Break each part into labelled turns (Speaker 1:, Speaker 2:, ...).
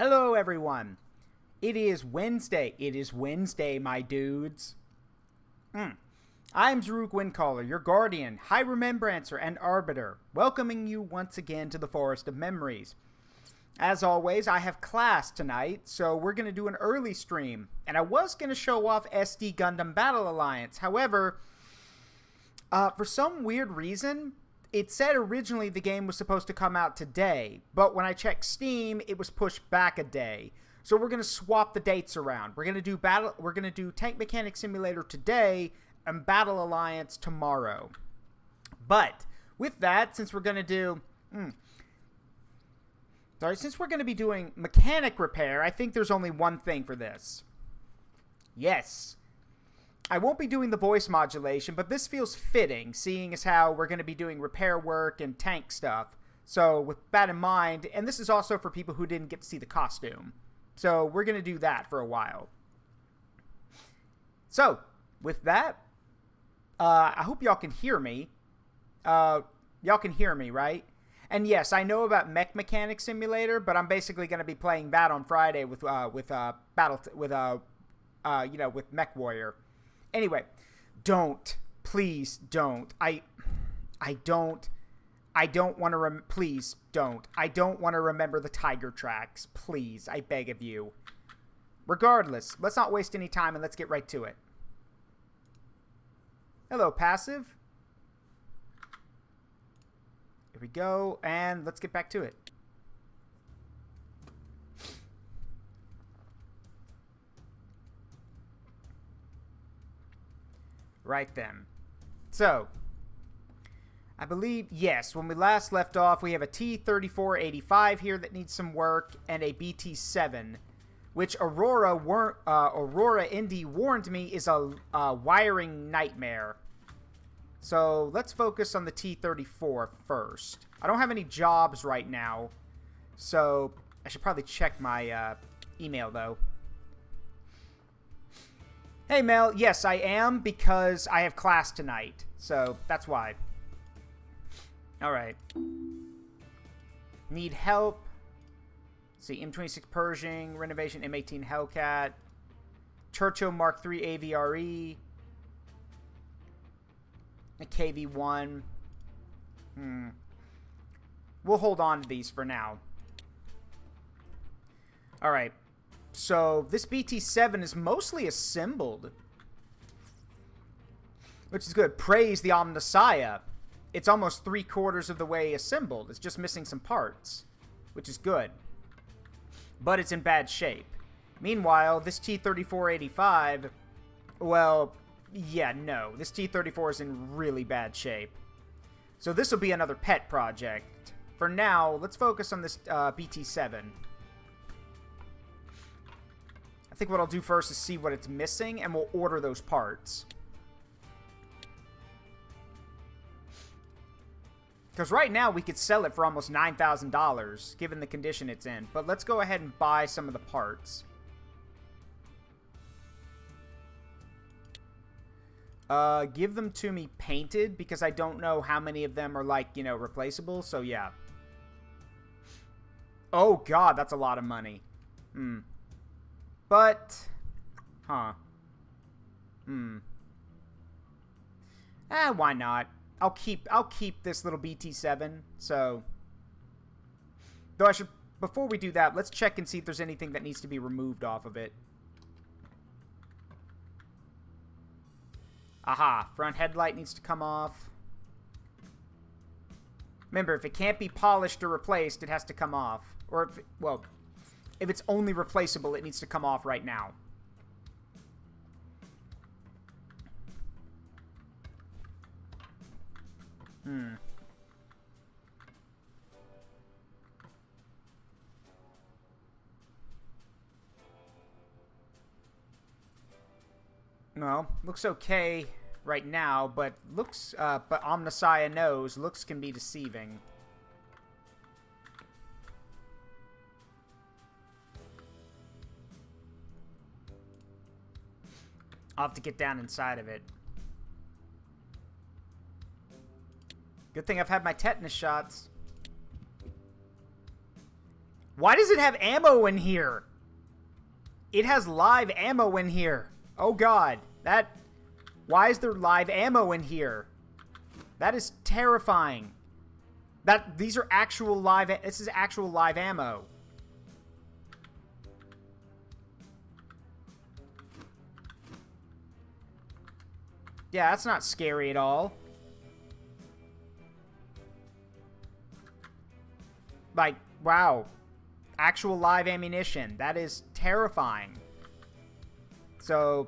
Speaker 1: Hello, everyone. It is Wednesday. It is Wednesday, my dudes. I'm Zaruk Windcaller, your guardian, High Remembrancer, and Arbiter, welcoming you once again to the Forest of Memories. As always, I have class tonight, so we're going to do an early stream. And I was going to show off SD Gundam Battle Alliance. However, for some weird reason, it said originally the game was supposed to come out today, but when I checked Steam, it was pushed back a day. So we're going to swap the dates around. We're going to do Tank Mechanic Simulator today and Battle Alliance tomorrow. But with that, since we're going to do since we're going to be doing mechanic repair, I think there's only one thing for this. Yes. I won't be doing the voice modulation, but this feels fitting, seeing as how we're going to be doing repair work and tank stuff. So with that in mind, and this is also for people who didn't get to see the costume. So we're going to do that for a while. So, with that, I hope y'all can hear me. Y'all can hear me, right? And yes, I know about Mech Mechanic Simulator, but I'm basically going to be playing that on Friday with Mech Warrior. Anyway, please don't. I don't want to, please don't. I don't want to remember the tiger tracks. Please, I beg of you. Regardless, let's not waste any time and let's get right to it. Hello, Passive. Here we go, and let's get back to it. Right then. So, I believe, yes, when we last left off, we have a T-3485 here that needs some work, and a BT-7, which Aurora Indy warned me is a wiring nightmare. So, let's focus on the T-34 first. I don't have any jobs right now, so I should probably check my email, though. Hey, Mel. Yes, I am, because I have class tonight. So, that's why. Alright. Need help. Let's see, M26 Pershing, Renovation M18 Hellcat, Churchill Mark III AVRE, a KV-1. We'll hold on to these for now. Alright. So, this BT-7 is mostly assembled. Which is good. Praise the Omnissiah. It's almost 3/4 of the way assembled. It's just missing some parts. Which is good. But it's in bad shape. Meanwhile, this T-3485... Well, yeah, no. This T-34 is in really bad shape. So this will be another pet project. For now, let's focus on this BT-7. I think what I'll do first is see what it's missing, and we'll order those parts. Because right now, we could sell it for almost $9,000, given the condition it's in. But let's go ahead and buy some of the parts. Give them to me painted, because I don't know how many of them are, like, you know, replaceable. So, yeah. Oh, God, that's a lot of money. But, why not? I'll keep this little BT-7. So, though I should, before we do that, let's check and see if there's anything that needs to be removed off of it. Aha, front headlight needs to come off. Remember, if it can't be polished or replaced, it has to come off. Or if, well, if it's only replaceable, it needs to come off right now. Well, looks okay right now, but looks, but Omnissiah knows looks can be deceiving. I'll have to get down inside of it. Good thing I've had my tetanus shots. Why does it have ammo in here? It has live ammo in here. Oh god. Why is there live ammo in here? That is terrifying. These are actual live, this is actual live ammo. Yeah, that's not scary at all. Like, wow. Actual live ammunition. That is terrifying. So,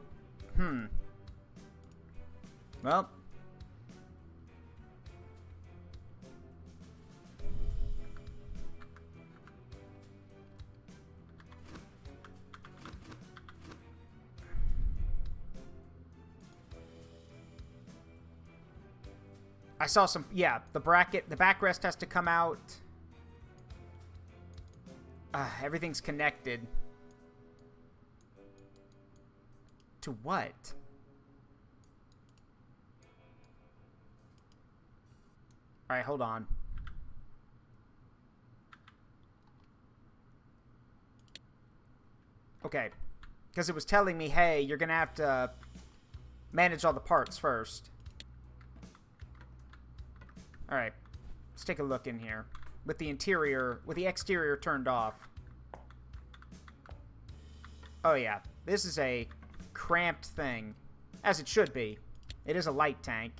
Speaker 1: well. I saw some, yeah, the backrest has to come out. Everything's connected. To what? Alright, hold on. Okay. Because it was telling me, hey, you're gonna have to manage all the parts first. Alright. Let's take a look in here. With the exterior turned off. Oh yeah, this is a cramped thing. As it should be. It is a light tank.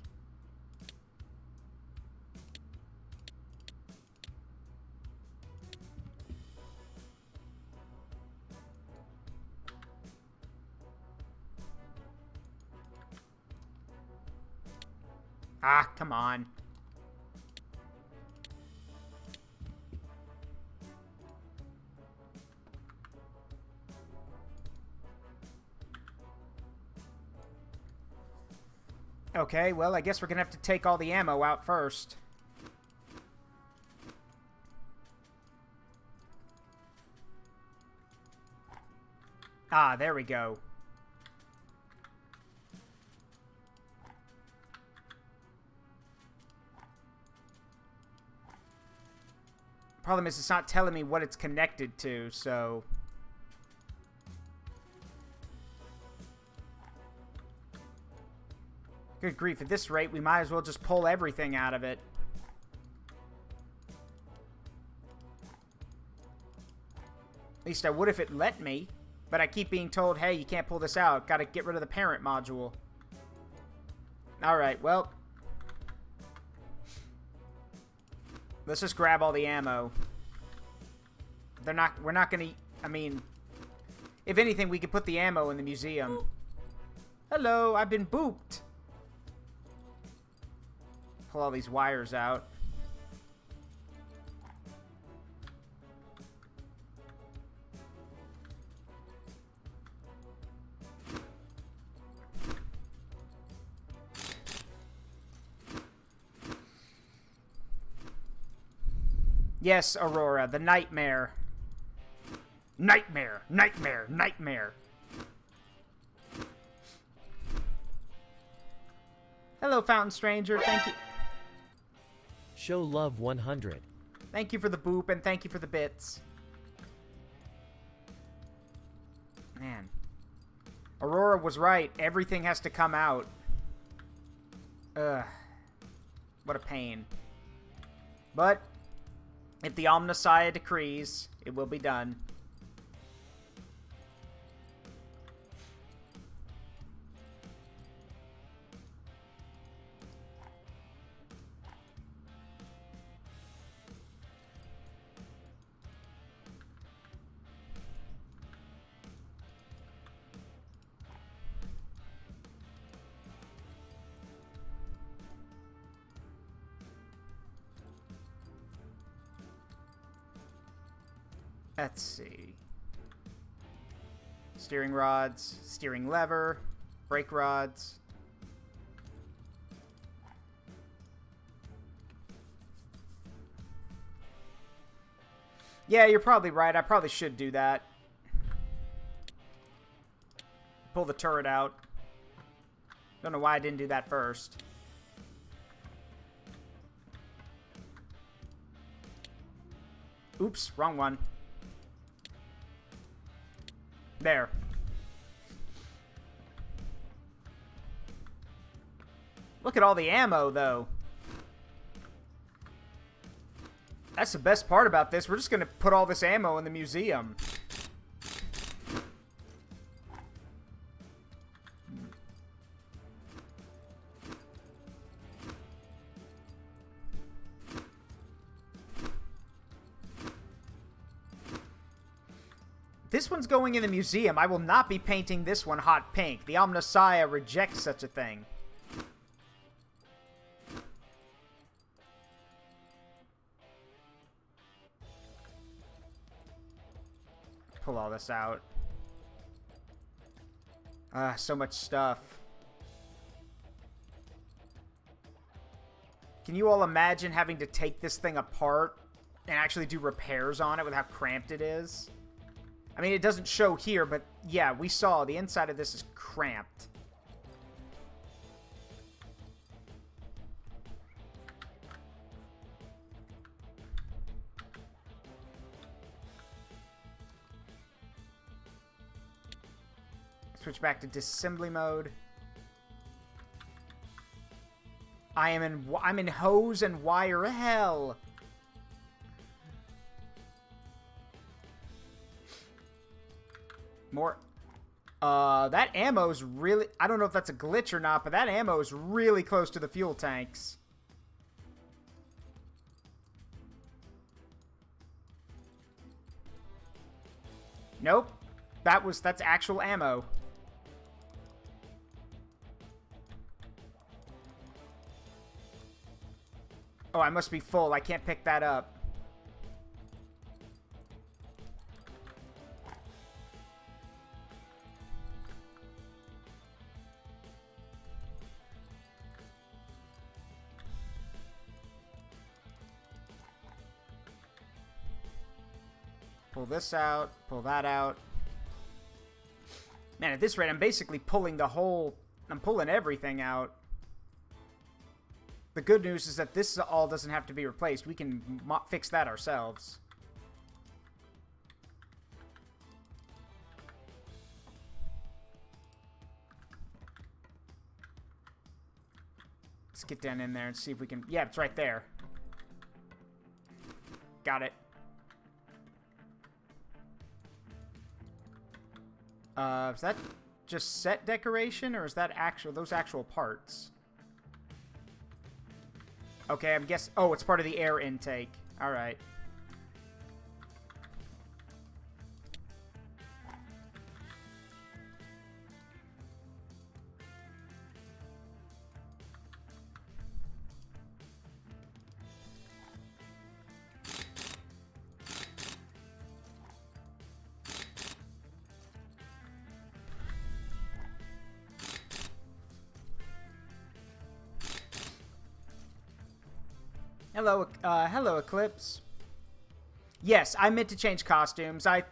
Speaker 1: Ah, come on. Okay, well, I guess we're gonna have to take all the ammo out first. Ah, there we go. Problem is, it's not telling me what it's connected to, so... Good grief, at this rate, we might as well just pull everything out of it. At least I would if it let me. But I keep being told, hey, you can't pull this out. Gotta get rid of the parent module. Alright, well. Let's just grab all the ammo. We're not gonna... I mean... If anything, we could put the ammo in the museum. Hello, I've been booped. Pull all these wires out. Yes, Aurora, the nightmare. Nightmare, nightmare, nightmare. Hello, Fountain Stranger. Thank you.
Speaker 2: Show love 100.
Speaker 1: Thank you for the boop and thank you for the bits. Man. Aurora was right. Everything has to come out. Ugh. What a pain. But, if the Omnissiah decrees, it will be done. Let's see. Steering rods, steering lever, brake rods. Yeah, you're probably right. I probably should do that. Pull the turret out. Don't know why I didn't do that first. Oops, wrong one. There. Look at all the ammo, though. That's the best part about this. We're just going to put all this ammo in the museum. This one's going in the museum. I will not be painting this one hot pink. The Omnissiah rejects such a thing. Pull all this out. So much stuff. Can you all imagine having to take this thing apart and actually do repairs on it with how cramped it is? I mean, it doesn't show here, but yeah, we saw the inside of this is cramped. Switch back to disassembly mode. I'm in hose and wire hell. More. That ammo's really... I don't know if that's a glitch or not, but that ammo is really close to the fuel tanks. Nope. That's actual ammo. Oh, I must be full. I can't pick that up. Pull this out. Pull that out. Man, at this rate, I'm basically pulling the whole... I'm pulling everything out. The good news is that this all doesn't have to be replaced. We can fix that ourselves. Let's get down in there and see if we can... Yeah, it's right there. Got it. Is that just set decoration, or is that those actual parts? Okay, I'm guessing... Oh, it's part of the air intake. Alright. Hello, Eclipse. Yes, I meant to change costumes. I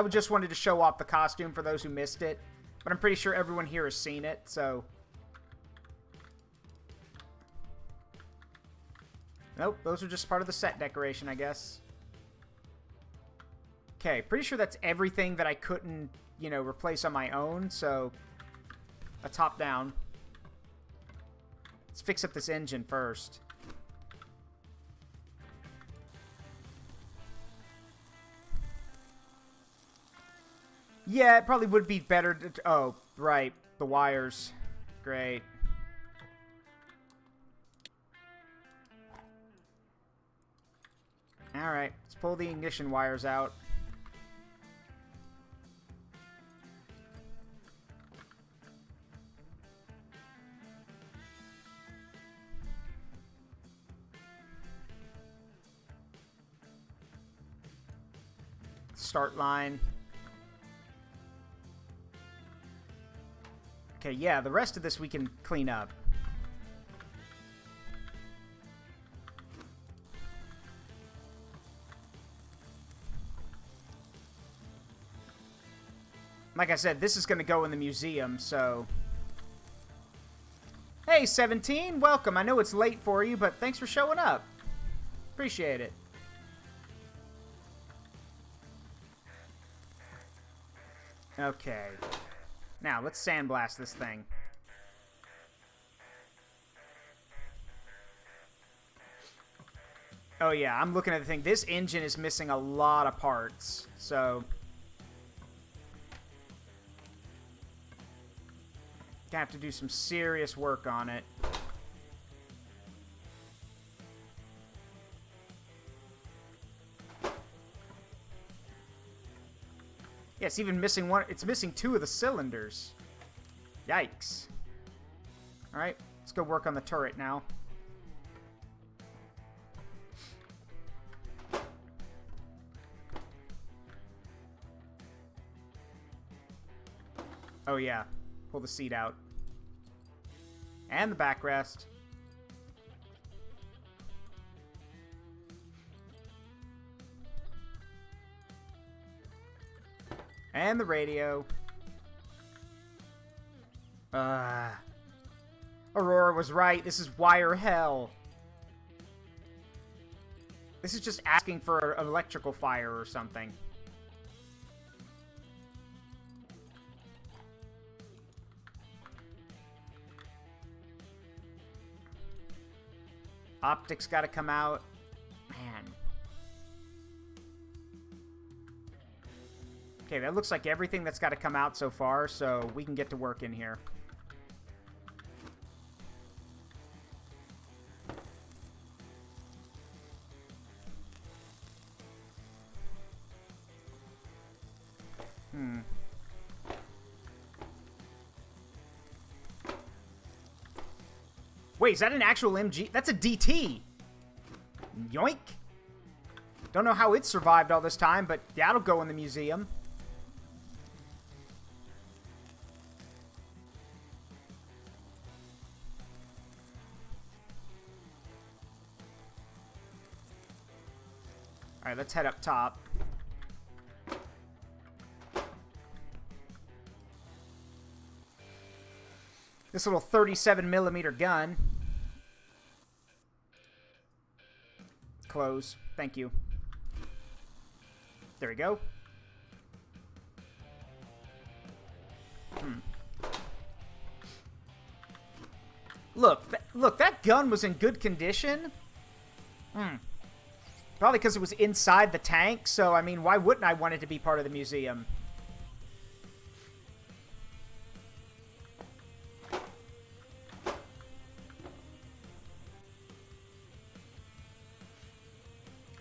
Speaker 1: just wanted to show off the costume for those who missed it, but I'm pretty sure everyone here has seen it, so... Nope, those are just part of the set decoration, I guess. Okay, pretty sure that's everything that I couldn't, you know, replace on my own, so... A top down. Let's fix up this engine first. Yeah, it probably would be better to... Oh, right. The wires. Great. Alright, let's pull the ignition wires out. Start line. Okay, yeah, the rest of this we can clean up. Like I said, this is going to go in the museum, so... Hey, 17, welcome. I know it's late for you, but thanks for showing up. Appreciate it. Okay. Now, let's sandblast this thing. Oh yeah, I'm looking at the thing. This engine is missing a lot of parts, so... Gonna have to do some serious work on it. Yeah, it's even missing one. It's missing 2 of the cylinders. Yikes. Alright, let's go work on the turret now. Oh yeah, pull the seat out. And the backrest. And the radio. Aurora was right. This is wire hell. This is just asking for an electrical fire or something. Optics gotta come out. Man. Okay, that looks like everything that's got to come out so far, so we can get to work in here. Wait, is that an actual MG? That's a DT! Yoink! Don't know how it survived all this time, but that'll go in the museum. Alright, let's head up top. This little 37mm gun. Close. Thank you. There we go. Look, that gun was in good condition. Probably because it was inside the tank, so, I mean, why wouldn't I want it to be part of the museum?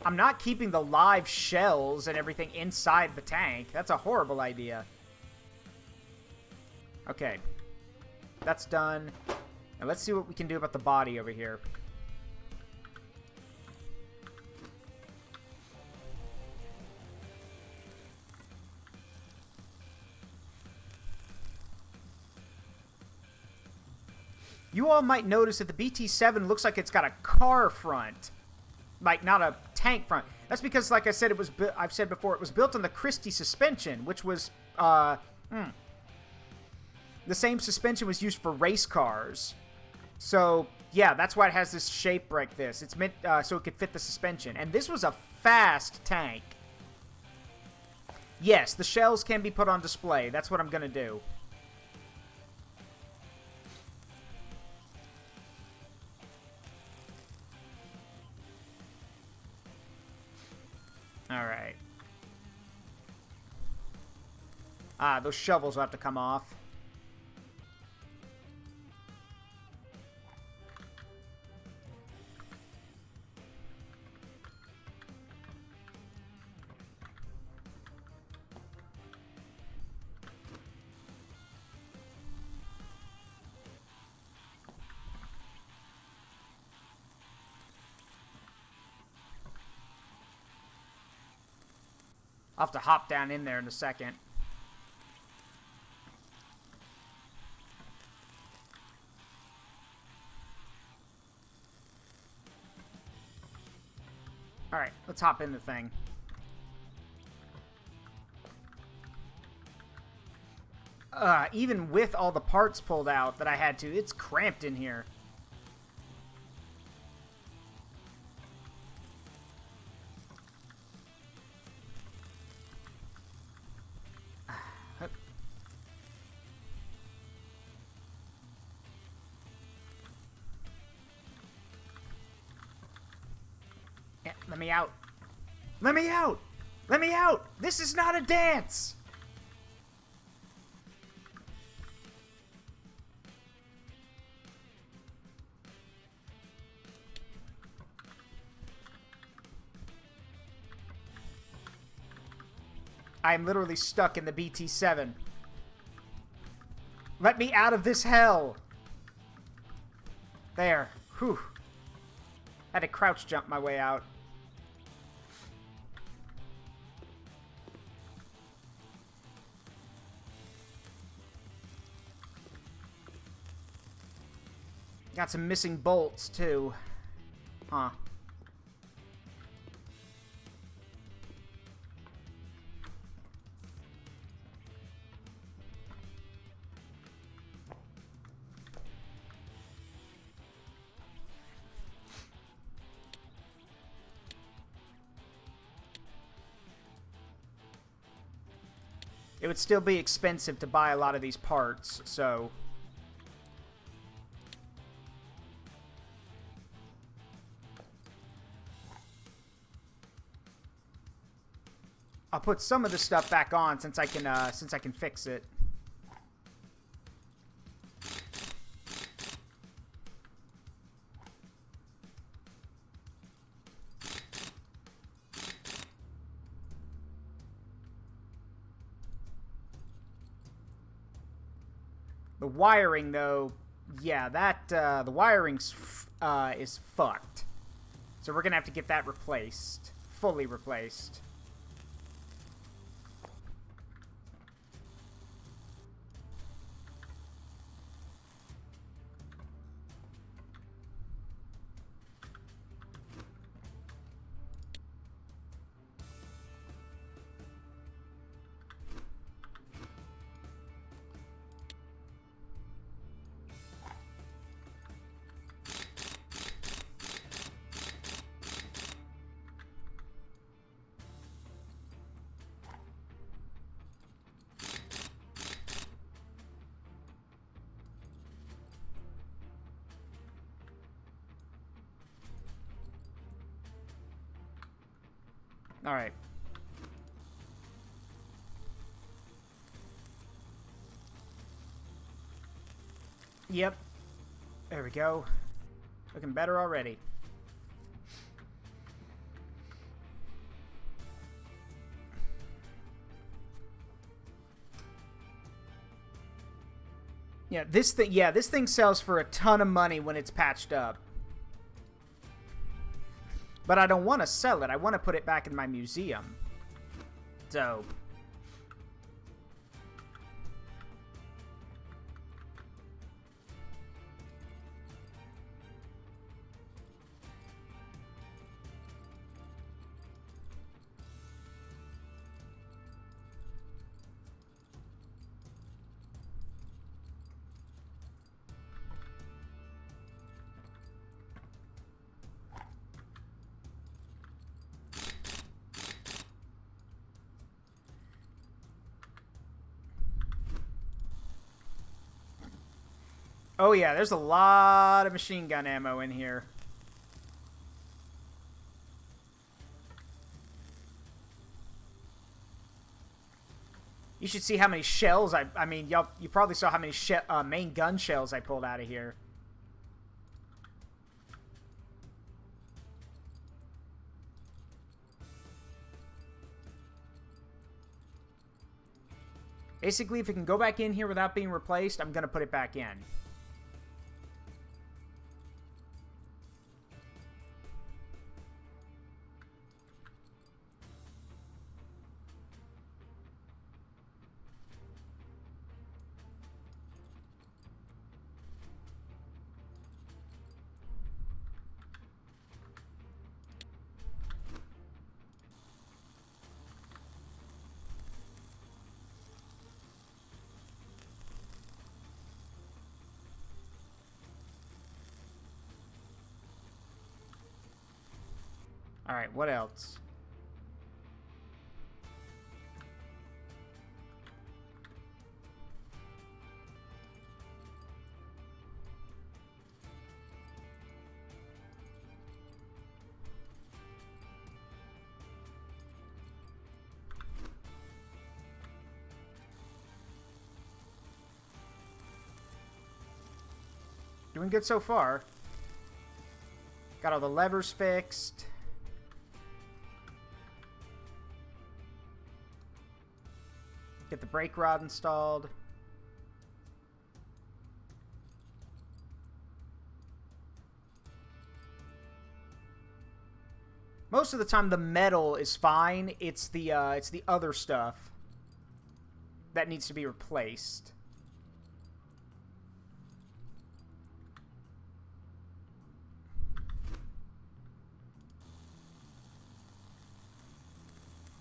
Speaker 1: I'm not keeping the live shells and everything inside the tank. That's a horrible idea. Okay. That's done. Now let's see what we can do about the body over here. You all might notice that the BT-7 looks like it's got a car front. Like, not a tank front. That's because, like I said, I've said before, it was built on the Christie suspension, which was, the same suspension was used for race cars. So, yeah, that's why it has this shape like this. It's meant, so it could fit the suspension. And this was a fast tank. Yes, the shells can be put on display. That's what I'm gonna do. Alright. Ah, those shovels will have to come off. I'll have to hop down in there in a second. Alright, let's hop in the thing. Even with all the parts pulled out that I had to, it's cramped in here. Let me out. Let me out! Let me out! This is not a dance! I am literally stuck in the BT-7. Let me out of this hell! There. Whew. Had to crouch jump my way out. Got some missing bolts, too. Huh. It would still be expensive to buy a lot of these parts, so... I'll put some of the stuff back on since I can fix it. The wiring, though, yeah, that the wiring's is fucked. So we're gonna have to get that replaced, fully replaced. All right. Yep. There we go. Looking better already. Yeah, this thing sells for a ton of money when it's patched up. But I don't want to sell it. I want to put it back in my museum. So... Oh yeah, there's a lot of machine gun ammo in here. You should see how many shells I mean, you probably saw how many main gun shells I pulled out of here. Basically, if it can go back in here without being replaced, I'm gonna put it back in. Alright, what else? Doing good so far. Got all the levers fixed. Get the brake rod installed. Most of the time, the metal is fine. It's the other stuff that needs to be replaced.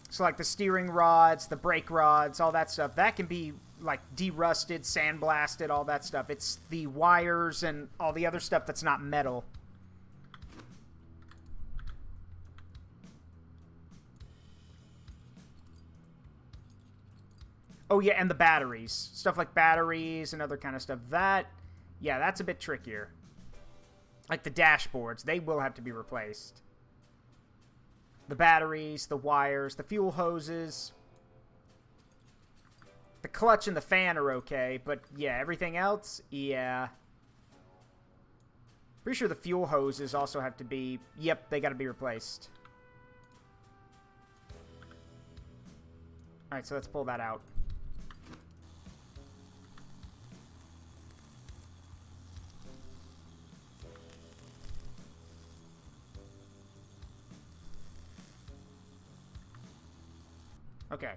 Speaker 1: So, like, the steering rods, the brake rods, all that stuff, that can be, like, derusted, sandblasted, all that stuff. It's the wires and all the other stuff that's not metal. Oh, yeah, and the batteries. Stuff like batteries and other kind of stuff. That, yeah, that's a bit trickier. Like the dashboards, they will have to be replaced. The batteries, the wires, the fuel hoses. The clutch and the fan are okay, but yeah, everything else, yeah. Pretty sure the fuel hoses also have to be, yep, they gotta be replaced. Alright, so let's pull that out. Okay.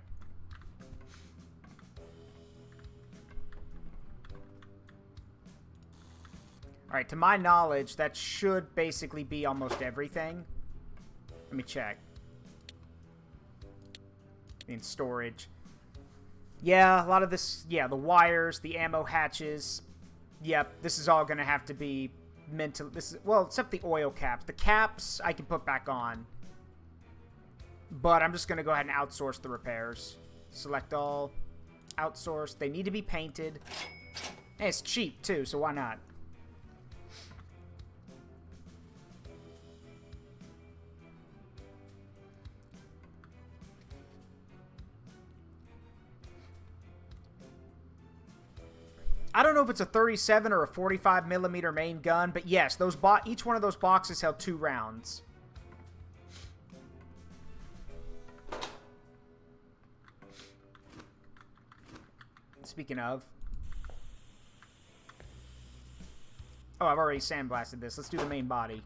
Speaker 1: Alright, to my knowledge, that should basically be almost everything. Let me check. In storage. Yeah, a lot of this, yeah, the wires, the ammo hatches. Yep, this is all going to have to be well, except the oil caps. The caps I can put back on. But I'm just going to go ahead and outsource the repairs. Select all. Outsource. They need to be painted. Hey, it's cheap, too, so why not? I don't know if it's a 37 or a 45 millimeter main gun, but yes, each one of those boxes held 2 rounds. Speaking of. Oh, I've already sandblasted this. Let's do the main body.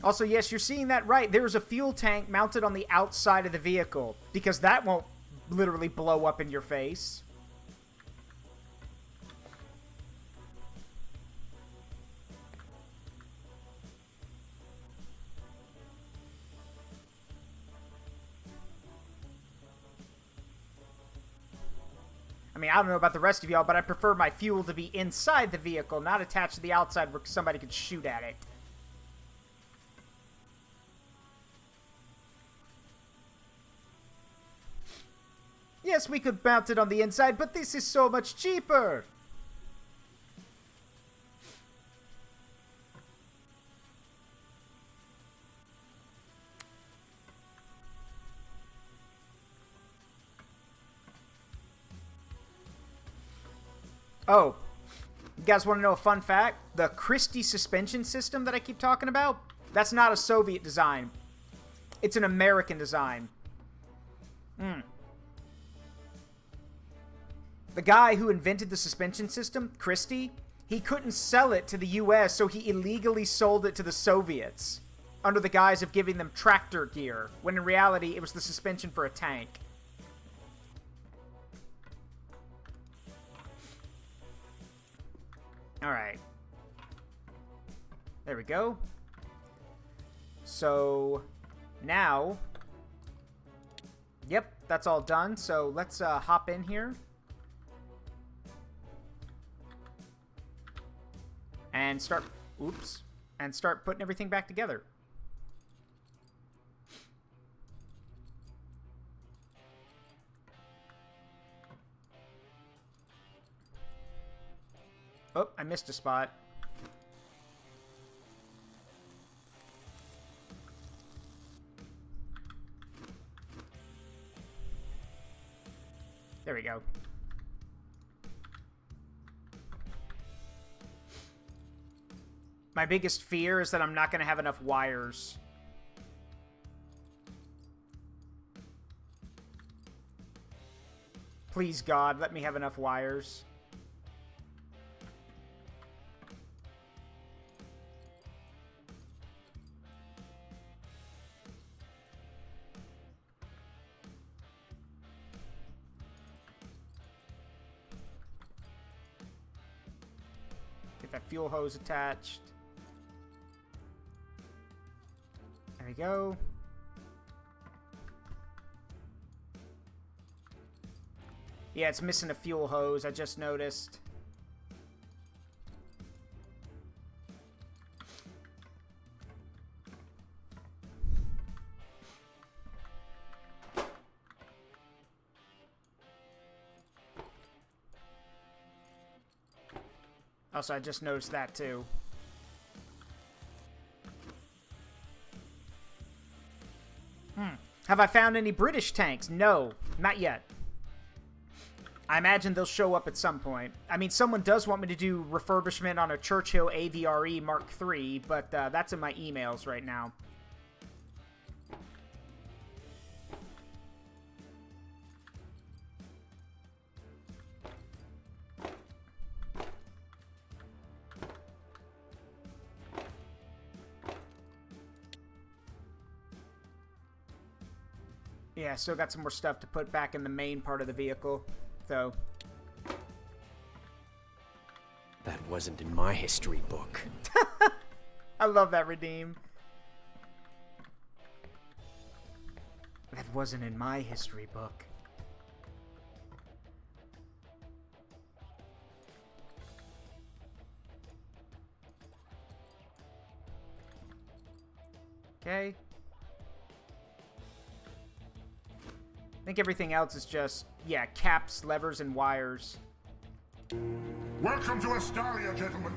Speaker 1: Also, yes, you're seeing that right. There's a fuel tank mounted on the outside of the vehicle, because that won't literally blow up in your face. I mean, I don't know about the rest of y'all, but I prefer my fuel to be inside the vehicle, not attached to the outside where somebody could shoot at it. Yes, we could mount it on the inside, but this is so much cheaper. Oh, you guys want to know a fun fact? The Christie suspension system that I keep talking about, that's not a Soviet design. It's an American design. The guy who invented the suspension system, Christie, he couldn't sell it to the US, so he illegally sold it to the Soviets under the guise of giving them tractor gear, when in reality it was the suspension for a tank. Alright. There we go. So, now, yep, that's all done. So let's hop in here. And start putting everything back together. Oh, I missed a spot. There we go. My biggest fear is that I'm not going to have enough wires. Please, God, let me have enough wires. Get that fuel hose attached. There we go. Yeah, it's missing a fuel hose, I just noticed. Also, I just noticed that too. Have I found any British tanks? No, not yet. I imagine they'll show up at some point. I mean, someone does want me to do refurbishment on a Churchill AVRE Mark III, but that's in my emails right now. Yeah, still got some more stuff to put back in the main part of the vehicle, though.
Speaker 3: That wasn't in my history book.
Speaker 1: I love that redeem. That wasn't in my history book. Okay. I think everything else is just, yeah, caps, levers, and wires.
Speaker 4: Welcome to Astalia, gentlemen.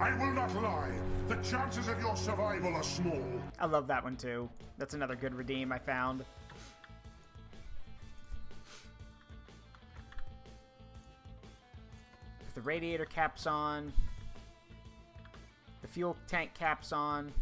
Speaker 4: I will not lie. The chances of your survival are small.
Speaker 1: I love that one, too. That's another good redeem I found. If the radiator cap's on, the fuel tank cap's on.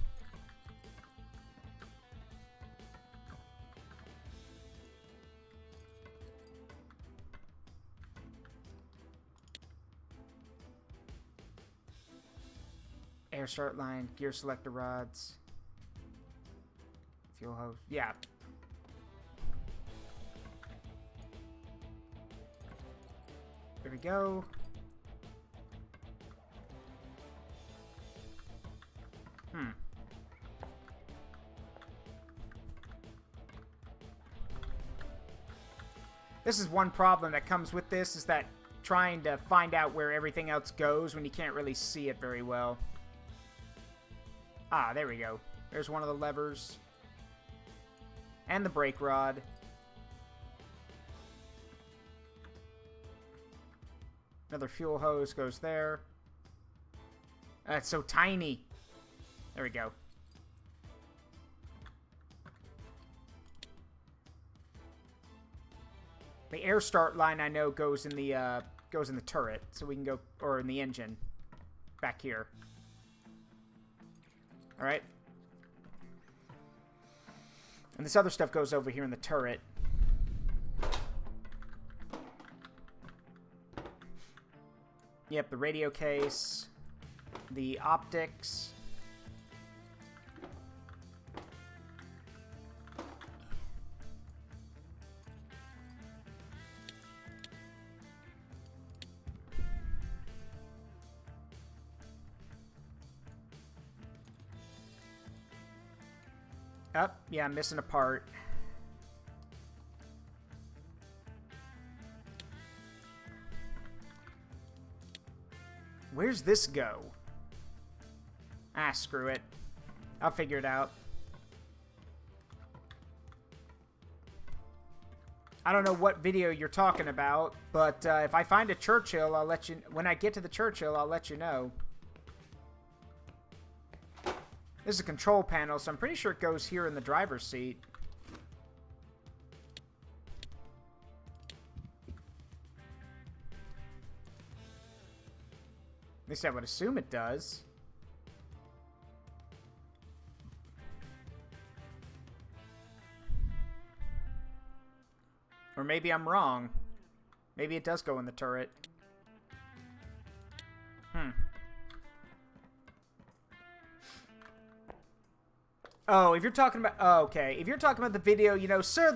Speaker 1: Air start line, gear selector rods, fuel hose. Yeah. There we go. This is one problem that comes with this, is that trying to find out where everything else goes when you can't really see it very well. Ah, there we go. There's one of the levers. And the brake rod. Another fuel hose goes there. It's so tiny. There we go. The air start line I know goes in the turret, so we can go, or in the engine, back here. All right. And this other stuff goes over here in the turret. Yep, the radio case, the optics. Oh, yeah, I'm missing a part. Where's this go? Ah, screw it. I'll figure it out. I don't know what video you're talking about, but if I find a Churchill, I'll let you... When I get to the Churchill, I'll let you know. This is a control panel, so I'm pretty sure it goes here in the driver's seat. At least I would assume it does. Or maybe I'm wrong. Maybe it does go in the turret. Oh, if you're talking about... Oh, okay. If you're talking about the video, you know, sir,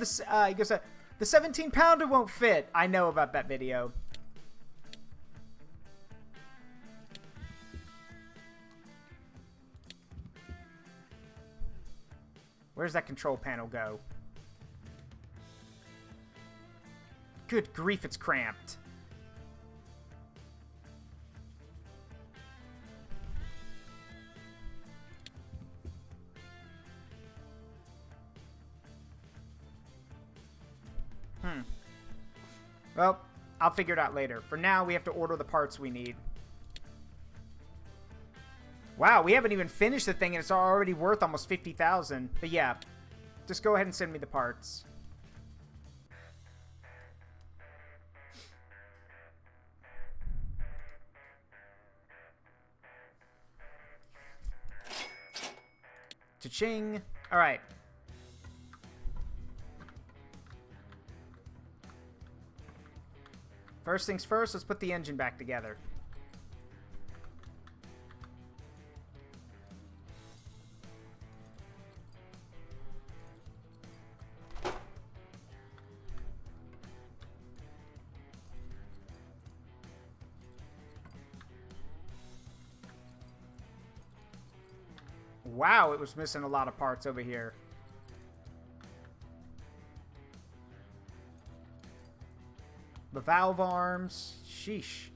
Speaker 1: he goes, the 17-pounder won't fit. I know about that video. Where's that control panel go? Good grief, it's cramped. Well, I'll figure it out later. For now, we have to order the parts we need. Wow, we haven't even finished the thing and it's already worth almost 50,000. But yeah, just go ahead and send me the parts. Cha-ching. All right. First things first, let's put the engine back together. Wow, it was missing a lot of parts over here. The valve arms. Sheesh.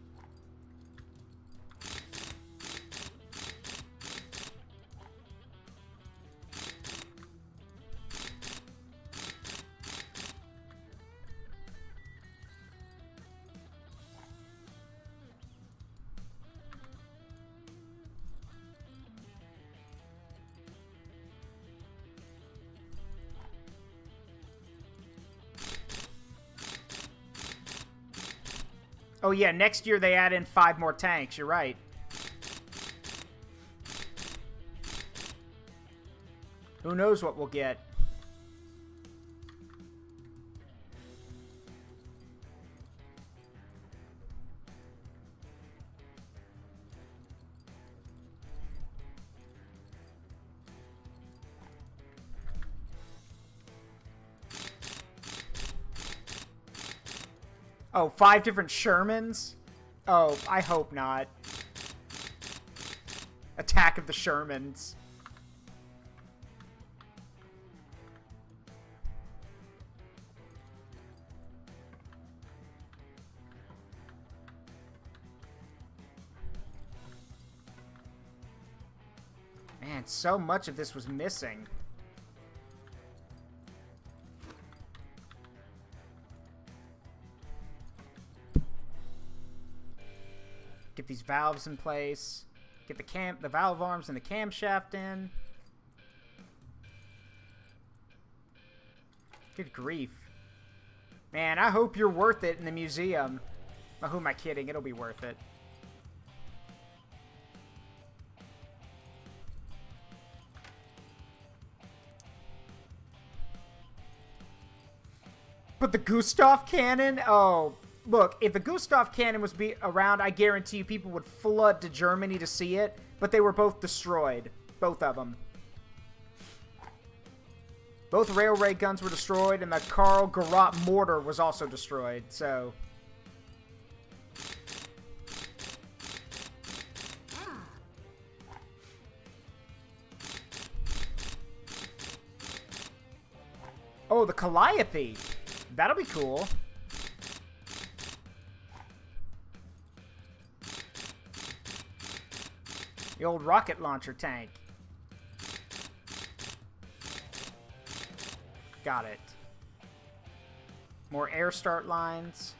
Speaker 1: Oh yeah, next year they add in 5 more tanks. You're right. Who knows what we'll get? Oh, 5 different Shermans? Oh, I hope not. Attack of the Shermans. Man, so much of this was missing. Get these valves in place. Get the valve arms and the camshaft in. Good grief. Man, I hope you're worth it in the museum. Well, who am I kidding? It'll be worth it. But the Gustav cannon? Oh, look, if the Gustav cannon was around, I guarantee you people would flood to Germany to see it. But they were both destroyed. Both of them. Both railway guns were destroyed, and the Karl Garot mortar was also destroyed, so... Oh, the Calliope. That'll be cool. The old rocket launcher tank. Got it. More air start lines.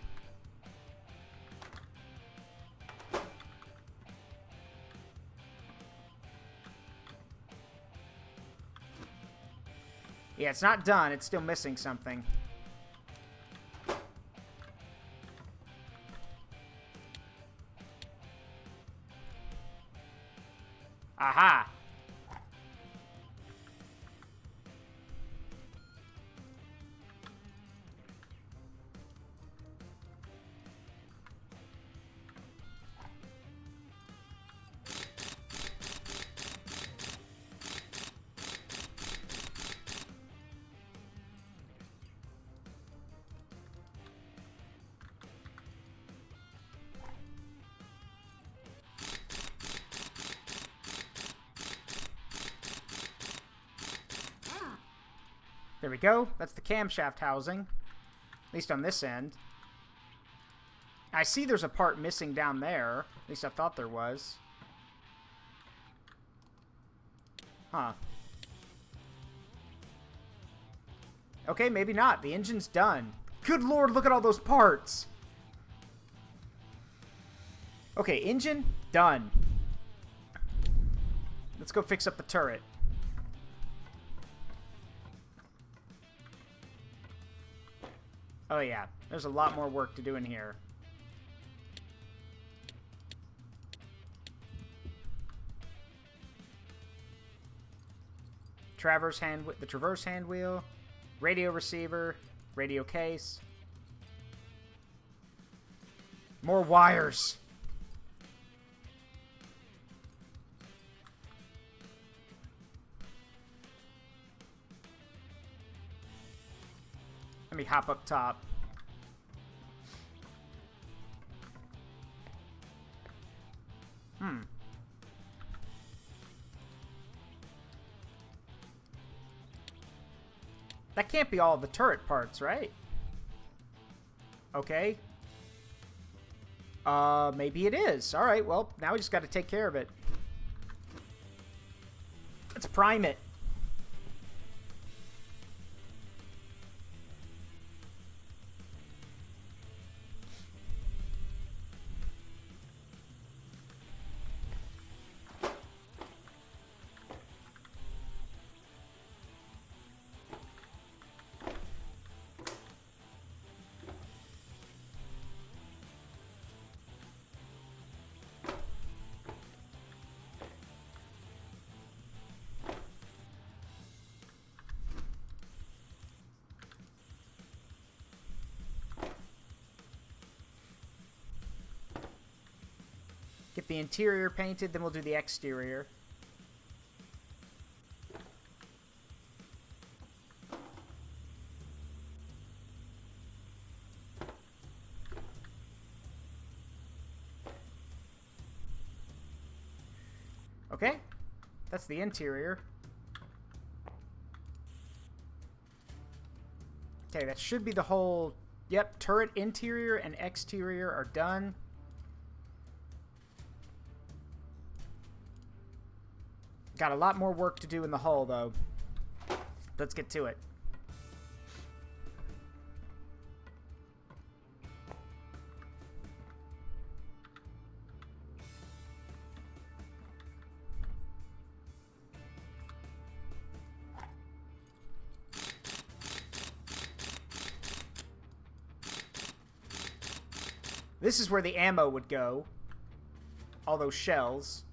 Speaker 1: Yeah, it's not done. It's still missing something. Aha! There we go. That's the camshaft housing. At least on this end. I see there's a part missing down there. At least I thought there was. Huh. Okay, maybe not. The engine's done. Good lord, look at all those parts! Okay, engine, done. Let's go fix up the turret. Oh yeah, there's a lot more work to do in here. The traverse hand wheel, radio receiver, radio case. More wires. Let me hop up top. That can't be all the turret parts, right? Okay. Maybe it is. Alright, well, now we just gotta take care of it. Let's prime it. Get the interior painted, then we'll do the exterior. Okay, that's the interior. Okay, that should be the whole... Yep, turret interior and exterior are done. Got a lot more work to do in the hull, though. Let's get to it. This is where the ammo would go. All those shells.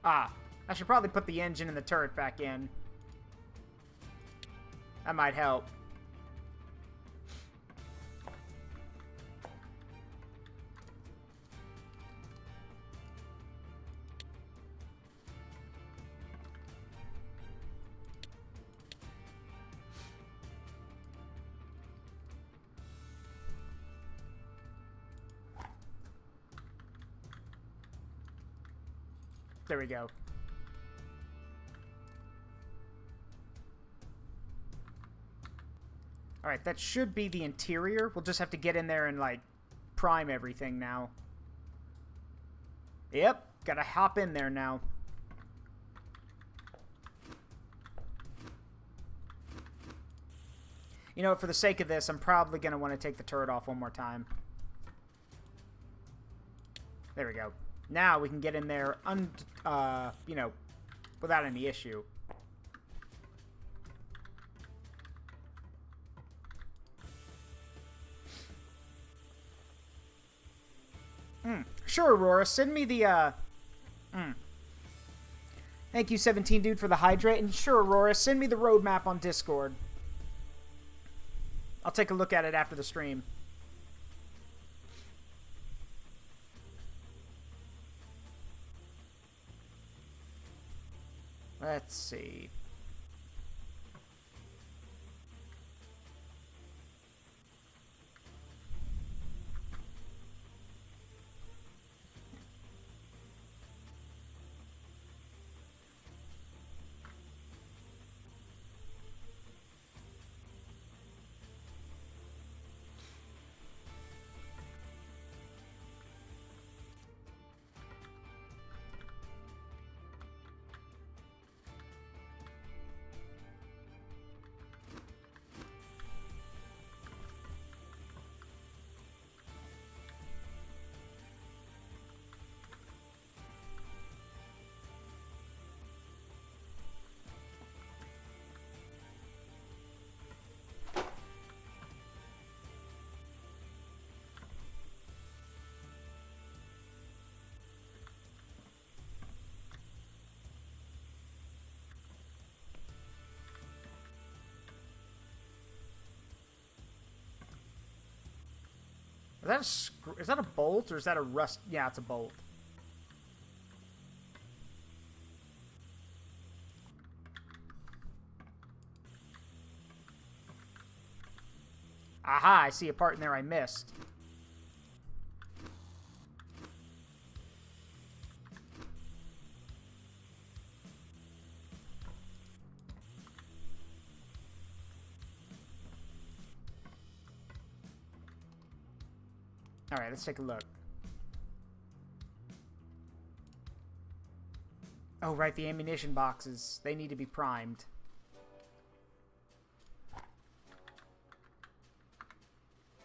Speaker 1: Ah, I should probably put the engine and the turret back in. That might help. There we go. Alright, that should be the interior. We'll just have to get in there and, like, prime everything now. Yep, gotta hop in there now. You know what, for the sake of this, I'm probably gonna want to take the turret off one more time. There we go. Now we can get in there, you know, without any issue. Sure, Aurora. Send me the, Thank you, 17 Dude, for the hydrate. And sure, Aurora, send me the roadmap on Discord. I'll take a look at it after the stream. Let's see. Is that a bolt or is that a rust? Yeah, it's a bolt. Aha, I see a part in there I missed. Alright, let's take a look. Oh, right, the ammunition boxes. They need to be primed.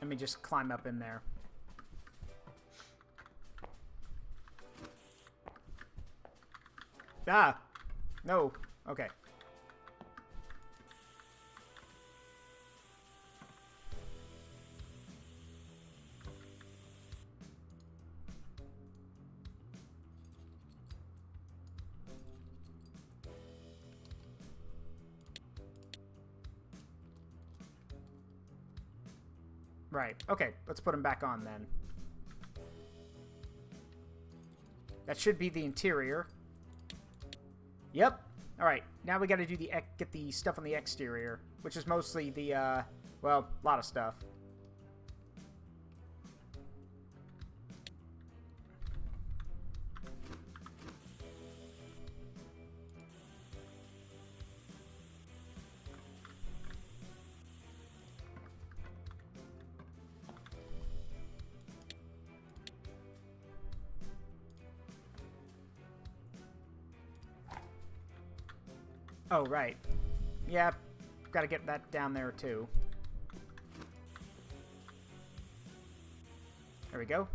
Speaker 1: Let me just climb up in there. Ah! No. Okay. Right. Okay, let's put them back on then. That should be the interior. Yep. All right. Now we got to do get the stuff on the exterior, which is mostly the well, a lot of stuff. Oh, right. Yeah, gotta get that down there, too. There we go.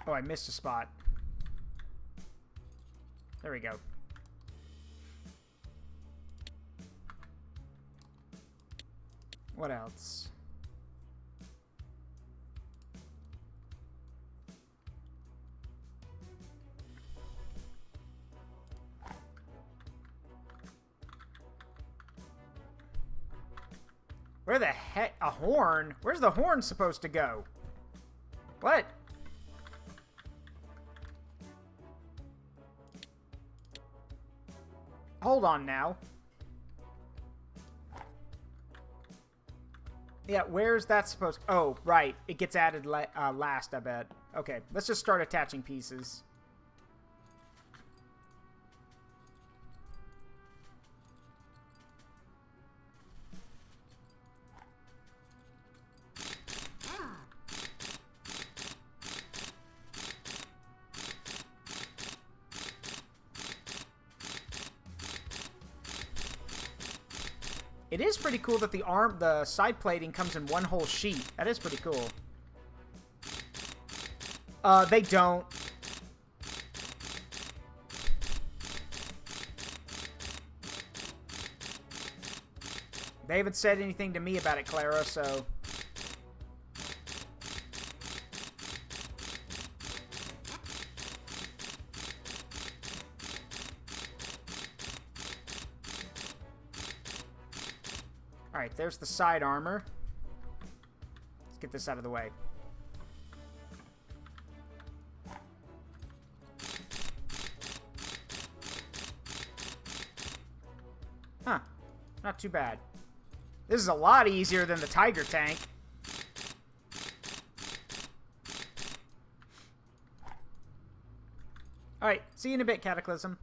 Speaker 1: Oh, I missed a spot. There we go. What else? Where the heck? A horn? Where's the horn supposed to go? What? Hold on now. Yeah, where's that supposed... Oh, right. It gets added last, I bet. Okay, let's just start attaching pieces. It is pretty cool that the side plating comes in one whole sheet. That is pretty cool. They don't. They haven't said anything to me about it, Clara, so... Alright, there's the side armor. Let's get this out of the way. Huh. Not too bad. This is a lot easier than the Tiger tank. Alright, see you in a bit, Cataclysm.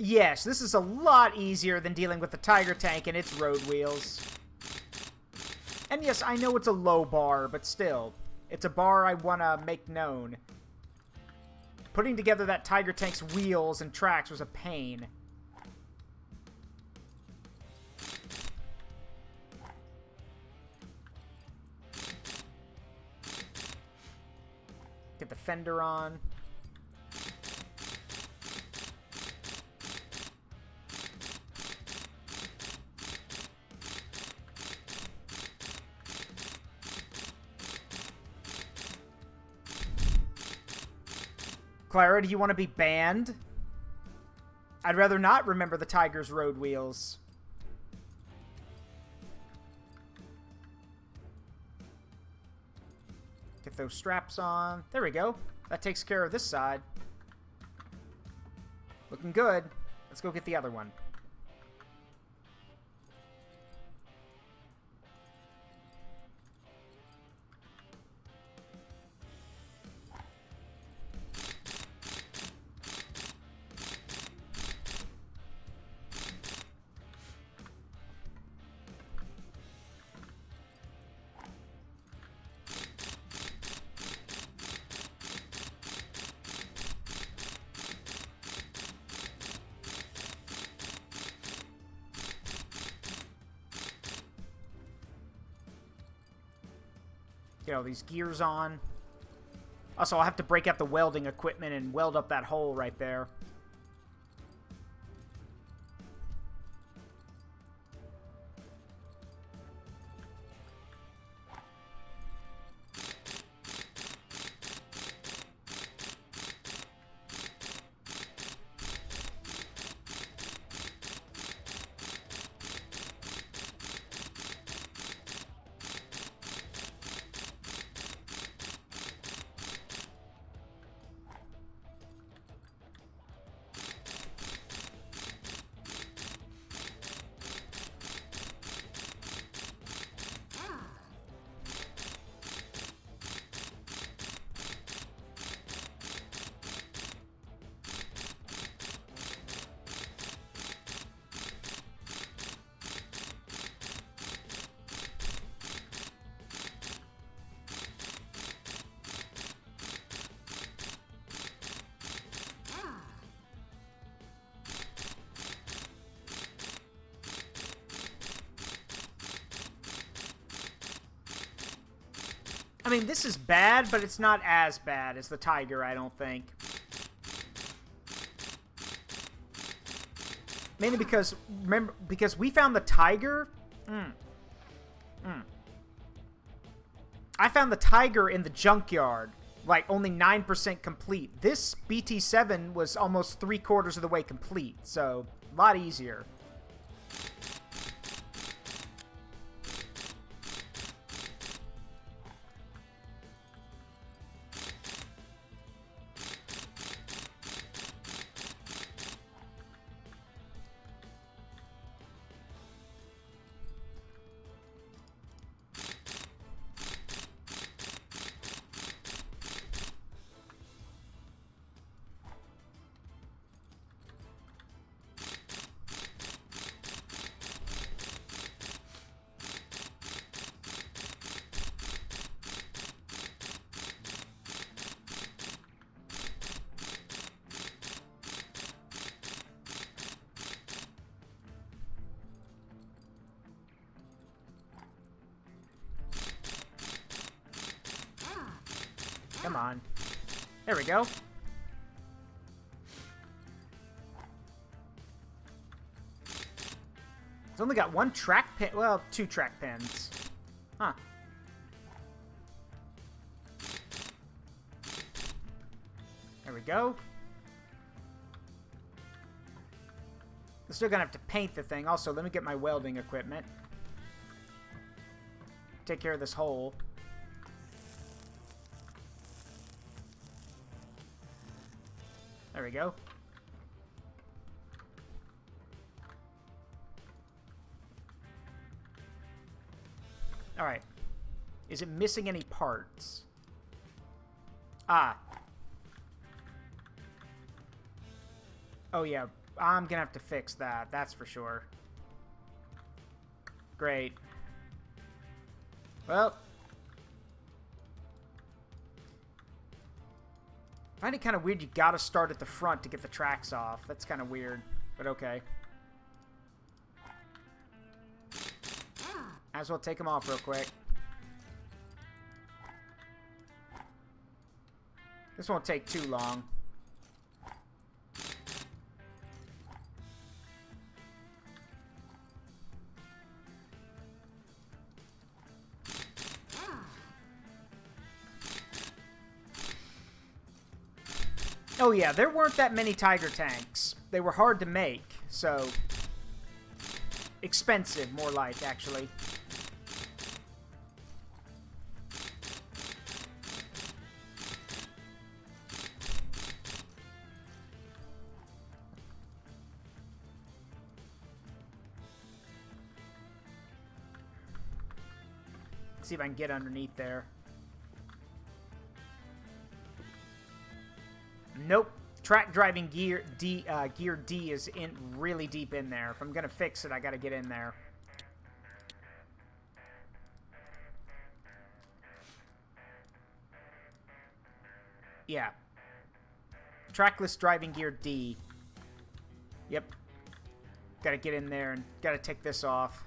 Speaker 1: Yes, this is a lot easier than dealing with the Tiger tank and its road wheels. And yes, I know it's a low bar, but still, it's a bar I want to make known. Putting together that Tiger tank's wheels and tracks was a pain. Get the fender on. Clara, do you want to be banned? I'd rather not remember the Tiger's road wheels. Get those straps on. There we go. That takes care of this side. Looking good. Let's go get the other one. Get all these gears on. Also, I'll have to break out the welding equipment and weld up that hole right there. I mean, this is bad, but it's not as bad as the Tiger, I don't think. Mainly because, remember, because we found the Tiger. I found the tiger in the junkyard, like only 9% complete. This BT7 was almost 3/4 of the way complete, so a lot easier. Come on. There we go. It's only got one track pin. Well, 2 track pins. Huh. There we go. We're still gonna have to paint the thing. Also, let me get my welding equipment. Take care of this hole. There we go. Alright. Is it missing any parts? Ah. Oh yeah, I'm gonna have to fix that, that's for sure. Great. Well. I find it kind of weird you gotta start at the front to get the tracks off. That's kind of weird, but okay. Might as well take them off real quick. This won't take too long. Oh yeah, there weren't that many Tiger tanks. They were hard to make, so... expensive, more like, actually. Let's see if I can get underneath there. Nope. Track driving gear D is in really deep in there. If I'm gonna fix it, I gotta get in there. Yeah. Trackless driving gear D. Yep. Gotta get in there and gotta take this off.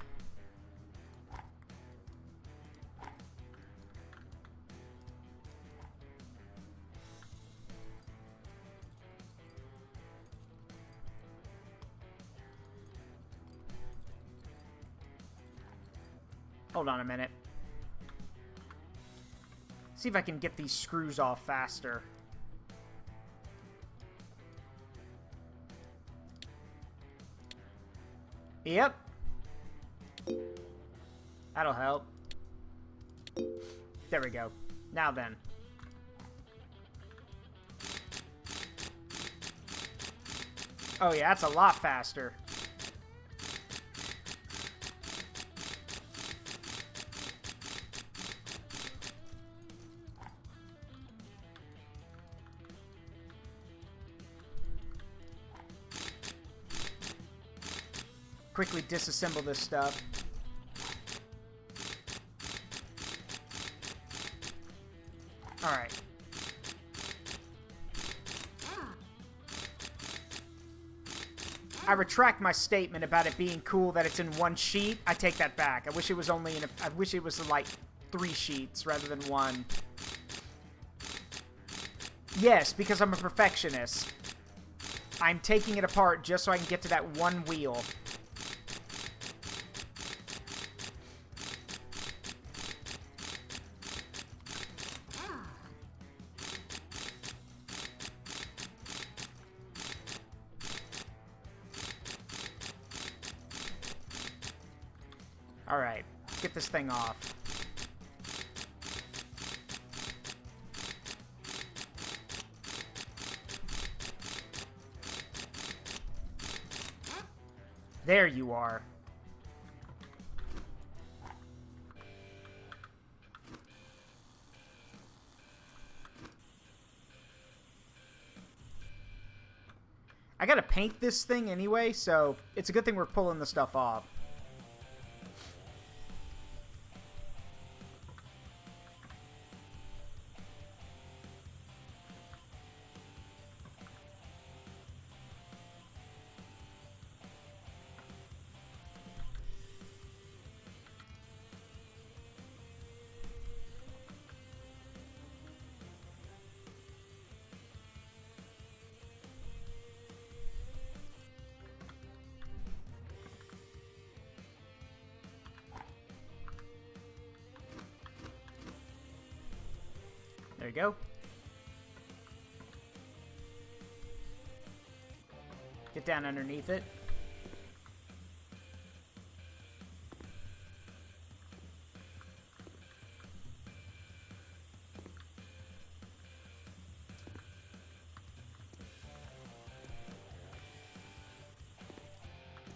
Speaker 1: Hold on a minute. See if I can get these screws off faster. Yep. That'll help. There we go. Now then. Oh yeah, that's a lot faster. Quickly disassemble this stuff. Alright. I retract my statement about it being cool that it's in one sheet. I take that back. I wish it was only in a, I wish it was like 3 sheets rather than 1. Yes, because I'm a perfectionist. I'm taking it apart just so I can get to that one wheel. get this thing off. There you are. I gotta paint this thing anyway, so it's a good thing we're pulling the stuff off. There you go. Get down underneath it.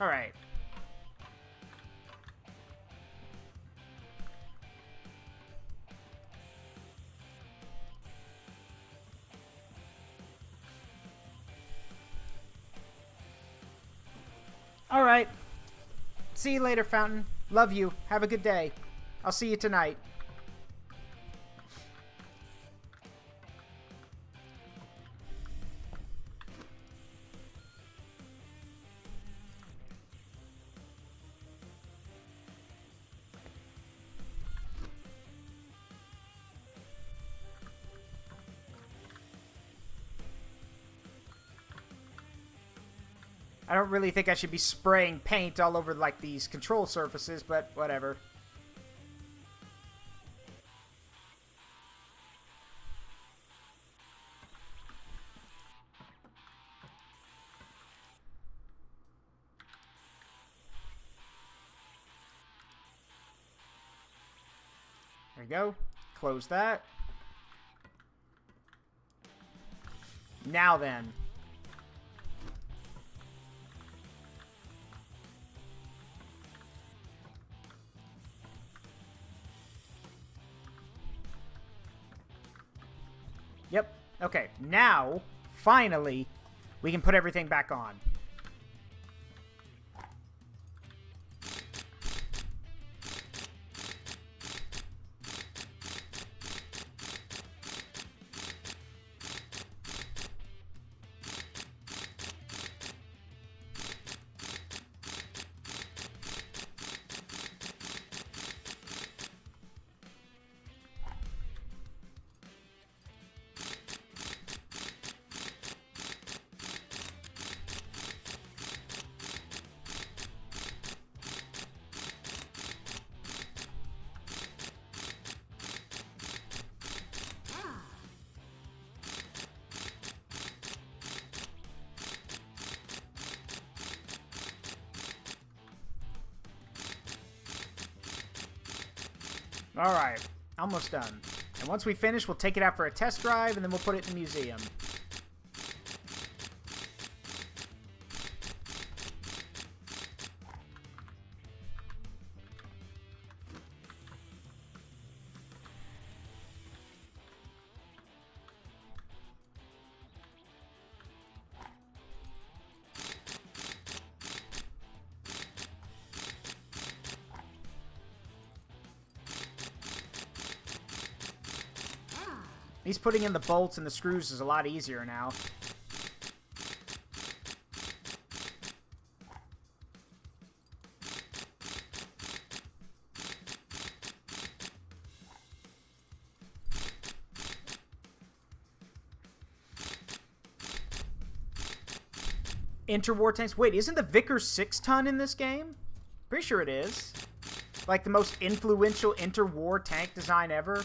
Speaker 1: All right. All right. See you later, Fountain. Love you. Have a good day. I'll see you tonight. I don't really think I should be spraying paint all over, like, these control surfaces, but whatever. There you go. Close that. Now then. Yep. Okay. Now, finally, we can put everything back on. Alright, almost done. And once we finish, we'll take it out for a test drive, and then we'll put it in the museum. He's putting in the bolts and the screws is a lot easier now. Interwar tanks. Wait, isn't the Vickers 6-ton in this game? Pretty sure it is. Like the most influential interwar tank design ever.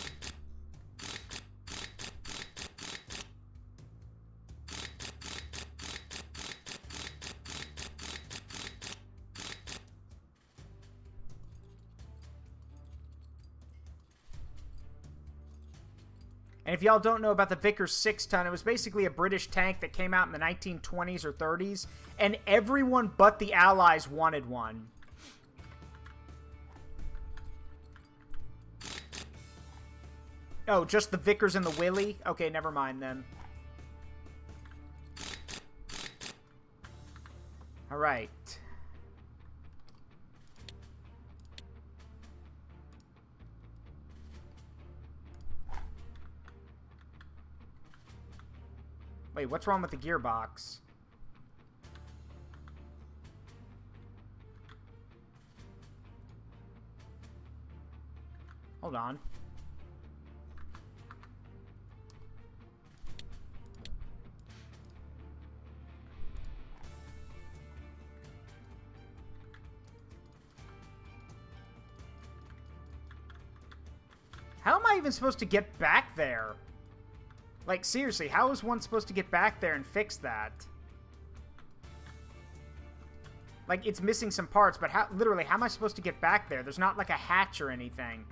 Speaker 1: And if y'all don't know about the Vickers 6-ton, it was basically a British tank that came out in the 1920s or 30s, and everyone but the Allies wanted one. Oh, just the Vickers and the Willy? Okay, never mind then. Alright. Wait, what's wrong with the gearbox? Hold on. How am I even supposed to get back there? Like, seriously, how is one supposed to get back there and fix that? Like, it's missing some parts, but how, literally, how am I supposed to get back there? There's not, like, a hatch or anything.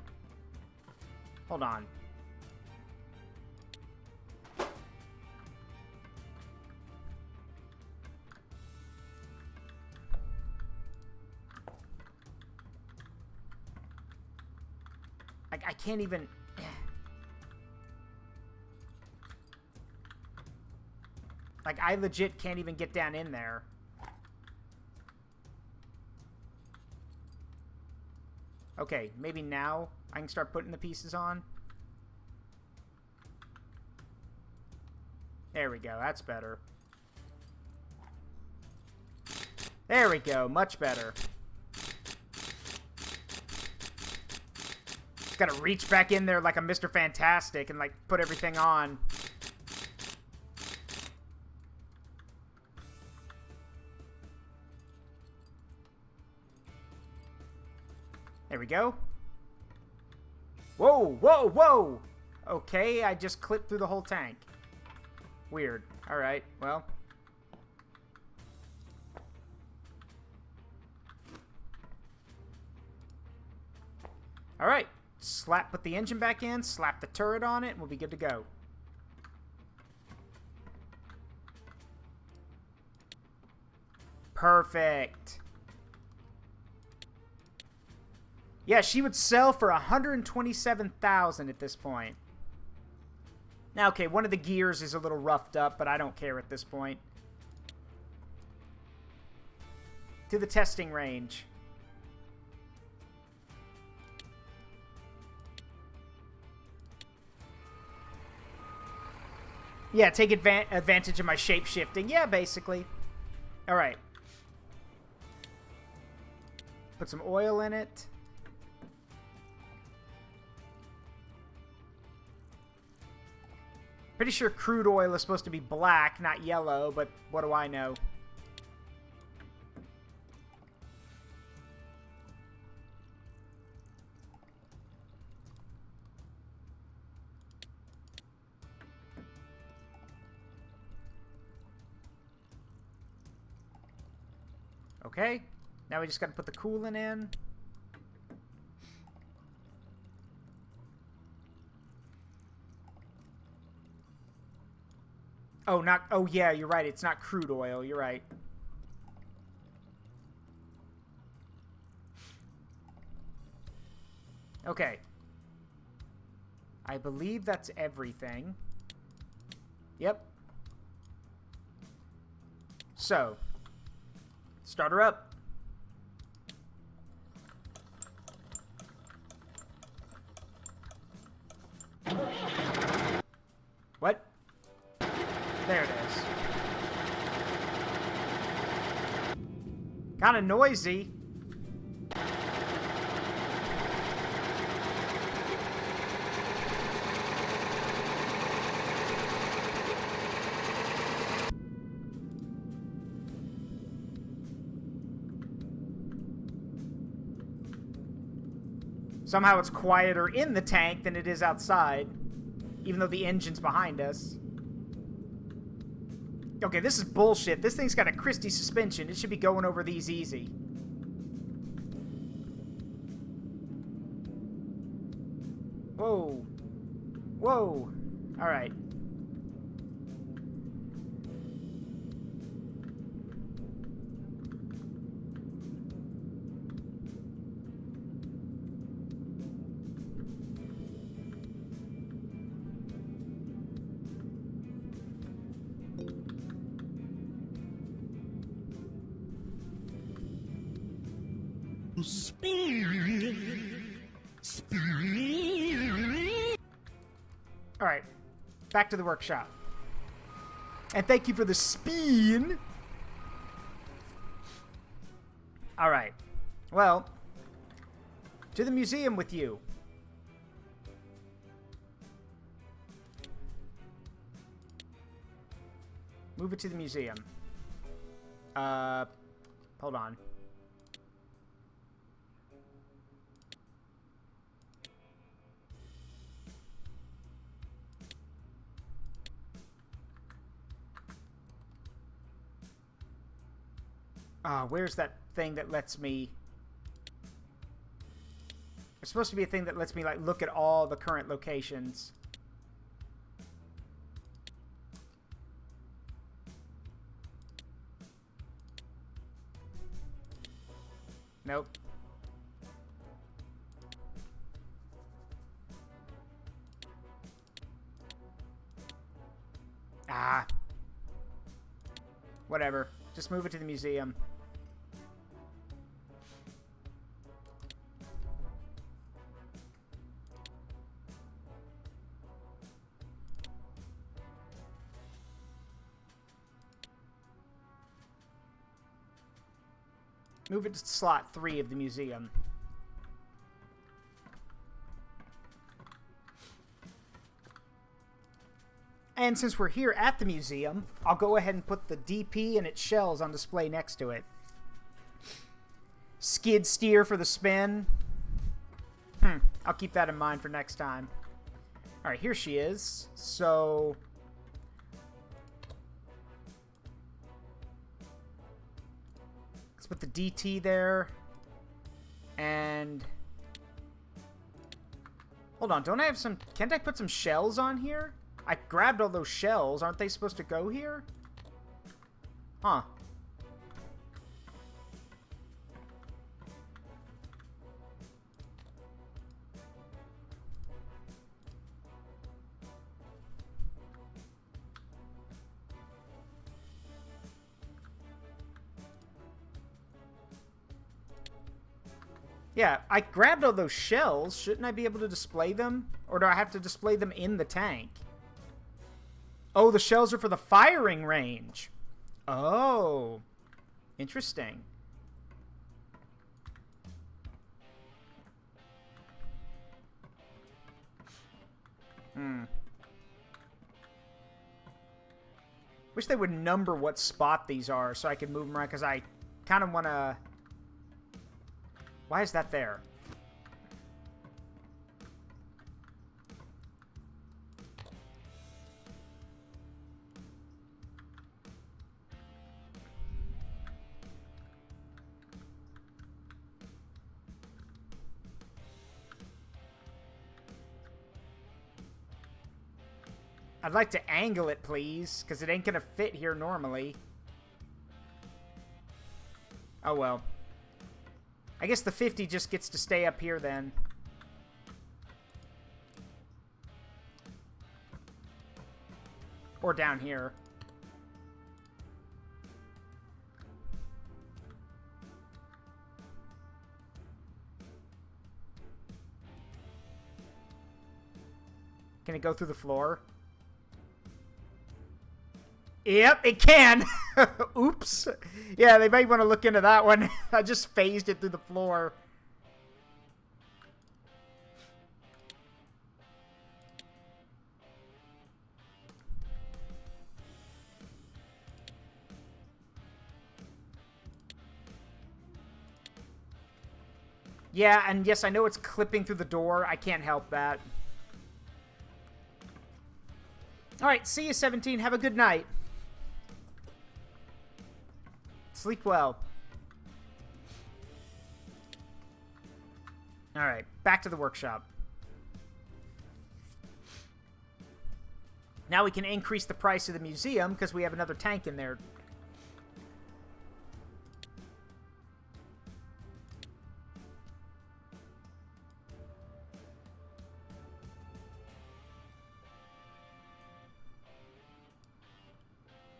Speaker 1: Hold on. Like, I can't even... Like, I legit can't even get down in there. Okay, maybe now I can start putting the pieces on. There we go, that's better. There we go, much better. Gotta reach back in there like a Mr. Fantastic and, like, put everything on. There we go. Whoa, whoa, whoa! Okay, I just clipped through the whole tank. Weird. Alright, well. Alright. Put the engine back in, slap the turret on it, and we'll be good to go. Perfect. Yeah, she would sell for $127,000 at this point. Now, okay, one of the gears is a little roughed up, but I don't care at this point. To the testing range. Yeah, take advantage of my shape-shifting. Yeah, basically. Alright. Put some oil in it. Pretty sure crude oil is supposed to be black, not yellow, but what do I know? Okay, now we just got to put the coolant in. Oh, not... Oh, yeah, you're right. It's not crude oil. You're right. Okay. I believe that's everything. Yep. So. Start her up. What? There it is. Kind of noisy. Somehow it's quieter in the tank than it is outside, even though the engine's behind us. Okay, this is bullshit. This thing's got a Christie suspension. It should be going over these easy. Whoa. Whoa. Alright. Alright. Back to the workshop. And thank you for the spin. Alright. Well, to the museum with you. Move it to the museum. Hold on. Where's that thing that lets me... There's supposed to be a thing that lets me, like, look at all the current locations. Nope. Ah. Whatever. Just move it to the museum. Move it to slot 3 of the museum. And since we're here at the museum, I'll go ahead and put the DP and its shells on display next to it. Skid steer for the spin. I'll keep that in mind for next time. Alright, here she is. So... let's put the DT there. And... hold on, don't I have some... can't I put some shells on here? I grabbed all those shells. Aren't they supposed to go here? Huh. Yeah, I grabbed all those shells. Shouldn't I be able to display them? Or do I have to display them in the tank? Oh, the shells are for the firing range. Oh. Interesting. Wish they would number what spot these are so I could move them around, because I kind of want to... why is that there? I'd like to angle it, please, because it ain't gonna fit here normally. Oh, well. I guess the 50 just gets to stay up here, then. Or down here. Can it go through the floor? Yep, it can. Oops. Yeah, they might want to look into that one. I just phased it through the floor. Yeah, and yes, I know it's clipping through the door. I can't help that. Alright, see you, 17. Have a good night. Sleep well. Alright, back to the workshop. Now we can increase the price of the museum because we have another tank in there.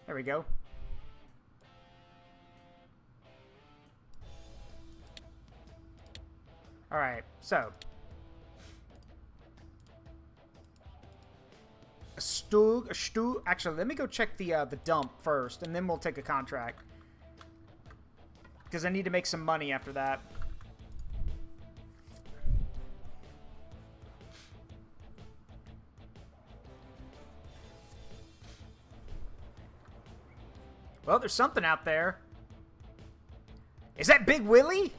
Speaker 1: There we go. Alright, so. Actually, let me go check the dump first, and then we'll take a contract. Because I need to make some money after that. Well, there's something out there. Is that Big Willie?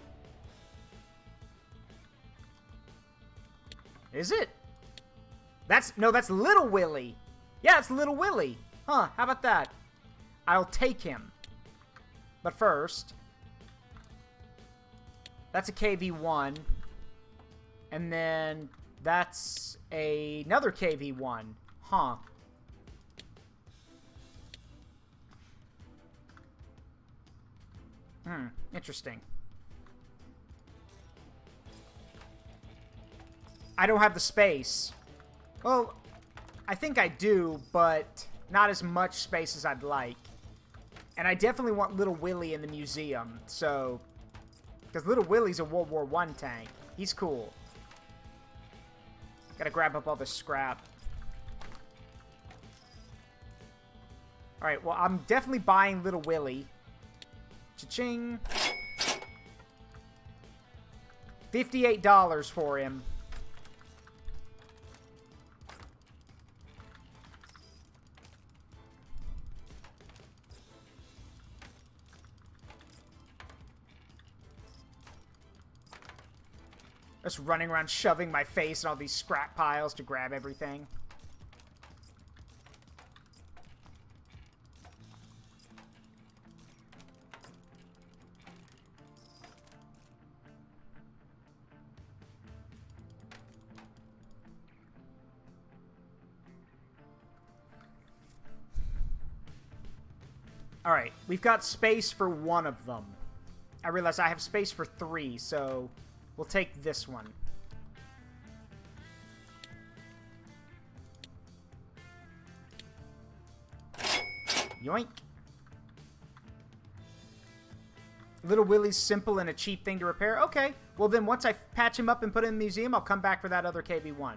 Speaker 1: Is it? That's Little Willie. Yeah, it's Little Willie. Huh, how about that? I'll take him. But first, that's a KV-1. And then that's another KV-1. Huh. Interesting. I don't have the space. Well, I think I do, but not as much space as I'd like. And I definitely want Little Willie in the museum, so... Because Little Willie's a World War I tank. He's cool. Gotta grab up all this scrap. Alright, well, I'm definitely buying Little Willie. Cha-ching. $58 for him. Just running around shoving my face in all these scrap piles to grab everything. Alright, we've got space for one of them. I realize I have space for 3, so we'll take this one. Yoink. Little Willie's simple and a cheap thing to repair? Okay, well then once I patch him up and put him in the museum, I'll come back for that other KV-1.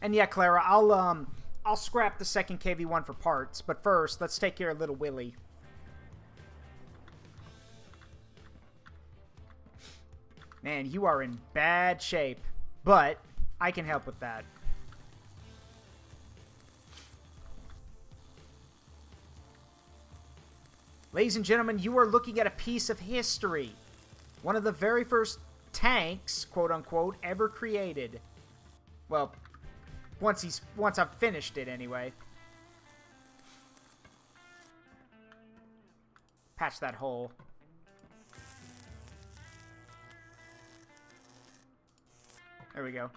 Speaker 1: And yeah, Clara, I'll scrap the second KV-1 for parts, but first, let's take care of Little Willie. Man, you are in bad shape, but I can help with that. Ladies and gentlemen, you are looking at a piece of history. One of the very first tanks, quote-unquote, ever created. Well, once I've finished it, anyway. Patch that hole. There we go.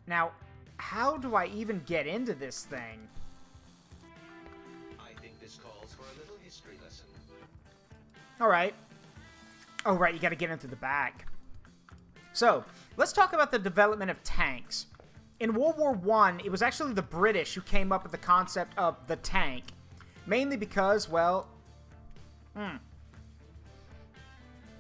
Speaker 1: Now, how do I even get into this thing?
Speaker 5: I think this calls for a little history lesson.
Speaker 1: Alright. Oh, right, you gotta get into the back. So, let's talk about the development of tanks. In World War I, it was actually the British who came up with the concept of the tank. Mainly because, well...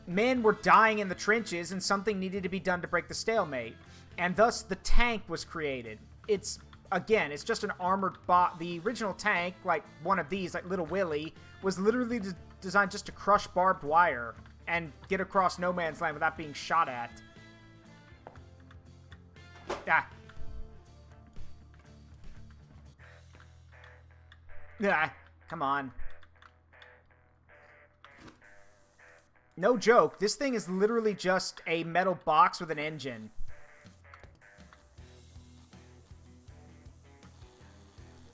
Speaker 1: men were dying in the trenches and something needed to be done to break the stalemate. And thus, the tank was created. It's, again, it's just an armored bot. The original tank, like one of these, like Little Willie, was literally designed just to crush barbed wire and get across no man's land without being shot at. Ah. Yeah, come on. No joke, this thing is literally just a metal box with an engine.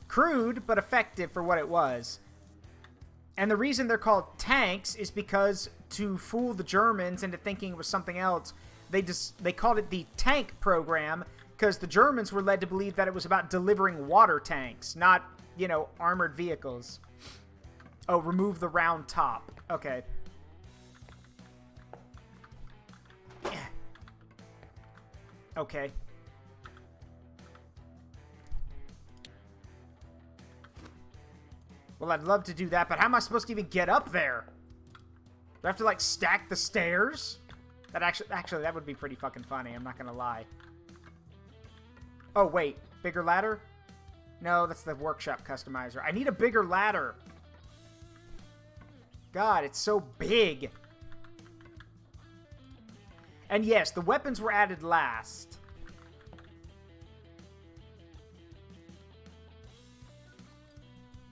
Speaker 1: Crude, but effective for what it was. And the reason they're called tanks is because to fool the Germans into thinking it was something else, they called it the tank program because the Germans were led to believe that it was about delivering water tanks, not, you know, armored vehicles. Oh, remove the round top. Okay. Okay. Well, I'd love to do that, but how am I supposed to even get up there? Do I have to, like, stack the stairs? That actually, that would be pretty fucking funny. I'm not gonna lie. Oh, wait. Bigger ladder? No, that's the workshop customizer. I need a bigger ladder. God, it's so big. And yes, the weapons were added last.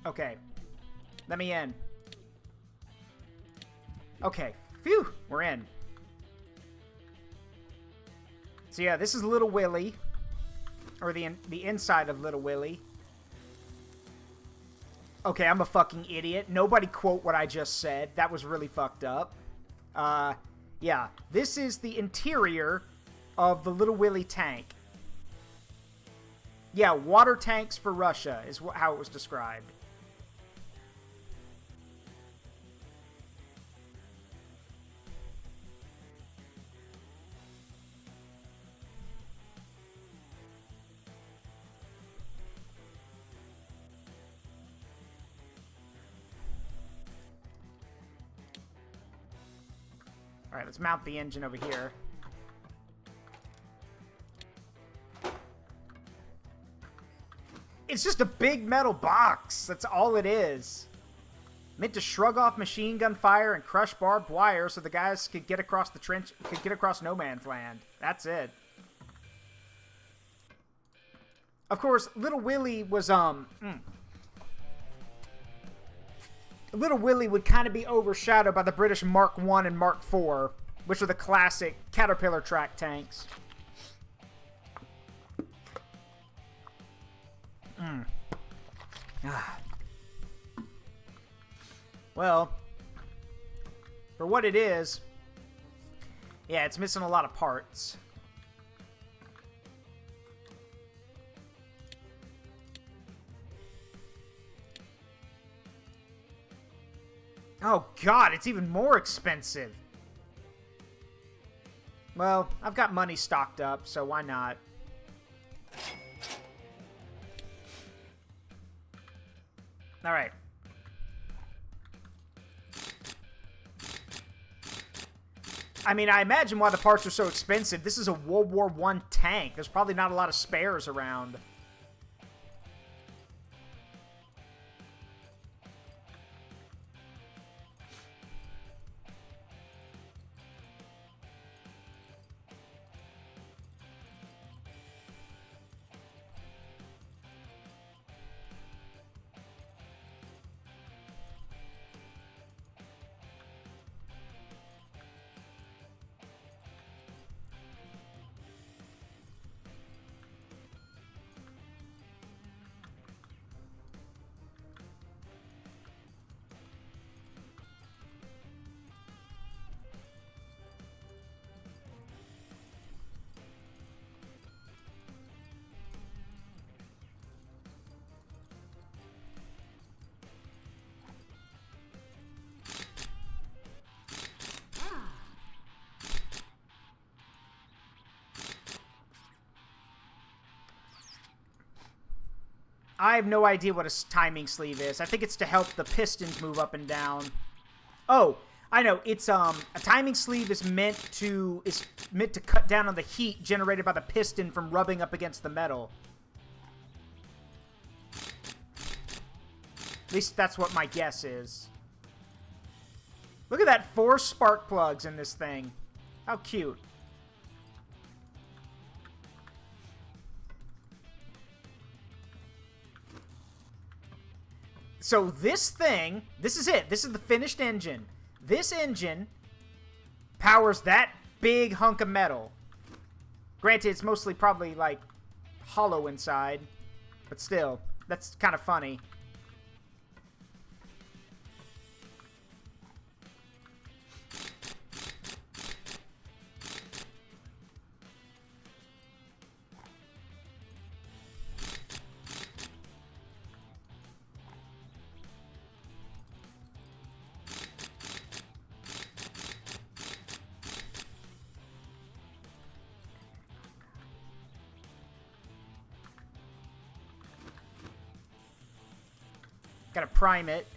Speaker 1: Okay. Let me in. Okay. Phew! We're in. So yeah, this is Little Willie. Or the inside of Little Willie. Okay, I'm a fucking idiot. Nobody quote what I just said. That was really fucked up. Yeah. This is the interior of the Little Willie tank. Yeah, water tanks for Russia is how it was described. Alright, let's mount the engine over here. It's just a big metal box. That's all it is. Meant to shrug off machine gun fire and crush barbed wire so the guys could get across the trench, could get across no man's land. That's it. Of course, Little Willie was, Little Willie would kind of be overshadowed by the British Mark I and Mark IV, which are the classic Caterpillar track tanks. Well, for what it is, yeah, it's missing a lot of parts. Oh god, it's even more expensive. Well, I've got money stocked up, so why not? Alright. I mean, I imagine why the parts are so expensive. This is a World War I tank. There's probably not a lot of spares around. I have no idea what a timing sleeve is. I think it's to help the pistons move up and down. Oh, I know. It's a timing sleeve is meant to cut down on the heat generated by the piston from rubbing up against the metal. At least that's what my guess is. Look at that, 4 spark plugs in this thing. How cute. So this thing, this is it. This is the finished engine. This engine powers that big hunk of metal. Granted, it's mostly probably, like, hollow inside. But still, that's kind of funny. Gotta prime it.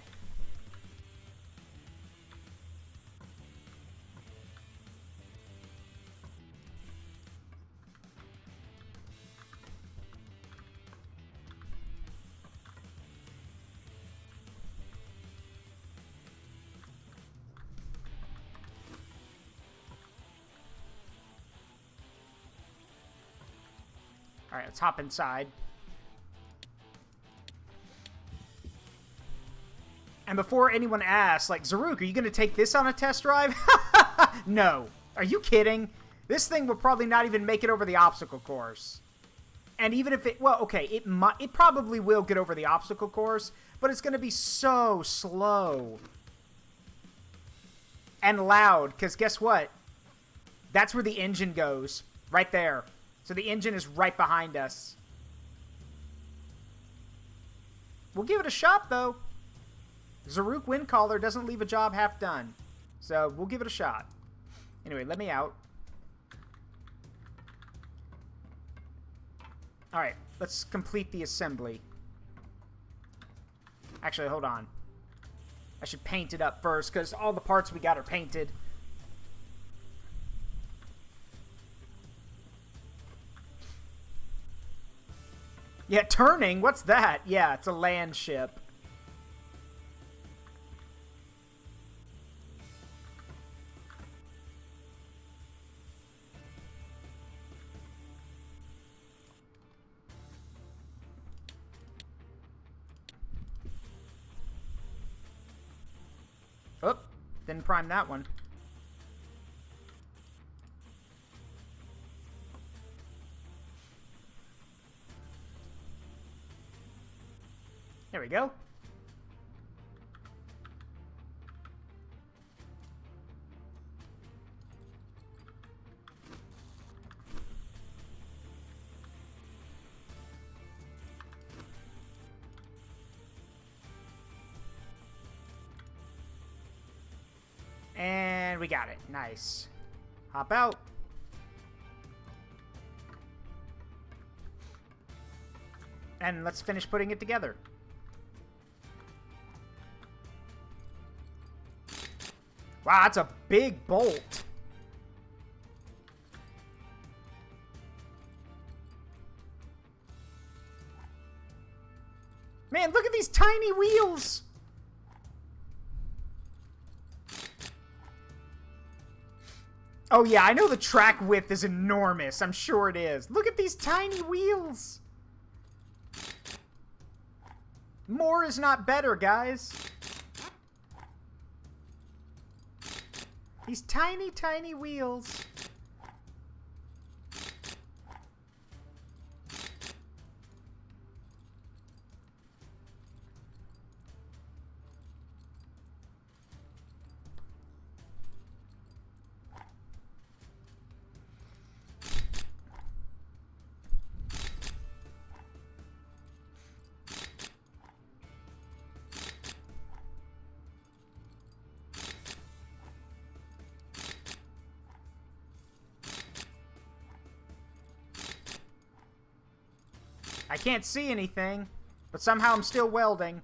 Speaker 1: Alright, let's hop inside. And before anyone asks, like, Zaruk, are you going to take this on a test drive? No. Are you kidding? This thing will probably not even make it over the obstacle course. And even if it... Well, okay, it probably will get over the obstacle course, but it's going to be so slow. And loud, because guess what? That's where the engine goes. Right there. So the engine is right behind us. We'll give it a shot, though. Zaruk Windcaller doesn't leave a job half done. So we'll give it a shot. Anyway, let me out. Alright, let's complete the assembly. Actually, hold on. I should paint it up first, because all the parts we got are painted. Yeah, turning? What's that? Yeah, it's a land ship. Oh, didn't prime that one. There we go. And we got it. Nice. Hop out. And let's finish putting it together. Wow, that's a big bolt. Man, look at these tiny wheels. Oh yeah, I know the track width is enormous. I'm sure it is. Look at these tiny wheels. More is not better, guys. These tiny, tiny wheels. I can't see anything, but somehow I'm still welding,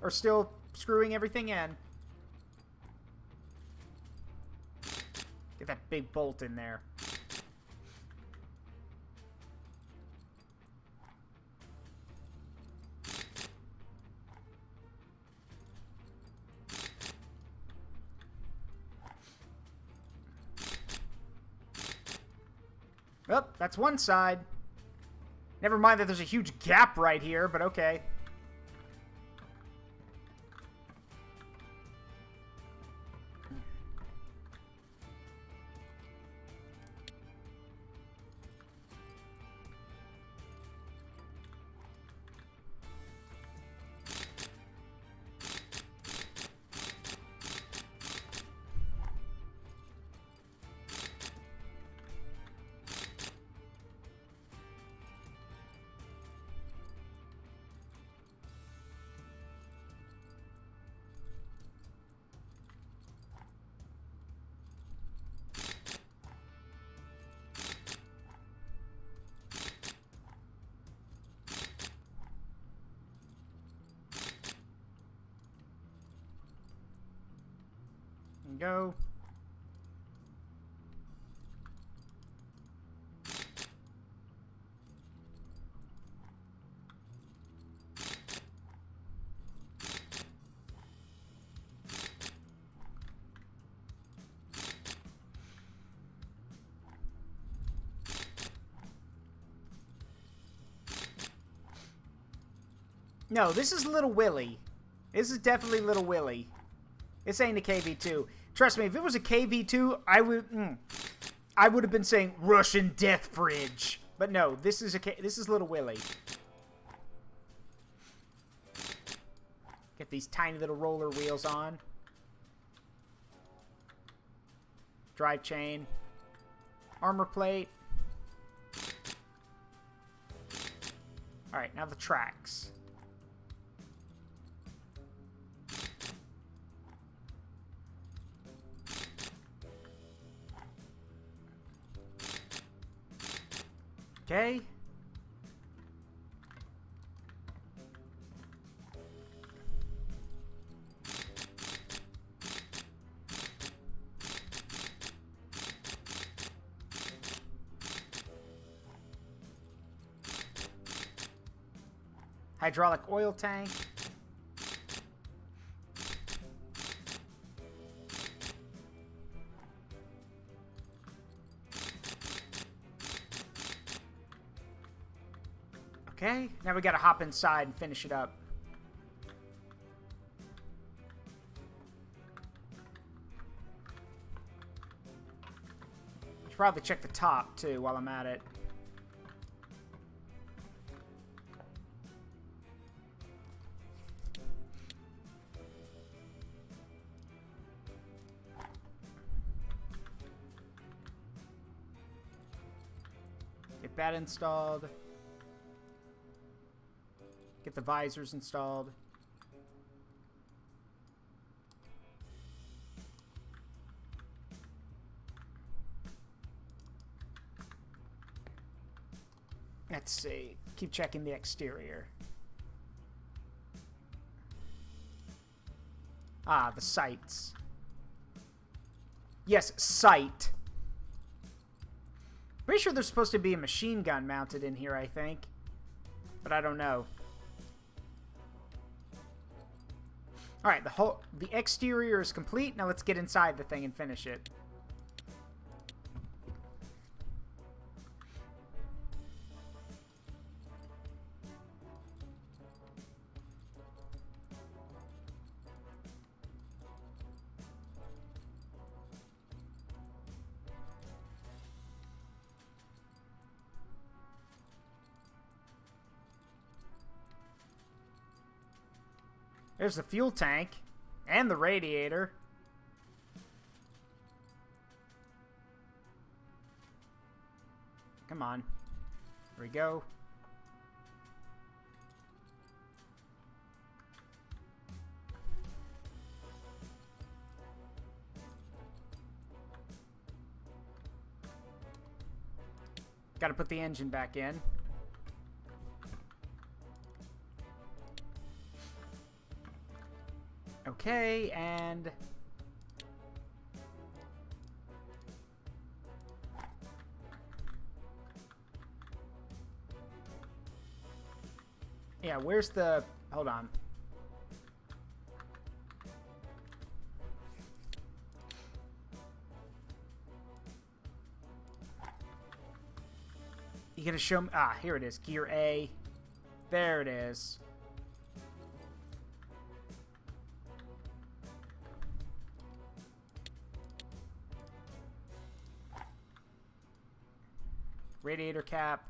Speaker 1: or still screwing everything in. Get that big bolt in there. Oh, that's one side. Never mind that there's a huge gap right here, but okay. Go. No, this is Little Willie. This is definitely Little Willie. This ain't a KV2. Trust me, if it was a KV2, I would have been saying Russian Death Fridge. But no, this is Little Willie. Get these tiny little roller wheels on. Drive chain. Armor plate. Alright, now the tracks. Okay. Hydraulic oil tank. Okay, now we gotta hop inside and finish it up. Should probably check the top, too, while I'm at it. Get that installed. Get the visors installed. Let's see. Keep checking the exterior. Ah, the sights. Yes, sight. Pretty sure there's supposed to be a machine gun mounted in here, I think. But I don't know. Alright, the exterior is complete. Now let's get inside the thing and finish it. There's the fuel tank and the radiator. Come on. Here we go. Got to put the engine back in. Okay, and yeah, where's the... Hold on. You gonna show me... Ah, here it is. Gear A. There it is. Radiator cap.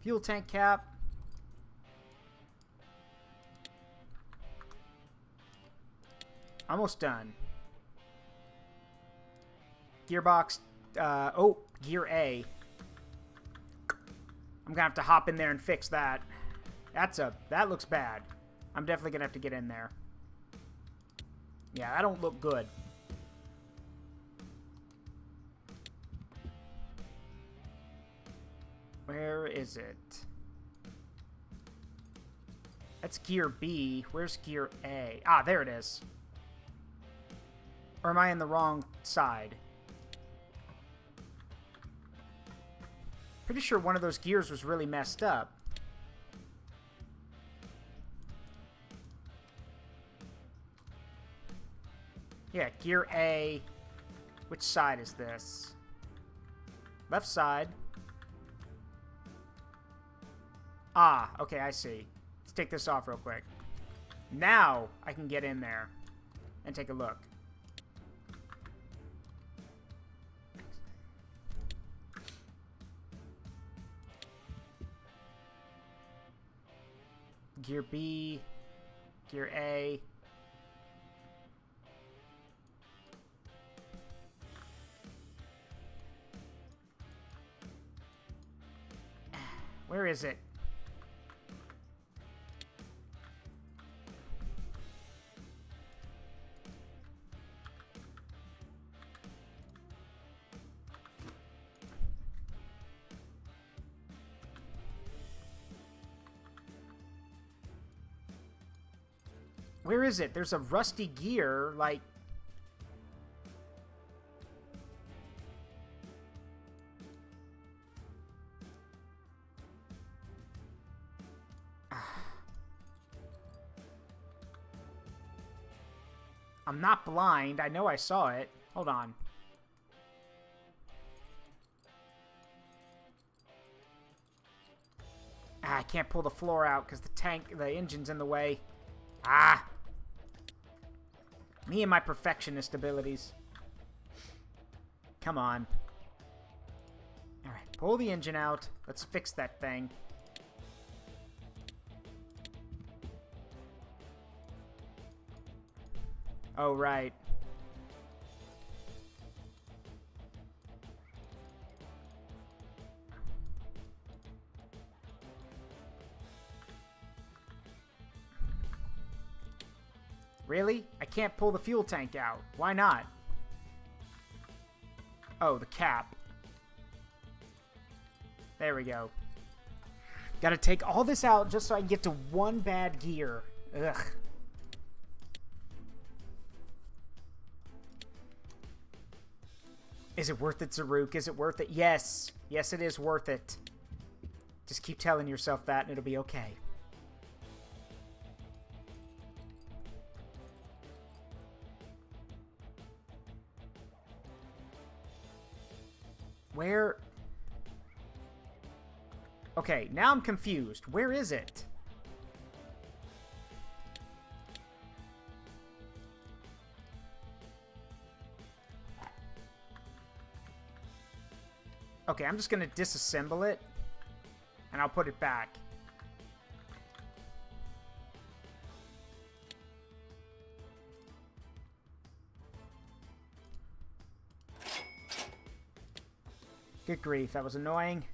Speaker 1: Fuel tank cap. Almost done. Gearbox. Oh, gear A. I'm gonna have to hop in there and fix that. That looks bad. I'm definitely gonna have to get in there. Yeah, that don't look good. Where is it? That's gear B. Where's gear A? Ah, there it is. Or am I in the wrong side? Pretty sure one of those gears was really messed up. Yeah, gear A. Which side is this? Left side. Ah, okay, I see. Let's take this off real quick. Now I can get in there and take a look. Gear B, gear A. Where is it? Where is it? There's a rusty gear, like... I'm not blind. I know I saw it. Hold on. Ah, I can't pull the floor out because the engine's in the way. Ah! Me and my perfectionist abilities. Come on. Alright, pull the engine out. Let's fix that thing. Oh, right. Really? I can't pull the fuel tank out. Why not? Oh, the cap. There we go. Gotta take all this out just so I can get to one bad gear. Ugh. Is it worth it, Zaruk? Is it worth it? Yes. Yes, it is worth it. Just keep telling yourself that and it'll be okay. Where? Okay, now I'm confused. Where is it? Okay, I'm just going to disassemble it, and I'll put it back. Good grief, that was annoying.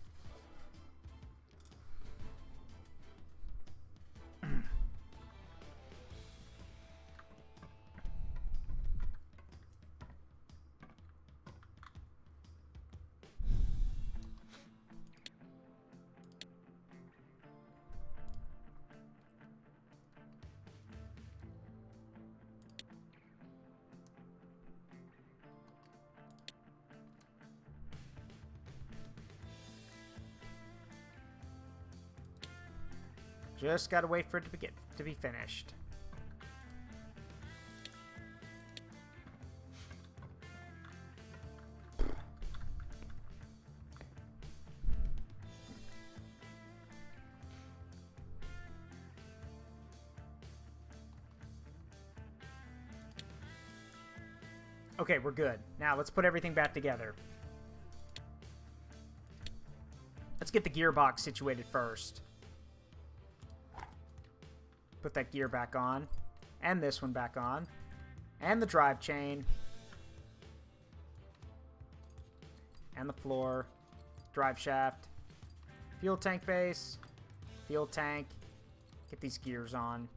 Speaker 1: Just gotta wait for it to be finished. Okay, we're good. Now let's put everything back together. Let's get the gearbox situated first. Put that gear back on. And this one back on. And the drive chain. And the floor. Drive shaft. Fuel tank base. Fuel tank. Get these gears on.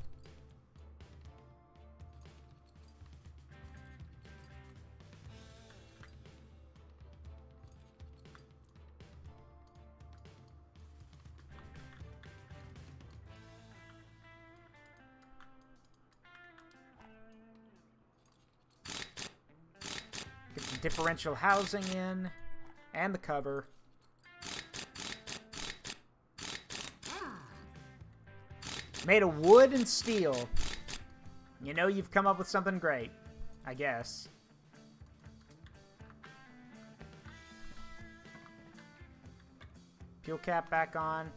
Speaker 1: differential housing in. And the cover. Made of wood and steel. You know you've come up with something great. I guess. Fuel cap back on.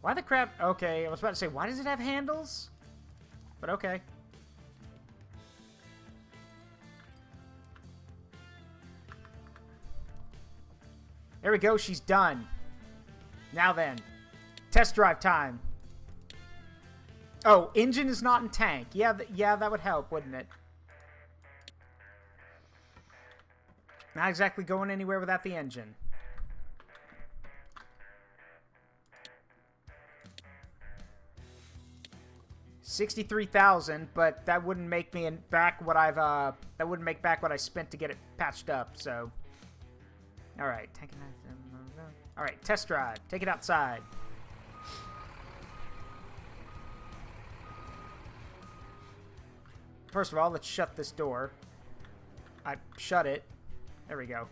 Speaker 1: Why the crap? Okay, I was about to say, why does it have handles? But okay. There we go, she's done. Now then, test drive time. Oh, engine is not in tank. Yeah, yeah, that would help, wouldn't it? Not exactly going anywhere without the engine. $63,000, but that wouldn't make me back what I've that wouldn't make back what I spent to get it patched up. So, all right, all right, test drive. Take it outside. First of all, let's shut this door. I shut it. There we go.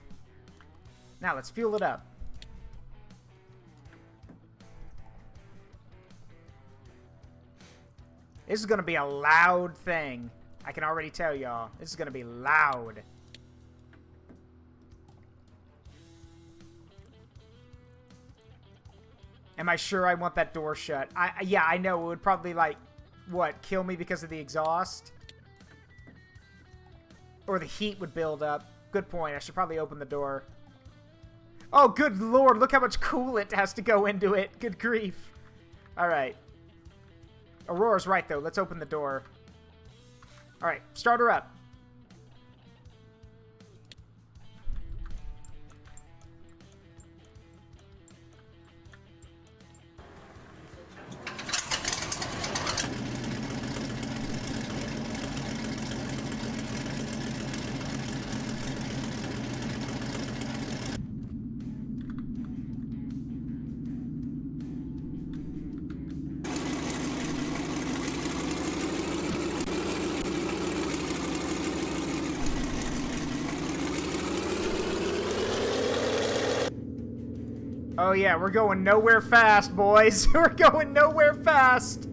Speaker 1: Now let's fuel it up. This is going to be a loud thing. I can already tell y'all. This is going to be loud. Am I sure I want that door shut? Yeah, I know. It would probably, like, what, kill me because of the exhaust? Or the heat would build up. Good point. I should probably open the door. Oh, good lord. Look how much coolant has to go into it. Good grief. All right. Aurora's right, though. Let's open the door. All right. Start her up. Oh yeah, we're going nowhere fast, boys. We're going nowhere fast.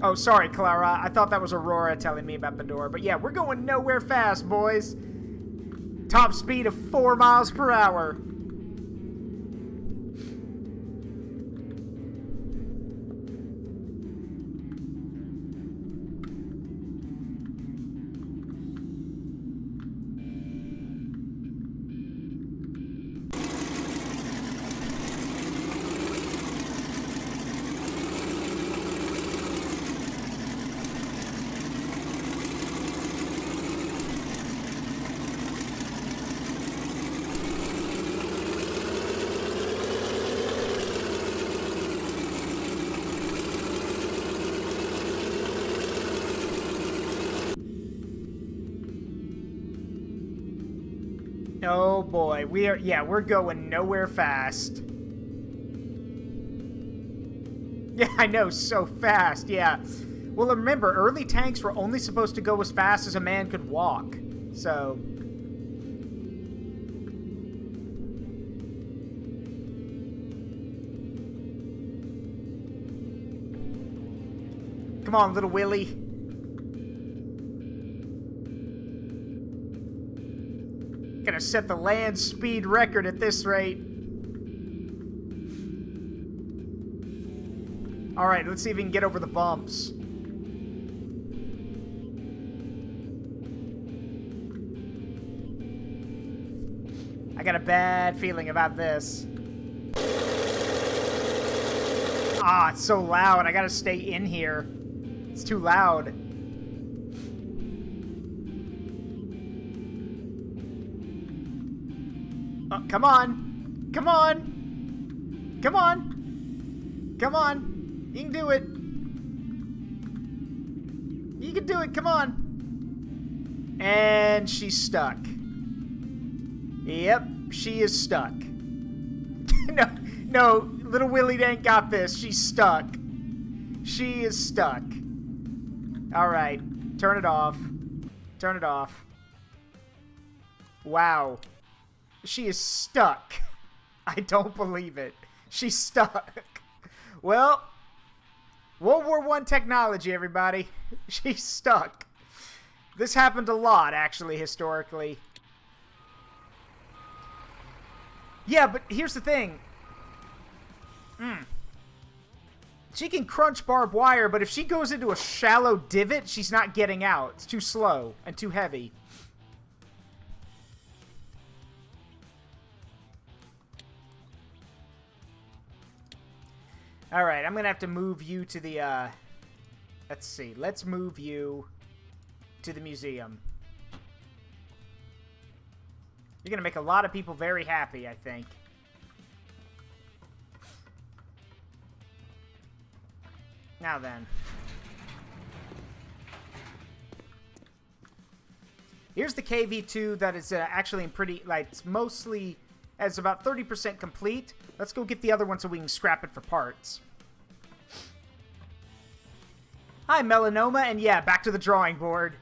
Speaker 1: Oh, sorry, Clara. I thought that was Aurora telling me about the door. But yeah, we're going nowhere fast, boys. Top speed of 4 miles per hour. Oh boy, we're going nowhere fast. Yeah, I know, so fast, yeah. Well, remember, early tanks were only supposed to go as fast as a man could walk, so... Come on, little Willie. Gonna set the land speed record at this rate. Alright, let's see if we can get over the bumps. I got a bad feeling about this. Ah, it's so loud. I gotta stay in here. It's too loud. Oh, come on. Come on. Come on. Come on. You can do it. You can do it. Come on. And she's stuck. Yep, she is stuck. No, little Willie ain't got this. She's stuck. She is stuck. Alright, turn it off. Turn it off. Wow. She is stuck. I don't believe it. She's stuck. Well, World War I technology, everybody. She's stuck. This happened a lot, actually, historically. Yeah, but here's the thing. She can crunch barbed wire, but if she goes into a shallow divot, she's not getting out. It's too slow and too heavy. Alright, I'm going to have to move you to the, let's see. Let's move you to the museum. You're going to make a lot of people very happy, I think. Now then. Here's the KV2 that is actually in pretty, like, it's mostly, it's about 30% complete. Let's go get the other one so we can scrap it for parts. Hi, Melanoma, and yeah, back to the drawing board.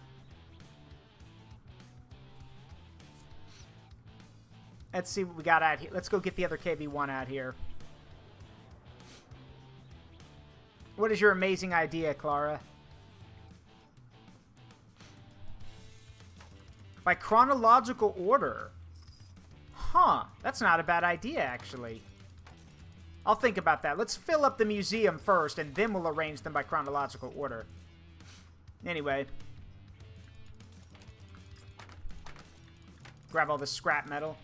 Speaker 1: Let's see what we got out here. Let's go get the other KV1 out here. What is your amazing idea, Clara? By chronological order. Huh. That's not a bad idea, actually. I'll think about that. Let's fill up the museum first, and then we'll arrange them by chronological order. Anyway. Grab all this scrap metal.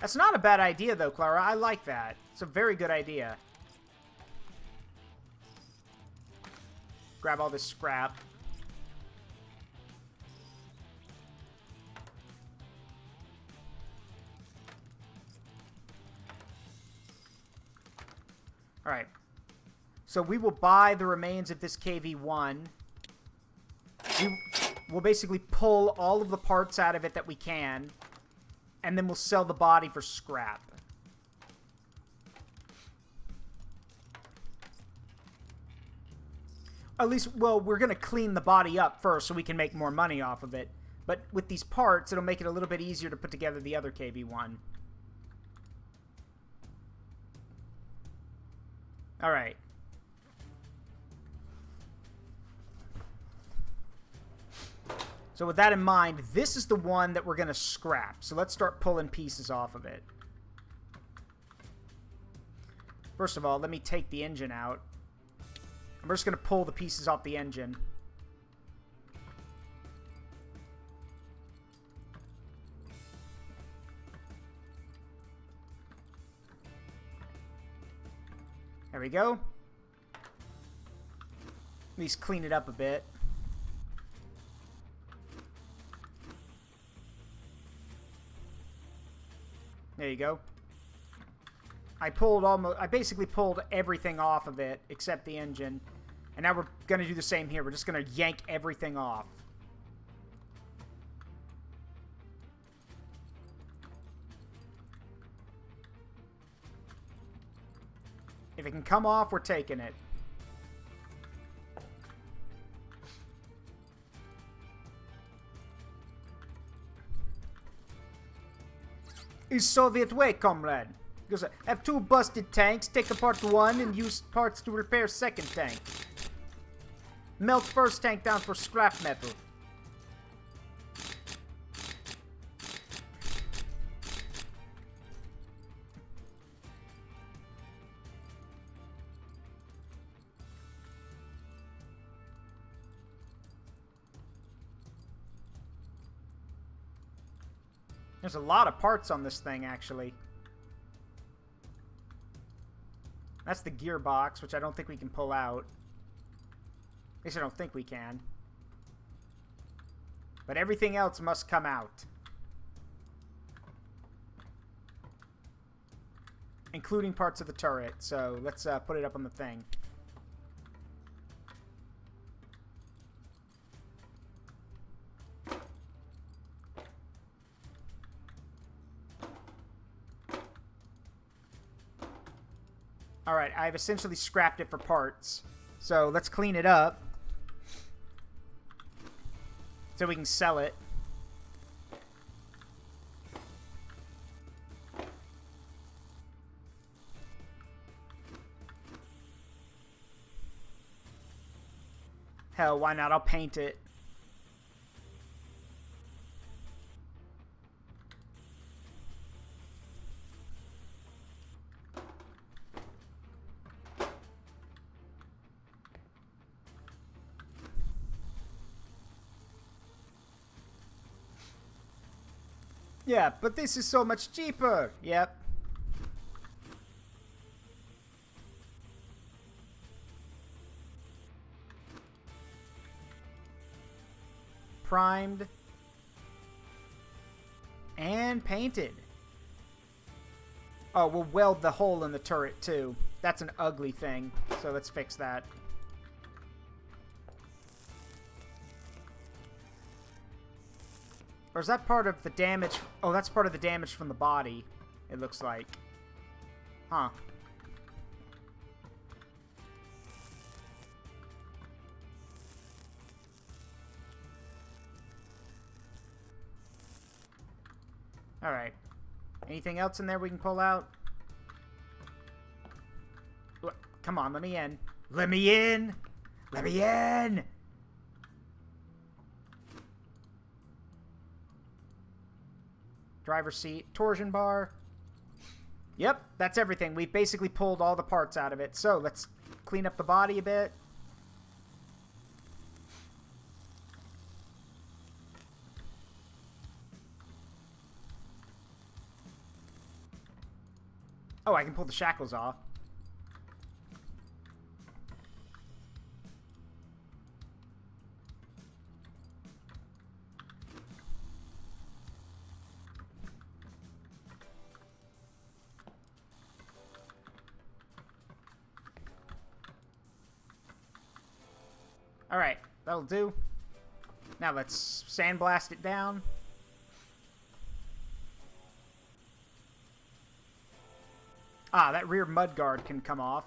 Speaker 1: That's not a bad idea, though, Clara. I like that. It's a very good idea. Grab all this scrap. Alright. So we will buy the remains of this KV-1. We'll basically pull all of the parts out of it that we can. And then we'll sell the body for scrap. At least, well, we're going to clean the body up first so we can make more money off of it. But with these parts, it'll make it a little bit easier to put together the other KV-1. Alright. So with that in mind, this is the one that we're going to scrap. So let's start pulling pieces off of it. First of all, let me take the engine out. I'm just going to pull the pieces off the engine. There we go. At least clean it up a bit. There you go. I basically pulled everything off of it except the engine. And now we're going to do the same here. We're just going to yank everything off. If it can come off, we're taking it. Is Soviet way, comrade. Because I have 2 busted tanks, take apart one and use parts to repair second tank. Melt first tank down for scrap metal. There's a lot of parts on this thing, actually. That's the gearbox, which I don't think we can pull out. At least I don't think we can. But everything else must come out. Including parts of the turret. So let's put it up on the thing. Alright, I've essentially scrapped it for parts. So let's clean it up. So we can sell it. Hell, why not? I'll paint it. Yeah, but this is so much cheaper. Yep. Primed. And painted. Oh, we'll weld the hole in the turret, too. That's an ugly thing, so let's fix that. Or is that part of the damage? Oh, that's part of the damage from the body, it looks like. Huh. Alright. Anything else in there we can pull out? Come on, let me in. Let me in! Let me in! Driver's seat. Torsion bar. Yep, that's everything. We've basically pulled all the parts out of it. So, let's clean up the body a bit. Oh, I can pull the shackles off. Alright, that'll do. Now let's sandblast it down. Ah, that rear mudguard can come off.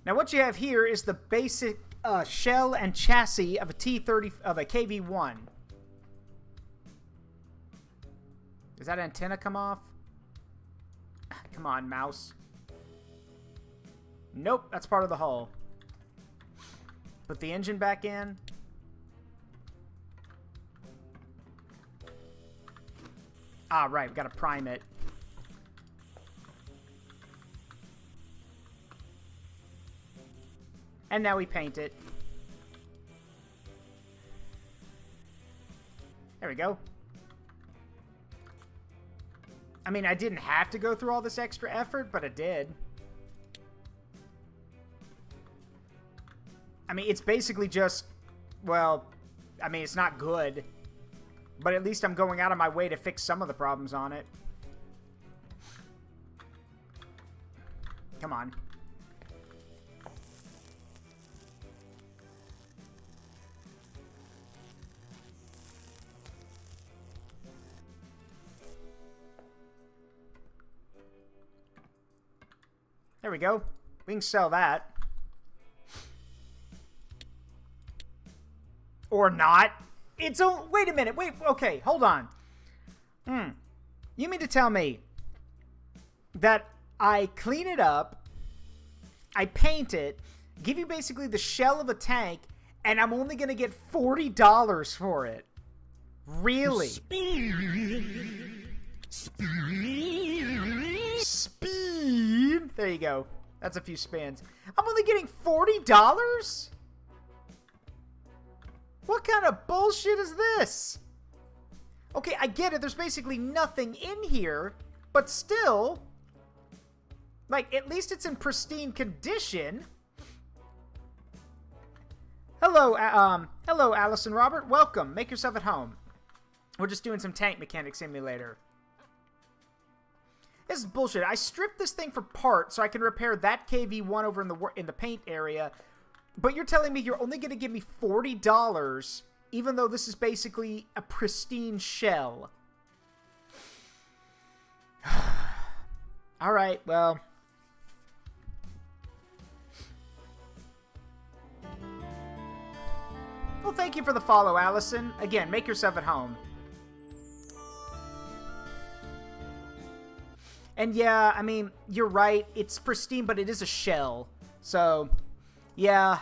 Speaker 1: Now what you have here is the basic shell and chassis of a T-30 of a KV-1. Does that antenna come off? Come on, mouse. Nope, that's part of the hull. Put the engine back in. Ah, right, we gotta prime it. And now we paint it. There we go. I mean, I didn't have to go through all this extra effort, but I did. I mean, it's basically just, well, I mean, it's not good. But at least I'm going out of my way to fix some of the problems on it. Come on. There we go. We can sell that. Or not. It's a... Wait a minute. Wait. Okay. Hold on. You mean to tell me that I clean it up, I paint it, give you basically the shell of a tank, and I'm only going to get $40 for it? Really? Speed. There you go. That's a few spins. I'm only getting $40? What kind of bullshit is this? Okay, I get it. There's basically nothing in here, but still, like, at least it's in pristine condition. Hello, hello, Alice and Robert. Welcome. Make yourself at home. We're just doing some tank mechanic simulator. This is bullshit. I stripped this thing for parts so I can repair that KV-1 over in the paint area, but you're telling me you're only going to give me $40 even though this is basically a pristine shell. Alright, well. Well, thank you for the follow, Allison. Again, make yourself at home. And yeah, I mean, you're right. It's pristine, but it is a shell. So, yeah.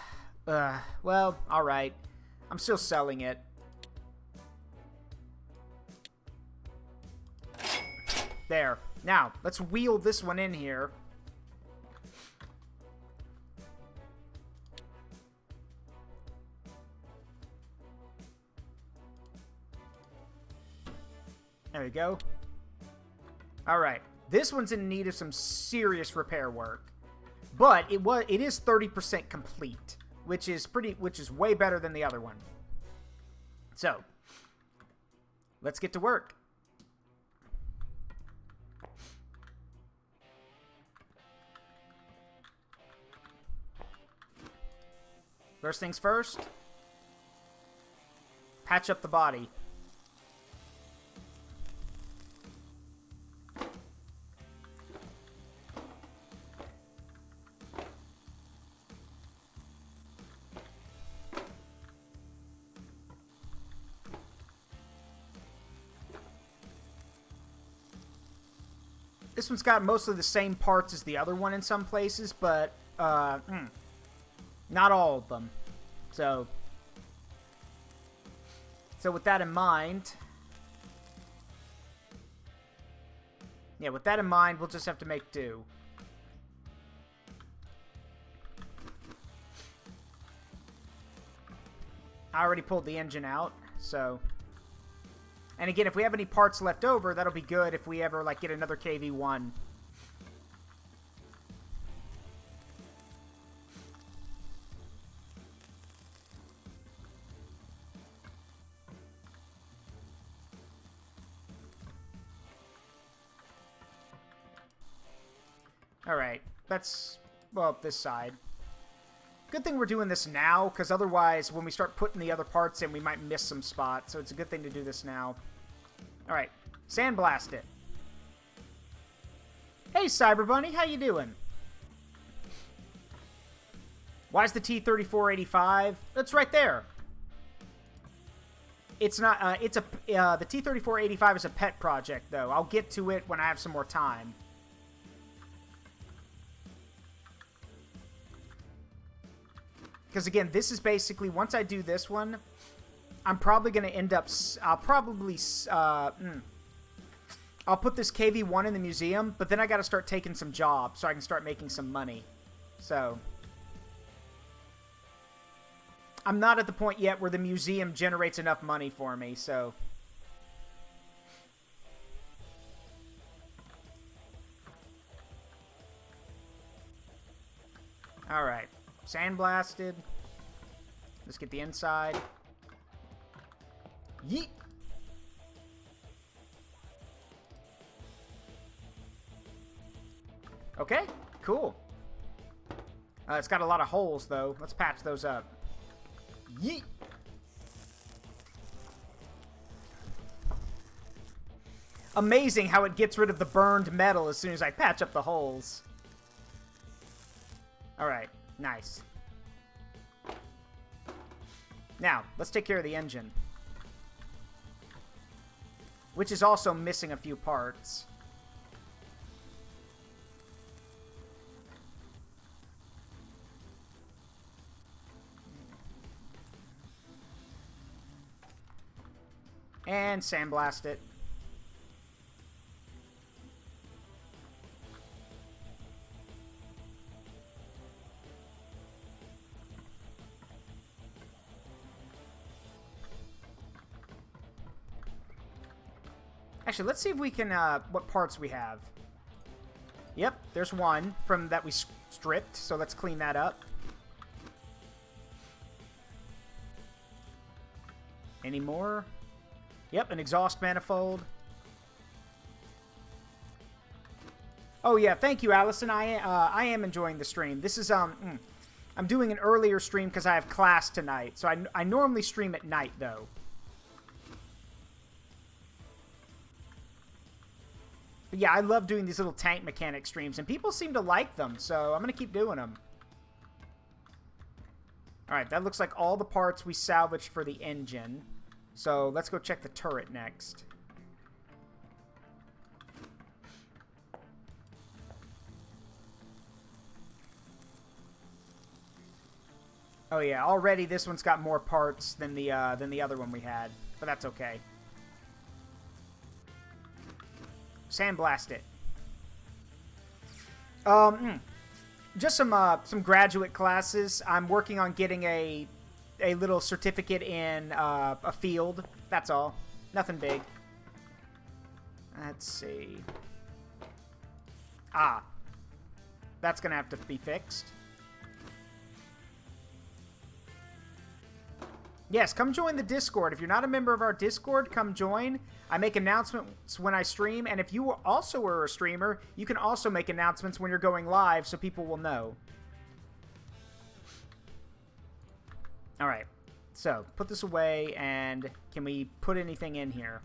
Speaker 1: Well, alright. I'm still selling it. There. Now, let's wheel this one in here. There we go. Alright. This one's in need of some serious repair work. But it is 30% complete, which is way better than the other one. So, let's get to work. First things first, patch up the body. This one's got mostly the same parts as the other one in some places, but not all of them. So with that in mind, we'll just have to make do. I already pulled the engine out, so. And again, if we have any parts left over, that'll be good if we ever, like, get another KV-1. Alright, that's, well, this side. Good thing we're doing this now, because otherwise, when we start putting the other parts in, we might miss some spots, so it's a good thing to do this now. Alright, sandblast it. Hey, Cyber Bunny, how you doing? Why is the T-3485? It's right there. It's not, the T-3485 is a pet project, though. I'll get to it when I have some more time. Because, again, this is basically, once I do this one, I'm probably going to end up, I'll put this KV-1 in the museum, but then I got to start taking some jobs so I can start making some money. So, I'm not at the point yet where the museum generates enough money for me, so. Alright. Sandblasted. Let's get the inside. Yeet! Okay, cool. It's got a lot of holes, though. Let's patch those up. Yeet! Amazing how it gets rid of the burned metal as soon as I patch up the holes. Alright, nice. Now, let's take care of the engine. Which is also missing a few parts. And sandblast it. Actually, let's see if we can, what parts we have. Yep, there's one from that we stripped, so let's clean that up. Any more? Yep, an exhaust manifold. Oh yeah, thank you, Allison. I am enjoying the stream. This is I'm doing an earlier stream because I have class tonight. So I normally stream at night, though. But yeah, I love doing these little tank mechanic streams, and people seem to like them, so I'm going to keep doing them. Alright, that looks like all the parts we salvaged for the engine. So let's go check the turret next. Oh yeah, already this one's got more parts than the other one we had, but that's okay. Sandblast it. Just some graduate classes. I'm working on getting a little certificate in a field. That's all. Nothing big. Let's see. Ah. That's gonna have to be fixed. Yes, come join the Discord. If you're not a member of our Discord, come join. I make announcements when I stream, and if you also are a streamer, you can also make announcements when you're going live so people will know. Alright, so put this away, and can we put anything in here?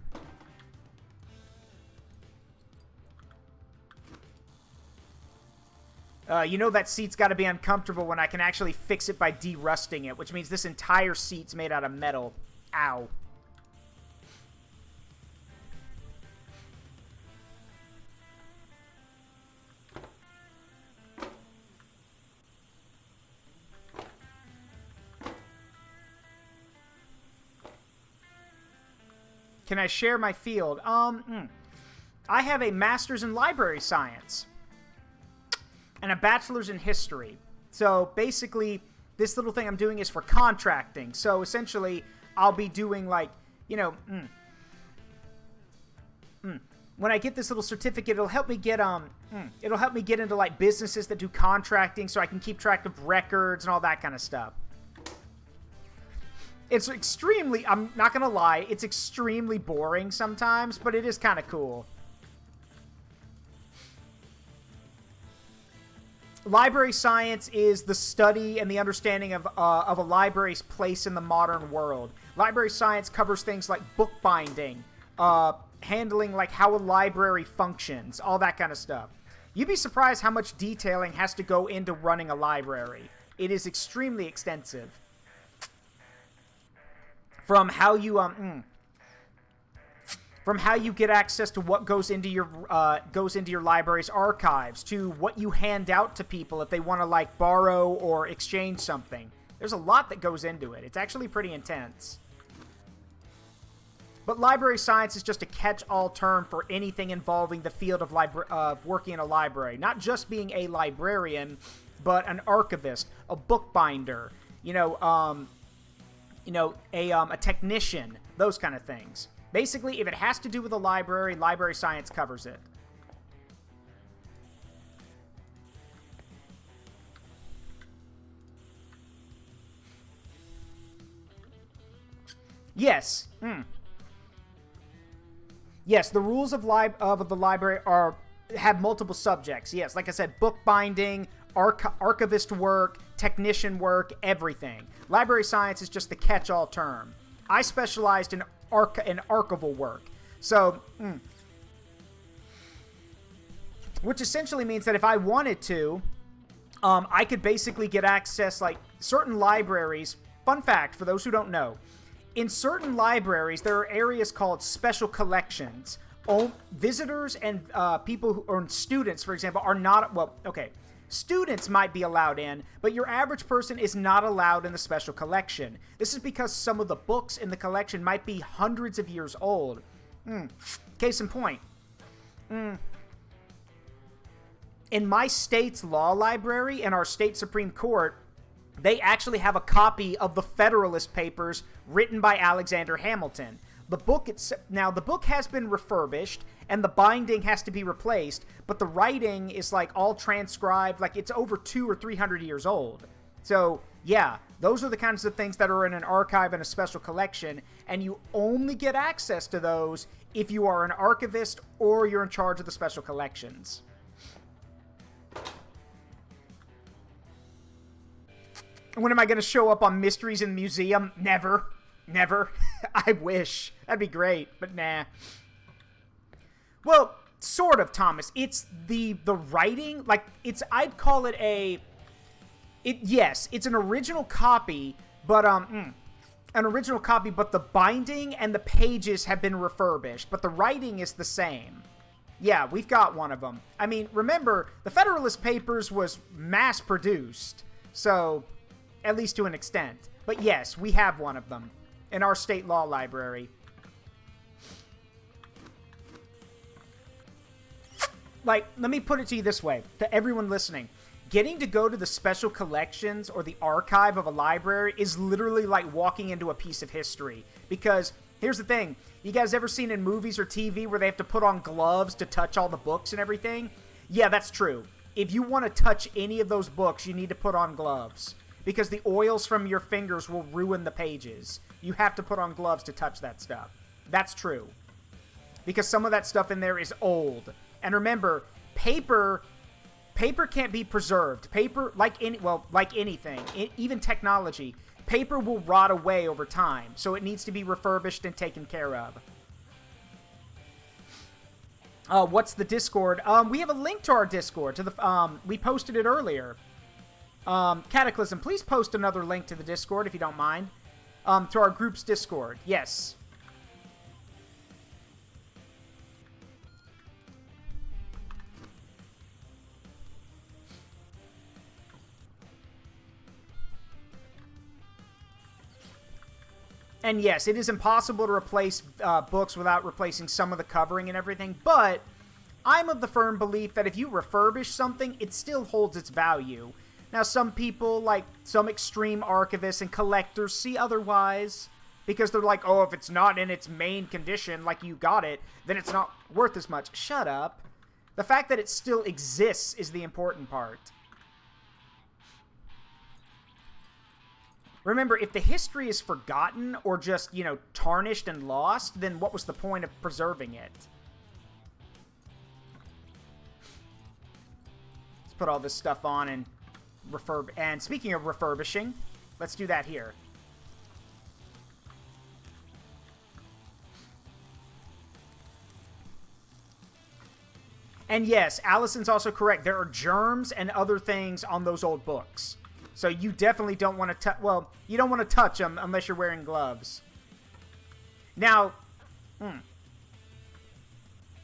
Speaker 1: You know that seat's got to be uncomfortable when I can actually fix it by derusting it, which means this entire seat's made out of metal. Ow. Can I share my field? I have a master's in library science and a bachelor's in history. So basically, this little thing I'm doing is for contracting. So essentially, I'll be doing like, you know, when I get this little certificate, it'll help me get into like businesses that do contracting, so I can keep track of records and all that kind of stuff. It's extremely, I'm not gonna lie, it's extremely boring sometimes, but it is kind of cool. Library science is the study and the understanding of a library's place in the modern world. Library science covers things like bookbinding, handling like how a library functions, all that kind of stuff. You'd be surprised how much detailing has to go into running a library. It is extremely extensive. From how you get access to what goes into your library's archives, to what you hand out to people if they want to like borrow or exchange something. There's a lot that goes into it. It's actually pretty intense. But library science is just a catch-all term for anything involving the field of working in a library. Not just being a librarian, but an archivist, a bookbinder, a technician, those kind of things. Basically, if it has to do with a library, library science covers it. Yes. Yes, the rules of the library have multiple subjects. Yes, like I said, bookbinding, archivist work, technician work, everything. Library science is just the catch-all term. I specialized in archival work. So, which essentially means that if I wanted to, I could basically get access, like, certain libraries. Fun fact, for those who don't know, in certain libraries, there are areas called special collections. Visitors and people who, or students, for example, are not, well, okay, students might be allowed in, but your average person is not allowed in the special collection. This is because some of the books in the collection might be hundreds of years old. Case in point. In my state's law library, in our state Supreme Court, they actually have a copy of the Federalist Papers written by Alexander Hamilton. The book has been refurbished, and the binding has to be replaced, but the writing is, like, all transcribed, like, it's over 200 or 300 years old. So, yeah, those are the kinds of things that are in an archive and a special collection, and you only get access to those if you are an archivist or you're in charge of the special collections. When am I going to show up on Mysteries in the Museum? Never. Never. I wish. That'd be great, but nah. Well, sort of, Thomas. It's the writing, like, I'd call it yes, it's an original copy, but, an original copy, but the binding and the pages have been refurbished, but the writing is the same. Yeah, we've got one of them. I mean, remember, the Federalist Papers was mass-produced, so, at least to an extent. But yes, we have one of them in our state law library. Like, let me put it to you this way, to everyone listening. Getting to go to the special collections or the archive of a library is literally like walking into a piece of history. Because, here's the thing, you guys ever seen in movies or TV where they have to put on gloves to touch all the books and everything? Yeah, that's true. If you want to touch any of those books, you need to put on gloves. Because the oils from your fingers will ruin the pages. You have to put on gloves to touch that stuff. That's true. Because some of that stuff in there is old. And remember, paper can't be preserved. Paper, like anything, even technology, paper will rot away over time. So it needs to be refurbished and taken care of. What's the Discord? We have a link to our Discord. We posted it earlier. Cataclysm, please post another link to the Discord if you don't mind. To our group's Discord. Yes. And yes, it is impossible to replace books without replacing some of the covering and everything, but I'm of the firm belief that if you refurbish something, it still holds its value. Now, some people, like some extreme archivists and collectors, see otherwise, because they're like, oh, if it's not in its main condition, like you got it, then it's not worth as much. Shut up. The fact that it still exists is the important part. Remember, if the history is forgotten or just, tarnished and lost, then what was the point of preserving it? Let's put all this stuff on and refurb. And speaking of refurbishing, let's do that here. And yes, Allison's also correct. There are germs and other things on those old books. So you definitely don't want to touch... Well, you don't want to touch them unless you're wearing gloves. Now,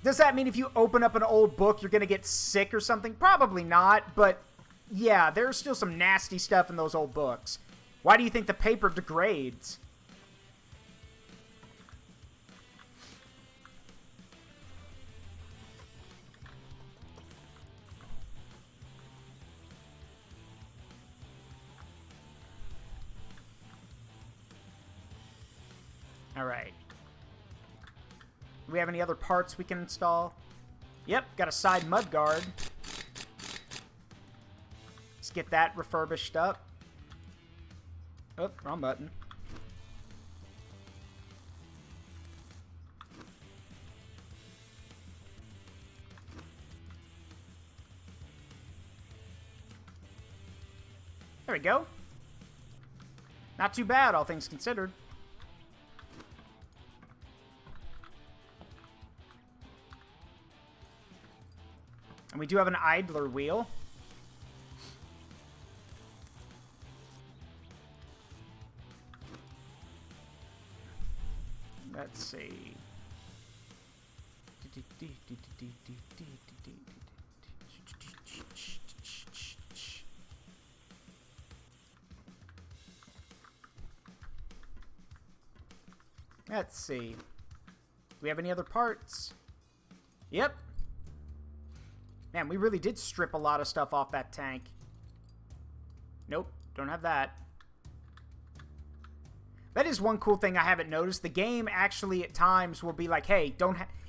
Speaker 1: does that mean if you open up an old book, you're going to get sick or something? Probably not, but yeah, there's still some nasty stuff in those old books. Why do you think the paper degrades? Alright. Do we have any other parts we can install? Yep, got a side mudguard. Let's get that refurbished up. Oh, wrong button. There we go. Not too bad, all things considered. And we do have an idler wheel. Let's see. Let's see. Do we have any other parts? Yep. Man, we really did strip a lot of stuff off that tank. Nope, don't have that. That is one cool thing I haven't noticed. The game actually at times will be like, hey,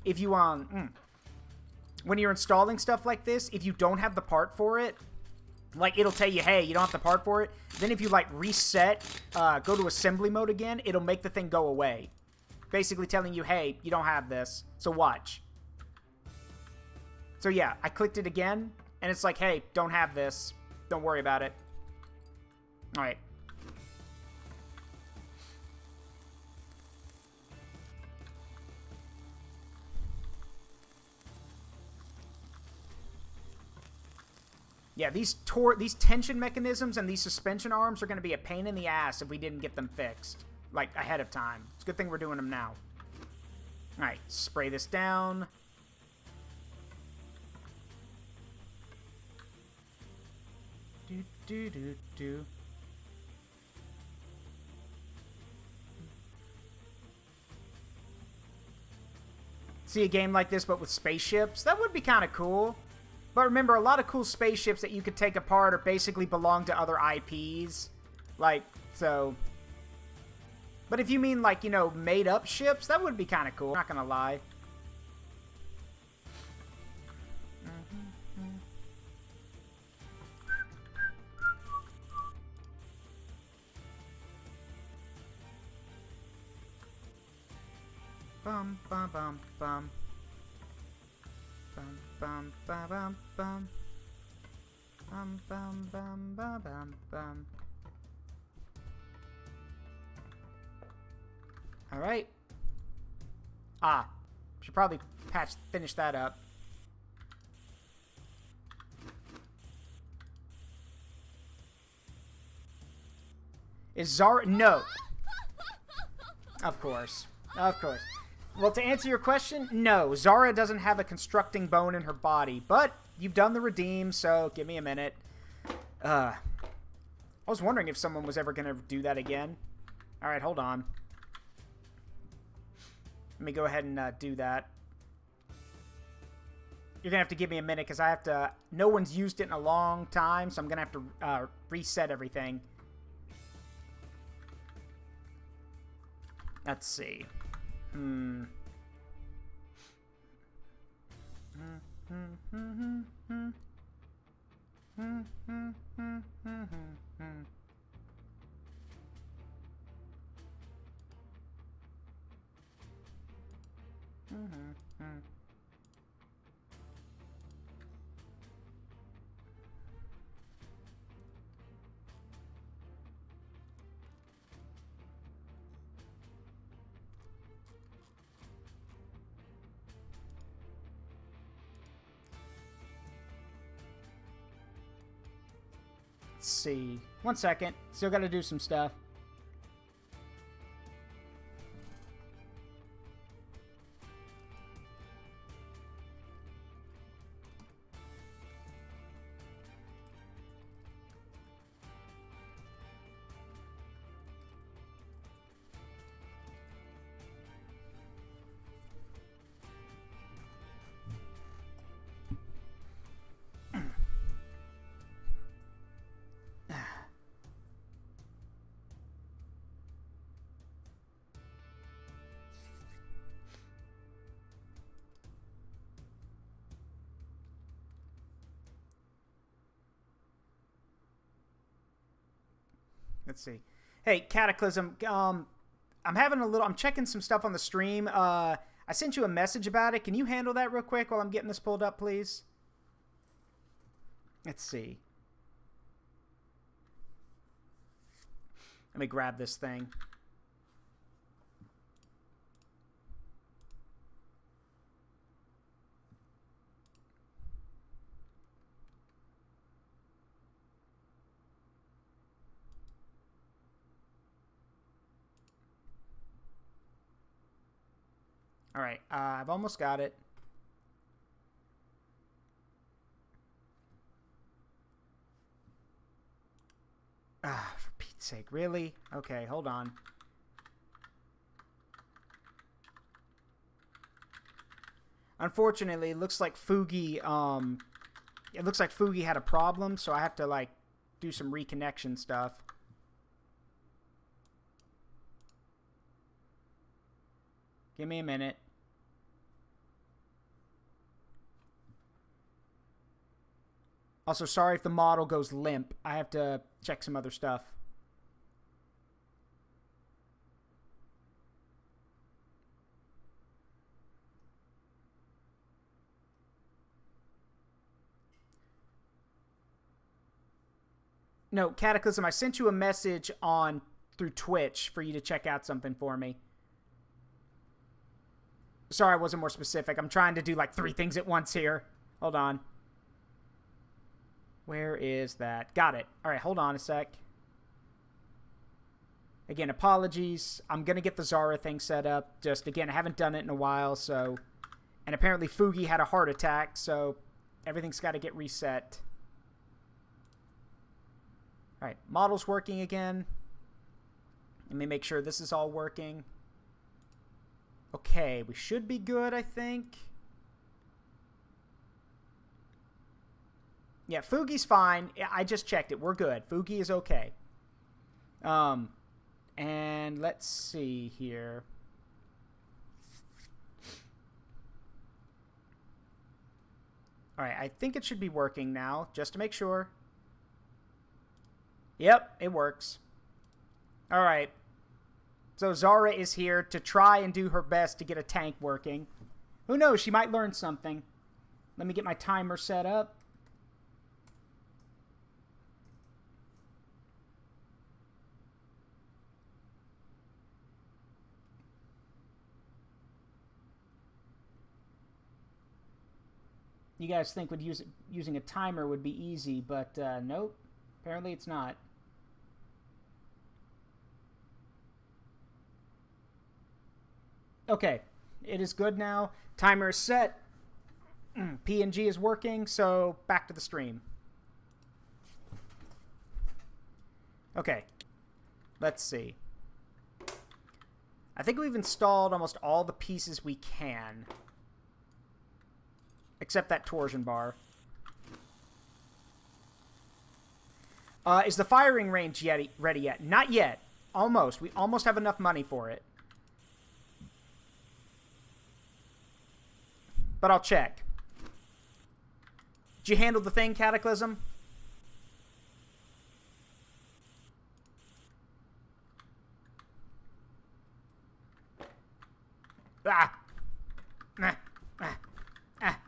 Speaker 1: if you, when you're installing stuff like this, if you don't have the part for it, like, it'll tell you, hey, you don't have the part for it. Then if you, like, reset, go to assembly mode again, it'll make the thing go away. Basically telling you, hey, you don't have this, so watch. So yeah, I clicked it again, and it's like, hey, don't have this. Don't worry about it. Alright, Yeah, these tension mechanisms and these suspension arms are going to be a pain in the ass if we didn't get them fixed, like, ahead of time. It's a good thing we're doing them now. Alright, spray this down. Do. See a game like this, but with spaceships? That would be kind of cool. But remember, a lot of cool spaceships that you could take apart or basically belong to other IPs. Like, so... But if you mean, like, you know, made-up ships, that would be kind of cool. Not gonna lie. Bum, bum, bum, bum. Bum, bum, ba, bum, bum. Bum, bum, bum, ba, bum, bum. Alright. Should probably finish that up. Is Zaruk... No. Of course. Of course. Well, to answer your question, no. Zara doesn't have a constructing bone in her body, but you've done the redeem, so give me a minute. I was wondering if someone was ever going to do that again. Alright, hold on. Let me go ahead and do that. You're going to have to give me a minute, because I have to... No one's used it in a long time, so I'm going to have to reset everything. Let's see. Let's see. 1 second. Still got to do some stuff. Let's see. Hey, Cataclysm, I'm checking some stuff on the stream. I sent you a message about it. Can you handle that real quick while I'm getting this pulled up, please? Let's see. Let me grab this thing. All right, I've almost got it. For Pete's sake, really? Okay, hold on. Unfortunately, it looks like Fugi, had a problem, so I have to, like, do some reconnection stuff. Give me a minute. Also, sorry if the model goes limp. I have to check some other stuff. No, Cataclysm, I sent you a message through Twitch for you to check out something for me. Sorry I wasn't more specific. I'm trying to do like 3 things at once here. Hold on. Where is that? Got it. All right, hold on a sec. Again, apologies. I'm going to get the Zara thing set up. Just, again, I haven't done it in a while, so... And apparently Fugi had a heart attack, so everything's got to get reset. All right, model's working again. Let me make sure this is all working. Okay, we should be good, I think. Yeah, Fugi's fine. I just checked it. We're good. Fugi is okay. And let's see here. All right, I think it should be working now, just to make sure. Yep, it works. All right. So Zara is here to try and do her best to get a tank working. Who knows? She might learn something. Let me get my timer set up. You guys think using a timer would be easy, but nope. Apparently it's not. Okay, it is good now. Timer is set. PNG is working, so back to the stream. Okay, let's see. I think we've installed almost all the pieces we can. Except that torsion bar. Is the firing range ready yet? Not yet. Almost. We almost have enough money for it. But I'll check. Did you handle the thing, Cataclysm? Ah! Ah! Ah! Ah!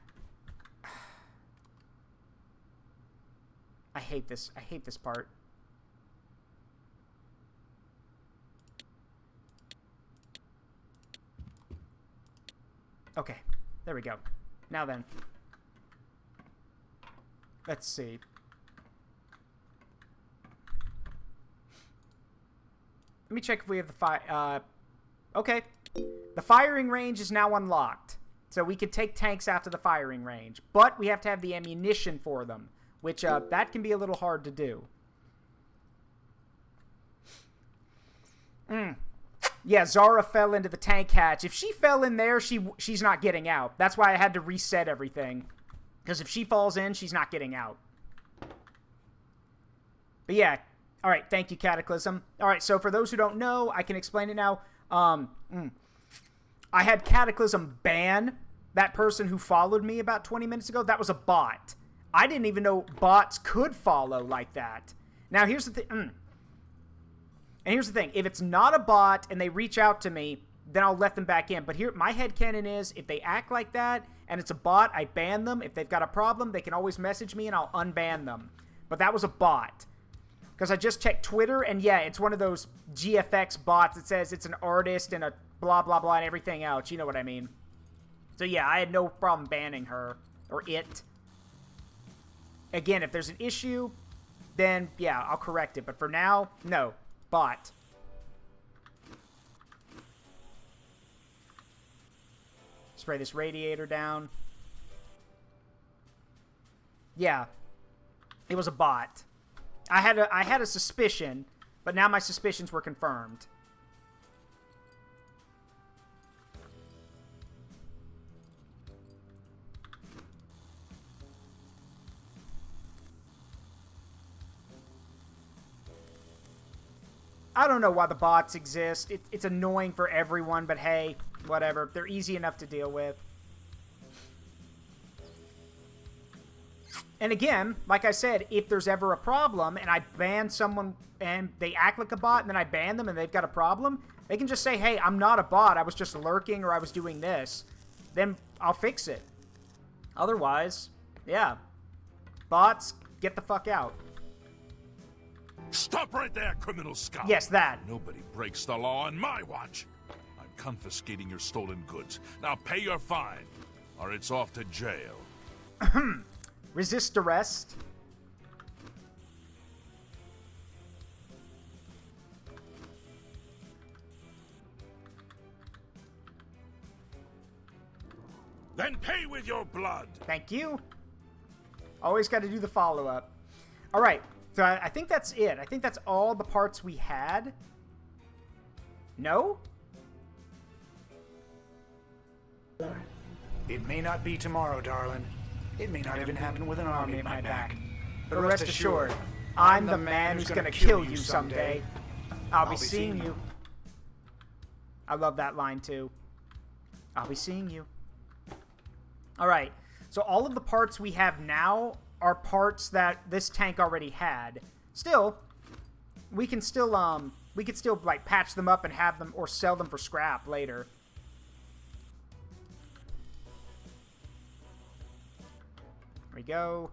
Speaker 1: I hate this. I hate this part. Okay. There we go. Now then. Let's see. Let me check if we have the fire. Okay. The firing range is now unlocked. So we can take tanks out to the firing range. But we have to have the ammunition for them. Which, that can be a little hard to do. Yeah, Zara fell into the tank hatch. If she fell in there, she's not getting out. That's why I had to reset everything. Because if she falls in, she's not getting out. But yeah. Alright, thank you, Cataclysm. Alright, so for those who don't know, I can explain it now. I had Cataclysm ban that person who followed me about 20 minutes ago. That was a bot. I didn't even know bots could follow like that. Now, here's the thing. And here's the thing. If it's not a bot and they reach out to me, then I'll let them back in. But here, my headcanon is, if they act like that and it's a bot, I ban them. If they've got a problem, they can always message me and I'll unban them. But that was a bot. Because I just checked Twitter, and yeah, it's one of those GFX bots that says it's an artist and a blah, blah, blah, and everything else. You know what I mean. So yeah, I had no problem banning her. Or it. Again, if there's an issue, then yeah, I'll correct it. But for now, no. Bot. Spray this radiator down. Yeah. It was a bot. I had a suspicion, but now my suspicions were confirmed. I don't know why the bots exist. It's annoying for everyone, but hey, whatever. They're easy enough to deal with. And again, like I said, if there's ever a problem and I ban someone and they act like a bot and then I ban them and they've got a problem, they can just say, hey, I'm not a bot. I was just lurking or I was doing this. Then I'll fix it. Otherwise, yeah. Bots, get the fuck out.
Speaker 4: Stop right there, criminal scum!
Speaker 1: Yes, that.
Speaker 4: Nobody breaks the law on my watch. I'm confiscating your stolen goods. Now pay your fine, or it's off to jail.
Speaker 1: Resist arrest.
Speaker 4: Then pay with your blood.
Speaker 1: Thank you. Always got to do the follow-up. All right. So I think that's it. I think that's all the parts we had. No?
Speaker 6: It may not be tomorrow, darling. It may not even happen with an army at my back. But rest assured,
Speaker 1: I'm the man who's gonna kill you someday. I'll be seeing you. I love that line too. I'll be seeing you. Alright, so all of the parts we have now are parts that this tank already had. Still, we can still like patch them up and have them or sell them for scrap later. There we go.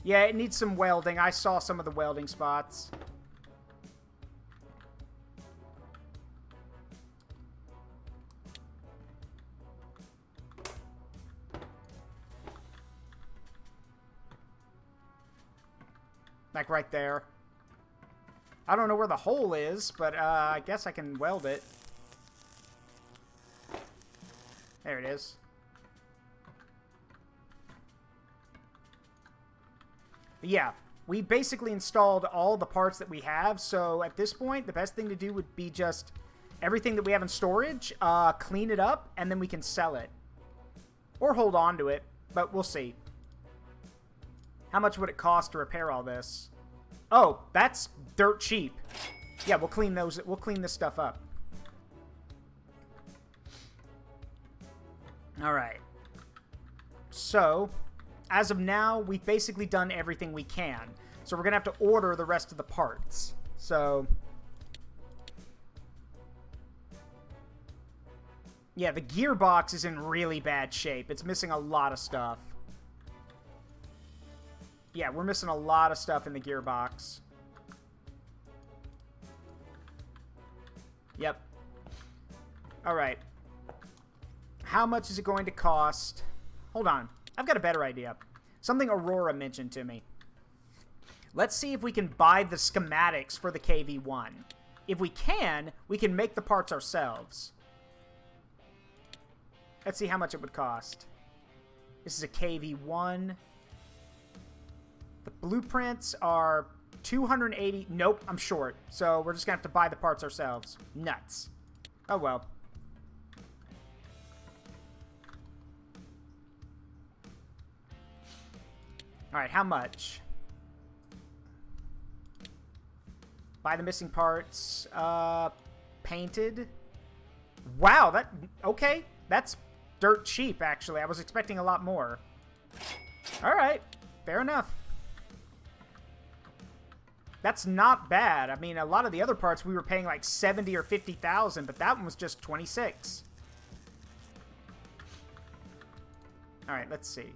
Speaker 1: Yeah, it needs some welding. I saw some of the welding spots. Like right there. I don't know where the hole is, but I guess I can weld it. There it is. But yeah, we basically installed all the parts that we have, so at this point, the best thing to do would be just everything that we have in storage, clean it up, and then we can sell it. Or hold on to it, but we'll see. How much would it cost to repair all this? Oh, that's dirt cheap. Yeah, we'll clean this stuff up. Alright. So, as of now, we've basically done everything we can. So we're going to have to order the rest of the parts. So, yeah, the gearbox is in really bad shape. It's missing a lot of stuff. Yeah, we're missing a lot of stuff in the gearbox. Yep. Alright. How much is it going to cost? Hold on. I've got a better idea. Something Aurora mentioned to me. Let's see if we can buy the schematics for the KV-1. If we can make the parts ourselves. Let's see how much it would cost. This is a KV-1. The blueprints are 280. Nope, I'm short. So we're just going to have to buy the parts ourselves. Nuts. Oh, well. Alright, how much? Buy the missing parts. Painted. Wow, that... Okay, that's dirt cheap, actually. I was expecting a lot more. Alright, fair enough. That's not bad. I mean, a lot of the other parts we were paying like 70 or 50,000, but that one was just 26. All right, let's see.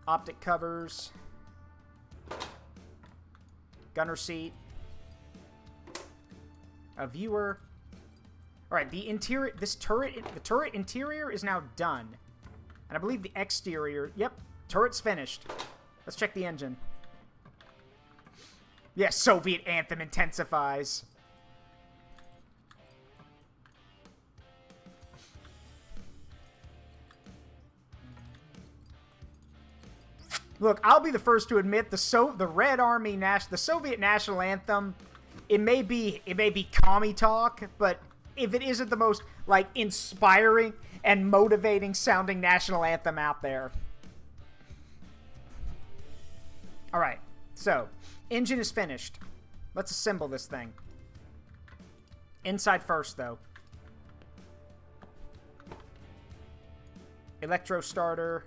Speaker 1: Optic covers. Gunner seat. A viewer. All right, the interior, the turret interior is now done. And I believe the exterior, yep, turret's finished. Let's check the engine. Yeah, Soviet anthem intensifies. Look, I'll be the first to admit the Soviet national anthem. It may be commie talk, but if it isn't the most like inspiring and motivating sounding national anthem out there. All right, so engine is finished. Let's assemble this thing. Inside first, though. Electro starter.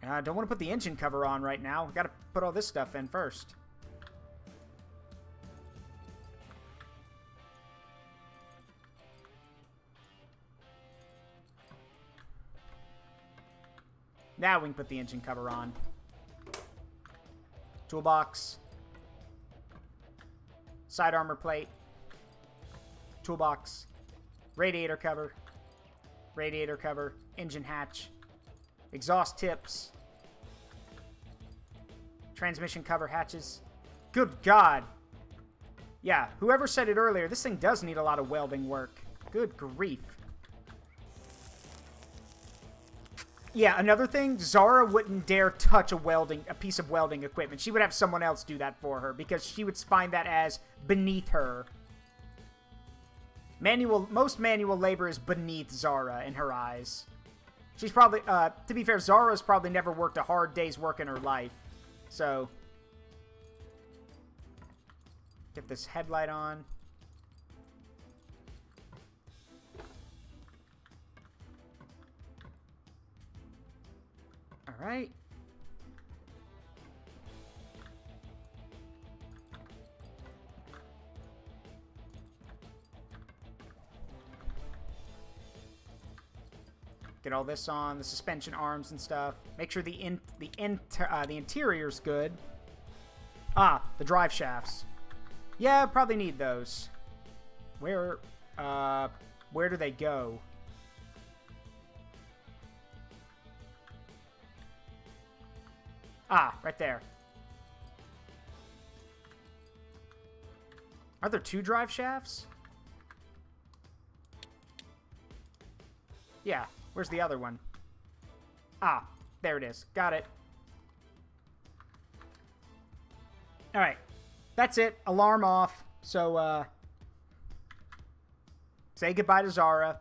Speaker 1: I don't want to put the engine cover on right now. We've got to put all this stuff in first. Now we can put the engine cover on. Toolbox. Side armor plate. Toolbox. Radiator cover. Radiator cover. Engine hatch. Exhaust tips. Transmission cover hatches. Good God. Yeah, whoever said it earlier, this thing does need a lot of welding work. Good grief. Yeah, another thing, Zara wouldn't dare touch a piece of welding equipment. She would have someone else do that for her because she would find that as beneath her. Most manual labor is beneath Zara in her eyes. She's probably, to be fair, Zara's probably never worked a hard day's work in her life. So, get this headlight on. All right. Get all this on, the suspension arms and stuff. Make sure the interior's good. Ah, the drive shafts. Yeah, probably need those. Where do they go? Ah, right there. Are there 2 drive shafts? Yeah, where's the other one? Ah, there it is. Got it. Alright, that's it. Alarm off. So, say goodbye to Zara.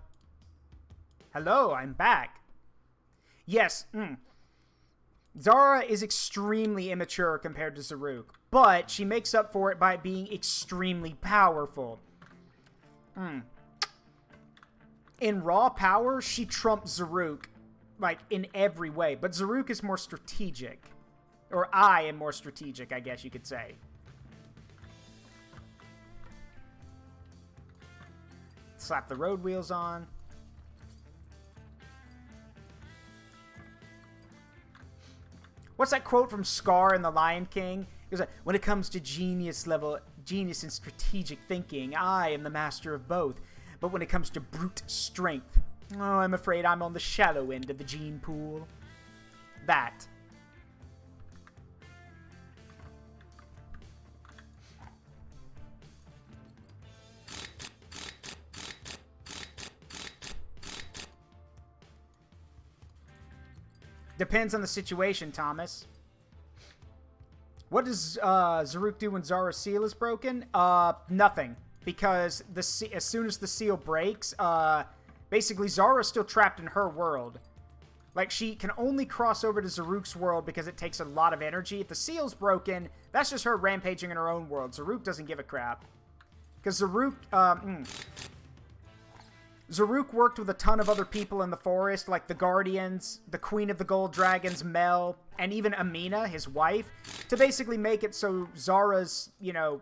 Speaker 1: Hello, I'm back. Yes, Zara is extremely immature compared to Zaruk, but she makes up for it by being extremely powerful. In raw power, she trumps Zaruk, like, in every way, but Zaruk is more strategic. Or I am more strategic, I guess you could say. Slap the road wheels on. What's that quote from Scar in The Lion King? It was like, when it comes to genius and strategic thinking, I am the master of both. But when it comes to brute strength, oh, I'm afraid I'm on the shallow end of the gene pool. That. Depends on the situation, Thomas. What does Zaruk do when Zara's seal is broken? Nothing. Because as soon as the seal breaks, basically Zara's still trapped in her world. Like, she can only cross over to Zaruk's world because it takes a lot of energy. If the seal's broken, that's just her rampaging in her own world. Zaruk doesn't give a crap. Because Zaruk worked with a ton of other people in the forest, like the Guardians, the Queen of the Gold Dragons, Mel, and even Amina, his wife, to basically make it so Zara's, you know,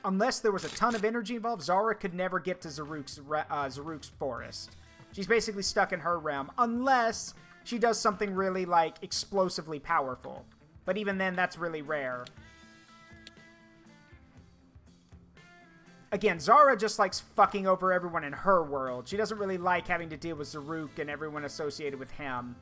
Speaker 1: unless there was a ton of energy involved, Zara could never get to Zaruk's forest. She's basically stuck in her realm, unless she does something really, like, explosively powerful. But even then, that's really rare. Again, Zara just likes fucking over everyone in her world. She doesn't really like having to deal with Zaruk and everyone associated with him.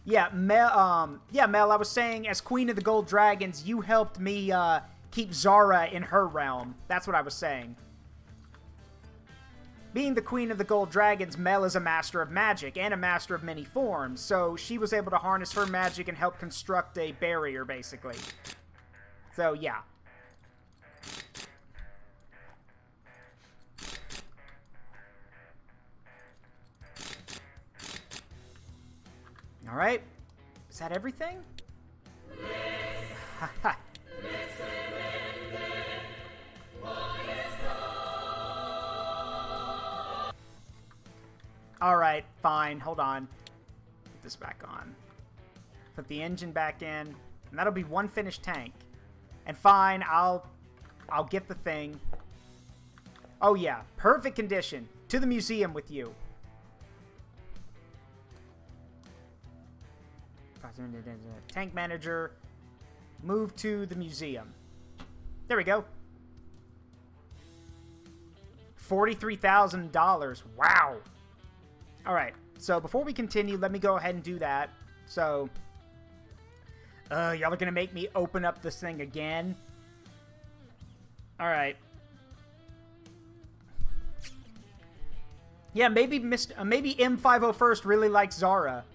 Speaker 1: Yeah, Mel, I was saying, as Queen of the Gold Dragons, you helped me, keep Zara in her realm. That's what I was saying. Being the Queen of the Gold Dragons, Mel is a master of magic and a master of many forms, so she was able to harness her magic and help construct a barrier, basically. So, yeah. Alright. Is that everything? Haha. Alright, fine. Hold on. Put this back on. Put the engine back in. And that'll be one finished tank. And fine, I'll get the thing. Oh yeah, perfect condition. To the museum with you. Tank manager. Move to the museum. There we go. $43,000. Wow. All right. So before we continue, let me go ahead and do that. So, y'all are going to make me open up this thing again. All right. Yeah, maybe M501st really likes Zara.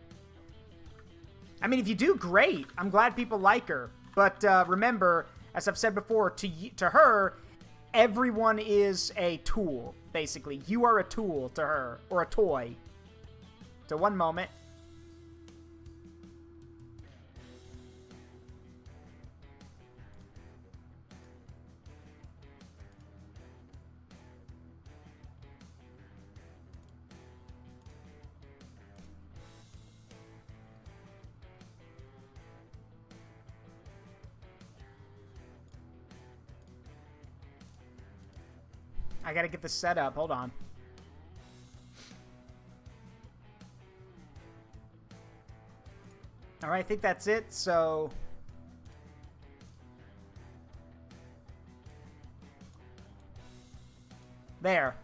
Speaker 1: I mean, if you do, great. I'm glad people like her. But remember, as I've said before, to her, everyone is a tool, basically. You are a tool to her, or a toy. So one moment. I gotta get this set up. Hold on. Alright, I think that's it, so... There.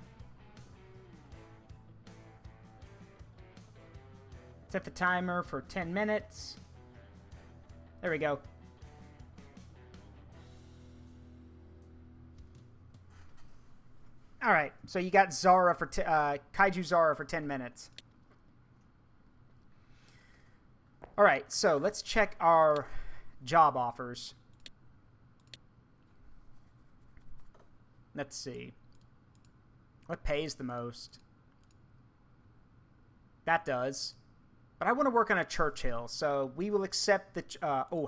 Speaker 1: Set the timer for 10 minutes. There we go. Alright, so you got Zara for Kaiju Zara for 10 minutes. Alright, so let's check our job offers. Let's see. What pays the most? That does. But I want to work on a Churchill, so we will accept the...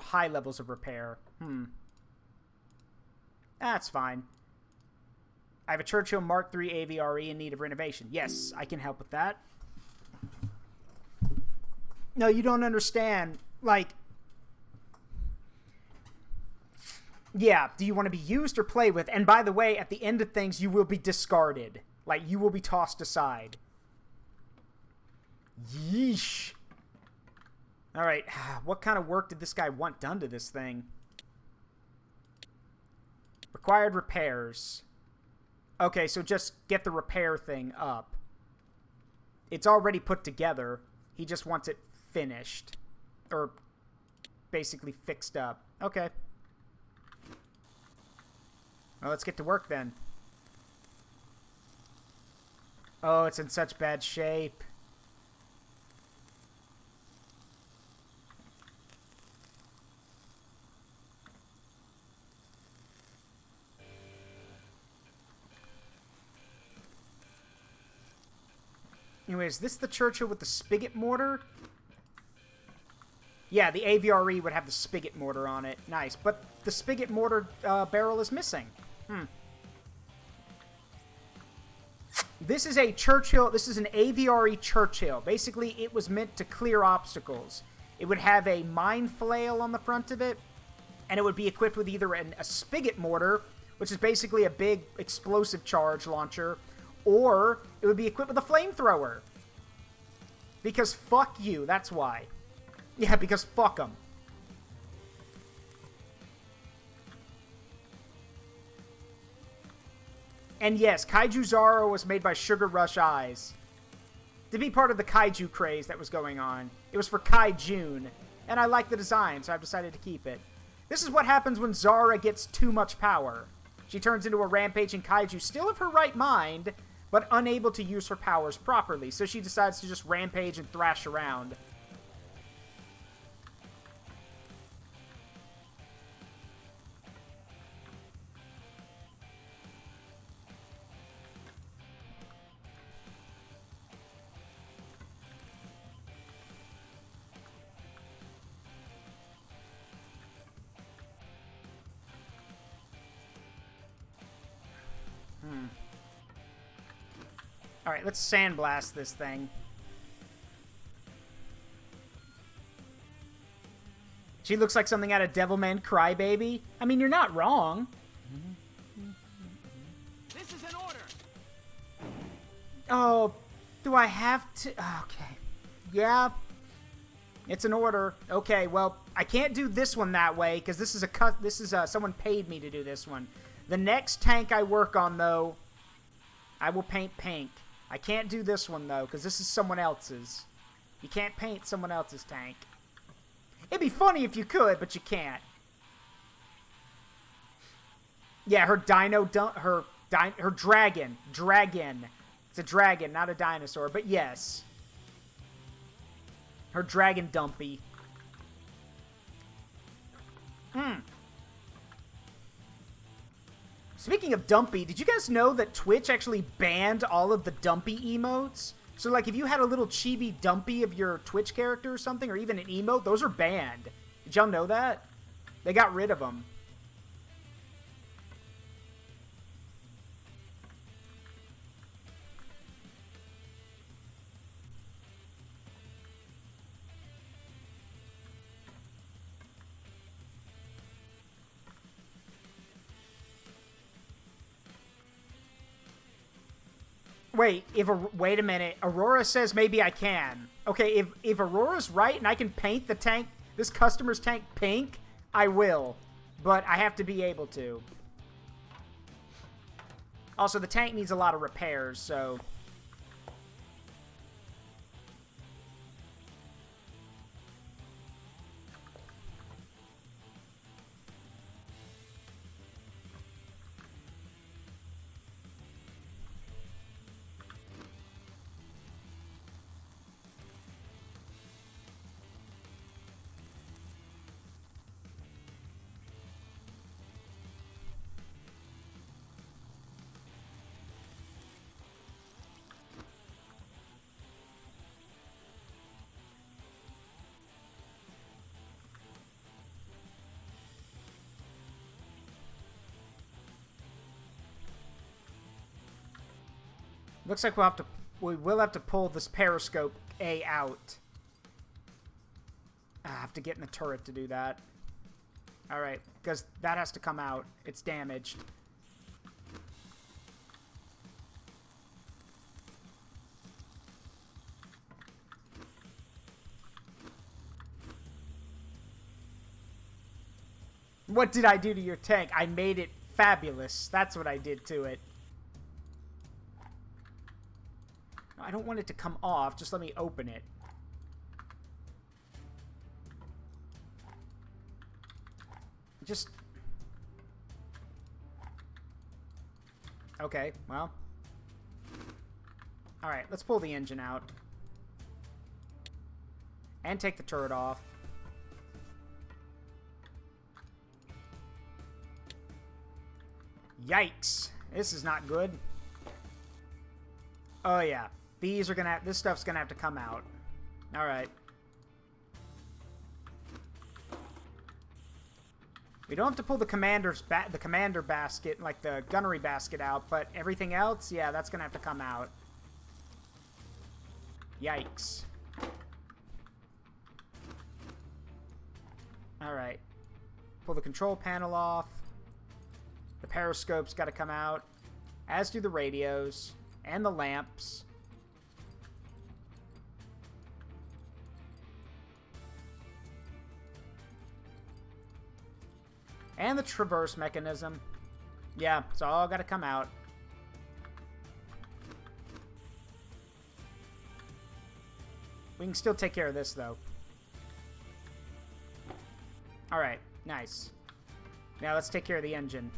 Speaker 1: high levels of repair. That's fine. I have a Churchill Mark III AVRE in need of renovation. Yes, I can help with that. No, you don't understand. Like, yeah, do you want to be used or play with? And by the way, at the end of things, you will be discarded. Like, you will be tossed aside. Yeesh. All right, what kind of work did this guy want done to this thing? Required repairs. Okay, so just get the repair thing up. It's already put together. He just wants it finished. Or basically fixed up. Okay. Well, let's get to work then. Oh, it's in such bad shape. Anyways, is this the Churchill with the spigot mortar? Yeah, the AVRE would have the spigot mortar on it. Nice. But the spigot mortar barrel is missing. This is a Churchill. This is an AVRE Churchill. Basically, it was meant to clear obstacles. It would have a mine flail on the front of it, and it would be equipped with either a spigot mortar, which is basically a big explosive charge launcher, or it would be equipped with a flamethrower. Because fuck you, that's why. Yeah, because fuck them. And yes, Kaiju Zara was made by Sugar Rush Eyes. To be part of the Kaiju craze that was going on. It was for Kaijun. And I like the design, so I've decided to keep it. This is what happens when Zara gets too much power. She turns into a rampaging Kaiju, still of her right mind, but unable to use her powers properly, so she decides to just rampage and thrash around. Alright, let's sandblast this thing. She looks like something out of Devilman Crybaby. I mean, you're not wrong.
Speaker 7: This is an order.
Speaker 1: Oh, do I have to? Okay. Yeah. It's an order. Okay, well, I can't do this one that way because this is someone paid me to do this one. The next tank I work on, though, I will paint pink. I can't do this one, though, because this is someone else's. You can't paint someone else's tank. It'd be funny if you could, but you can't. Yeah, her her dragon. Dragon. It's a dragon, not a dinosaur, but yes. Her dragon dumpy. Speaking of dumpy, did you guys know that Twitch actually banned all of the dumpy emotes? So, like, if you had a little chibi dumpy of your Twitch character or something, or even an emote, those are banned. Did y'all know that? They got rid of them. Wait, wait a minute. Aurora says maybe I can. Okay, if Aurora's right and I can paint the tank, this customer's tank pink, I will. But I have to be able to. Also, the tank needs a lot of repairs, so... Looks like we will have to pull this periscope A out. I have to get in the turret to do that. Alright, because that has to come out. It's damaged. What did I do to your tank? I made it fabulous. That's what I did to it. I don't want it to come off. Just let me open it. Just... Okay, well. Alright, let's pull the engine out. And take the turret off. Yikes. This is not good. Oh, yeah. These are gonna this stuff's gonna have to come out. Alright. We don't have to pull the commander basket, like the gunnery basket out, but everything else, yeah, that's gonna have to come out. Yikes. Alright. Pull the control panel off. The periscope's gotta come out. As do the radios. And the lamps. And the traverse mechanism. Yeah, it's all got to come out. We can still take care of this, though. Alright, nice. Now let's take care of the engine.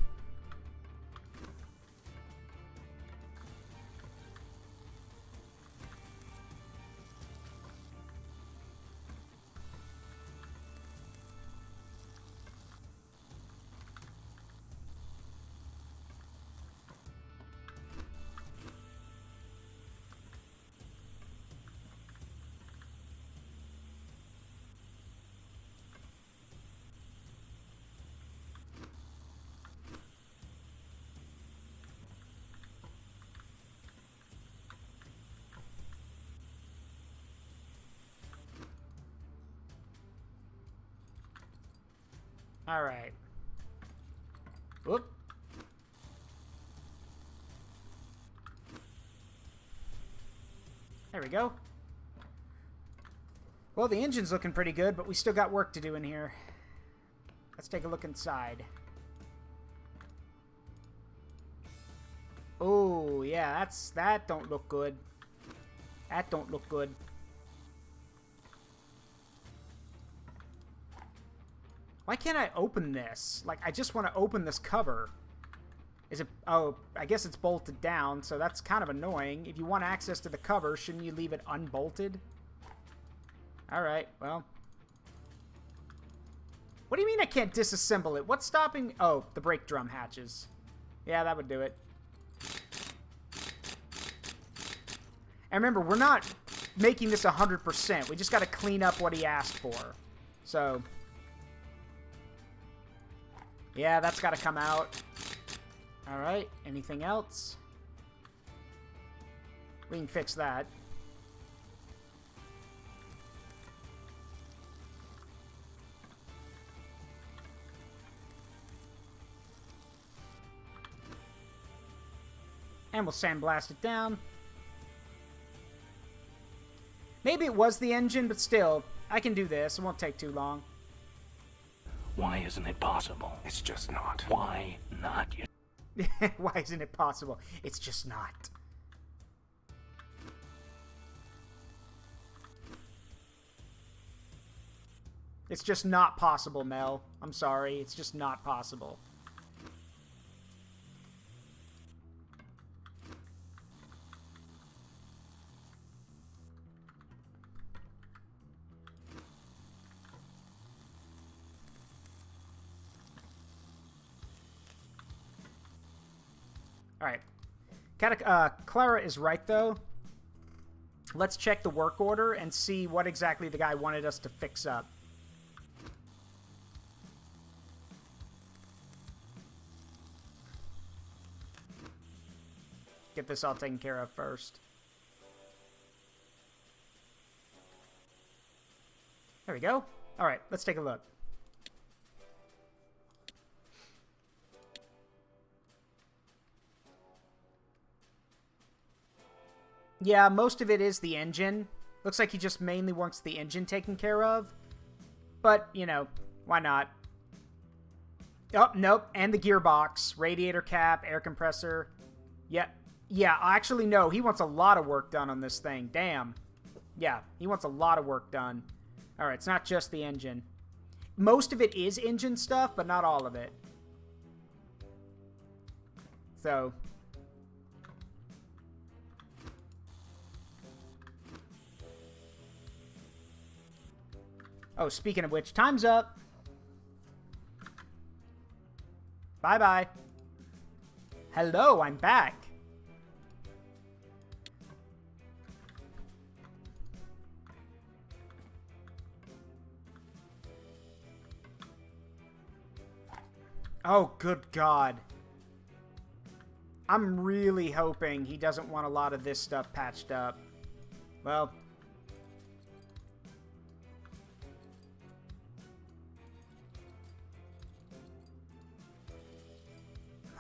Speaker 1: Alright. Whoop. There we go. Well, the engine's looking pretty good, but we still got work to do in here. Let's take a look inside. Oh, yeah, that don't look good. That don't look good. Why can't I open this? Like, I just want to open this cover. Is it... Oh, I guess it's bolted down, so that's kind of annoying. If you want access to the cover, shouldn't you leave it unbolted? Alright, well... What do you mean I can't disassemble it? What's stopping... Oh, the brake drum hatches. Yeah, that would do it. And remember, we're not making this 100%. We just got to clean up what he asked for. So... Yeah, that's got to come out. Alright, anything else? We can fix that. And we'll sandblast it down. Maybe it was the engine, but still, I can do this. It won't take too long.
Speaker 7: Why isn't it possible?
Speaker 4: It's just not.
Speaker 7: Why not?
Speaker 1: Why isn't it possible? It's just not. It's just not possible, Mel. I'm sorry. It's just not possible. Alright. Clara is right, though. Let's check the work order and see what exactly the guy wanted us to fix up. Get this all taken care of first. There we go. Alright, let's take a look. Yeah, most of it is the engine. Looks like he just mainly wants the engine taken care of. But, you know, why not? Oh, nope. And the gearbox. Radiator cap, air compressor. Yep. Yeah, actually, no. He wants a lot of work done on this thing. Damn. Yeah, he wants a lot of work done. Alright, it's not just the engine. Most of it is engine stuff, but not all of it. So... Oh, speaking of which, time's up. Bye-bye. Hello, I'm back. Oh, good God. I'm really hoping he doesn't want a lot of this stuff patched up. Well...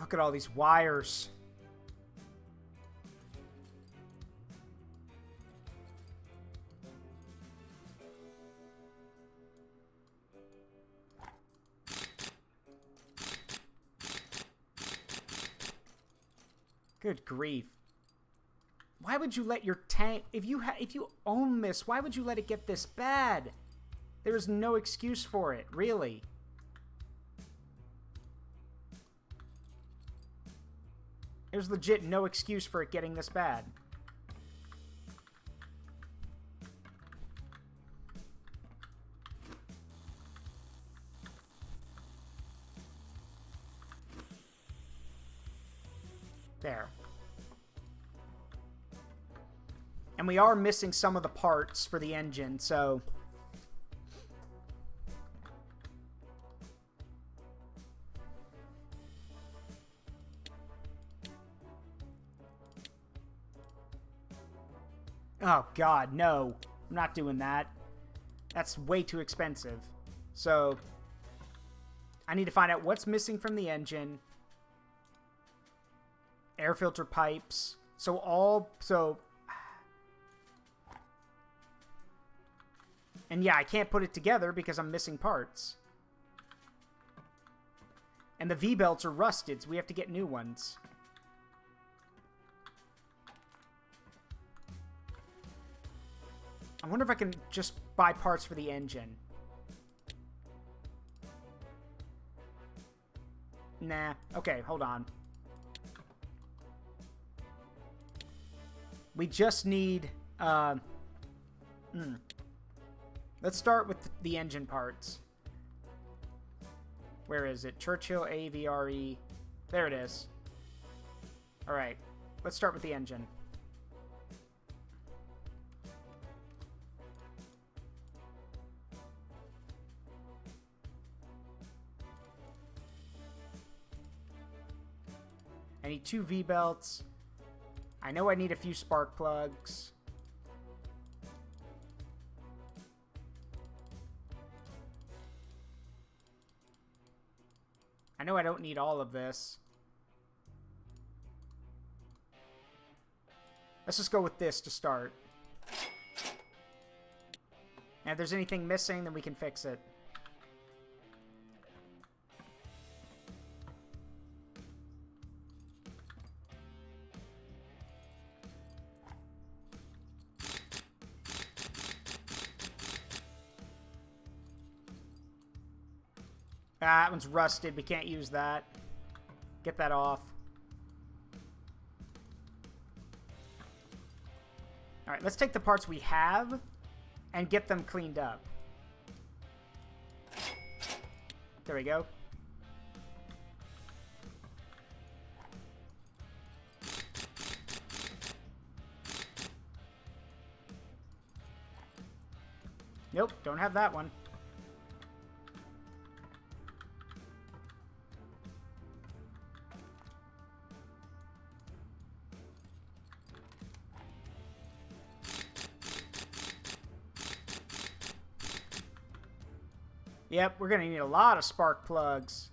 Speaker 1: Look at all these wires. Good grief. Why would you let your tank... If you own this, why would you let it get this bad? There is no excuse for it, really. There's legit no excuse for it getting this bad. There. And we are missing some of the parts for the engine, so... Oh, God, no. I'm not doing that. That's way too expensive. So, I need to find out what's missing from the engine. Air filter pipes. And yeah, I can't put it together because I'm missing parts. And the V-belts are rusted, so we have to get new ones. I wonder if I can just buy parts for the engine. Nah. Okay, hold on. We just need... Let's start with the engine parts. Where is it? Churchill AVRE. There it is. Alright. Let's start with the engine. I need 2 V-belts. I know I need a few spark plugs. I know I don't need all of this. Let's just go with this to start. And if there's anything missing, then we can fix it. Ah, that one's rusted. We can't use that. Get that off. Alright, let's take the parts we have and get them cleaned up. There we go. Nope, don't have that one. Yep, we're going to need a lot of spark plugs.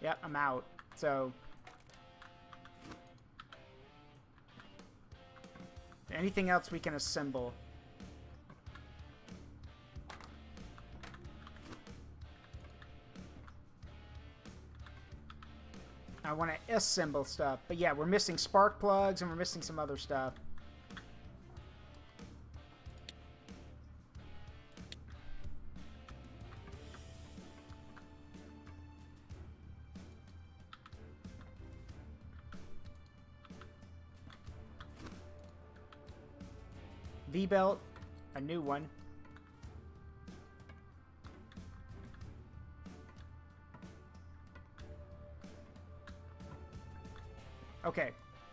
Speaker 1: Yep, I'm out. So, anything else we can assemble? I want to assemble stuff. But yeah, we're missing spark plugs and we're missing some other stuff. V-belt, a new one. Okay,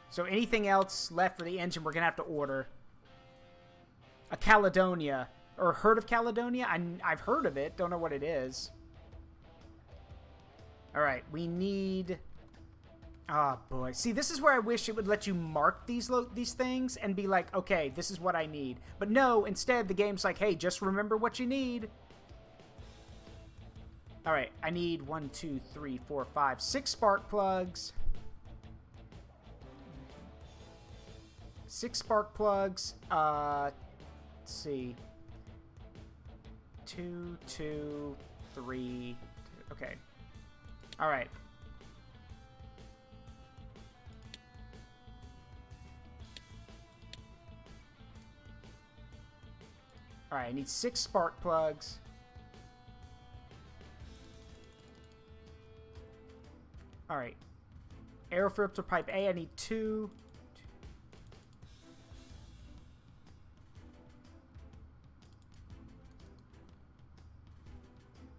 Speaker 1: so anything else left for the engine we're gonna have to order. A Caledonia, or heard of Caledonia? I've heard of it, don't know what it is. Alright, we need... Oh, boy. See, this is where I wish it would let you mark these things and be like, okay, this is what I need. But no, instead, the game's like, hey, just remember what you need. All right, I need 1, 2, 3, 4, 5, 6 spark plugs. 6 spark plugs. Let's see. 2, 2, 3. Okay. All right. Alright, I need 6 spark plugs. Alright. Air filter pipe A, I need 2.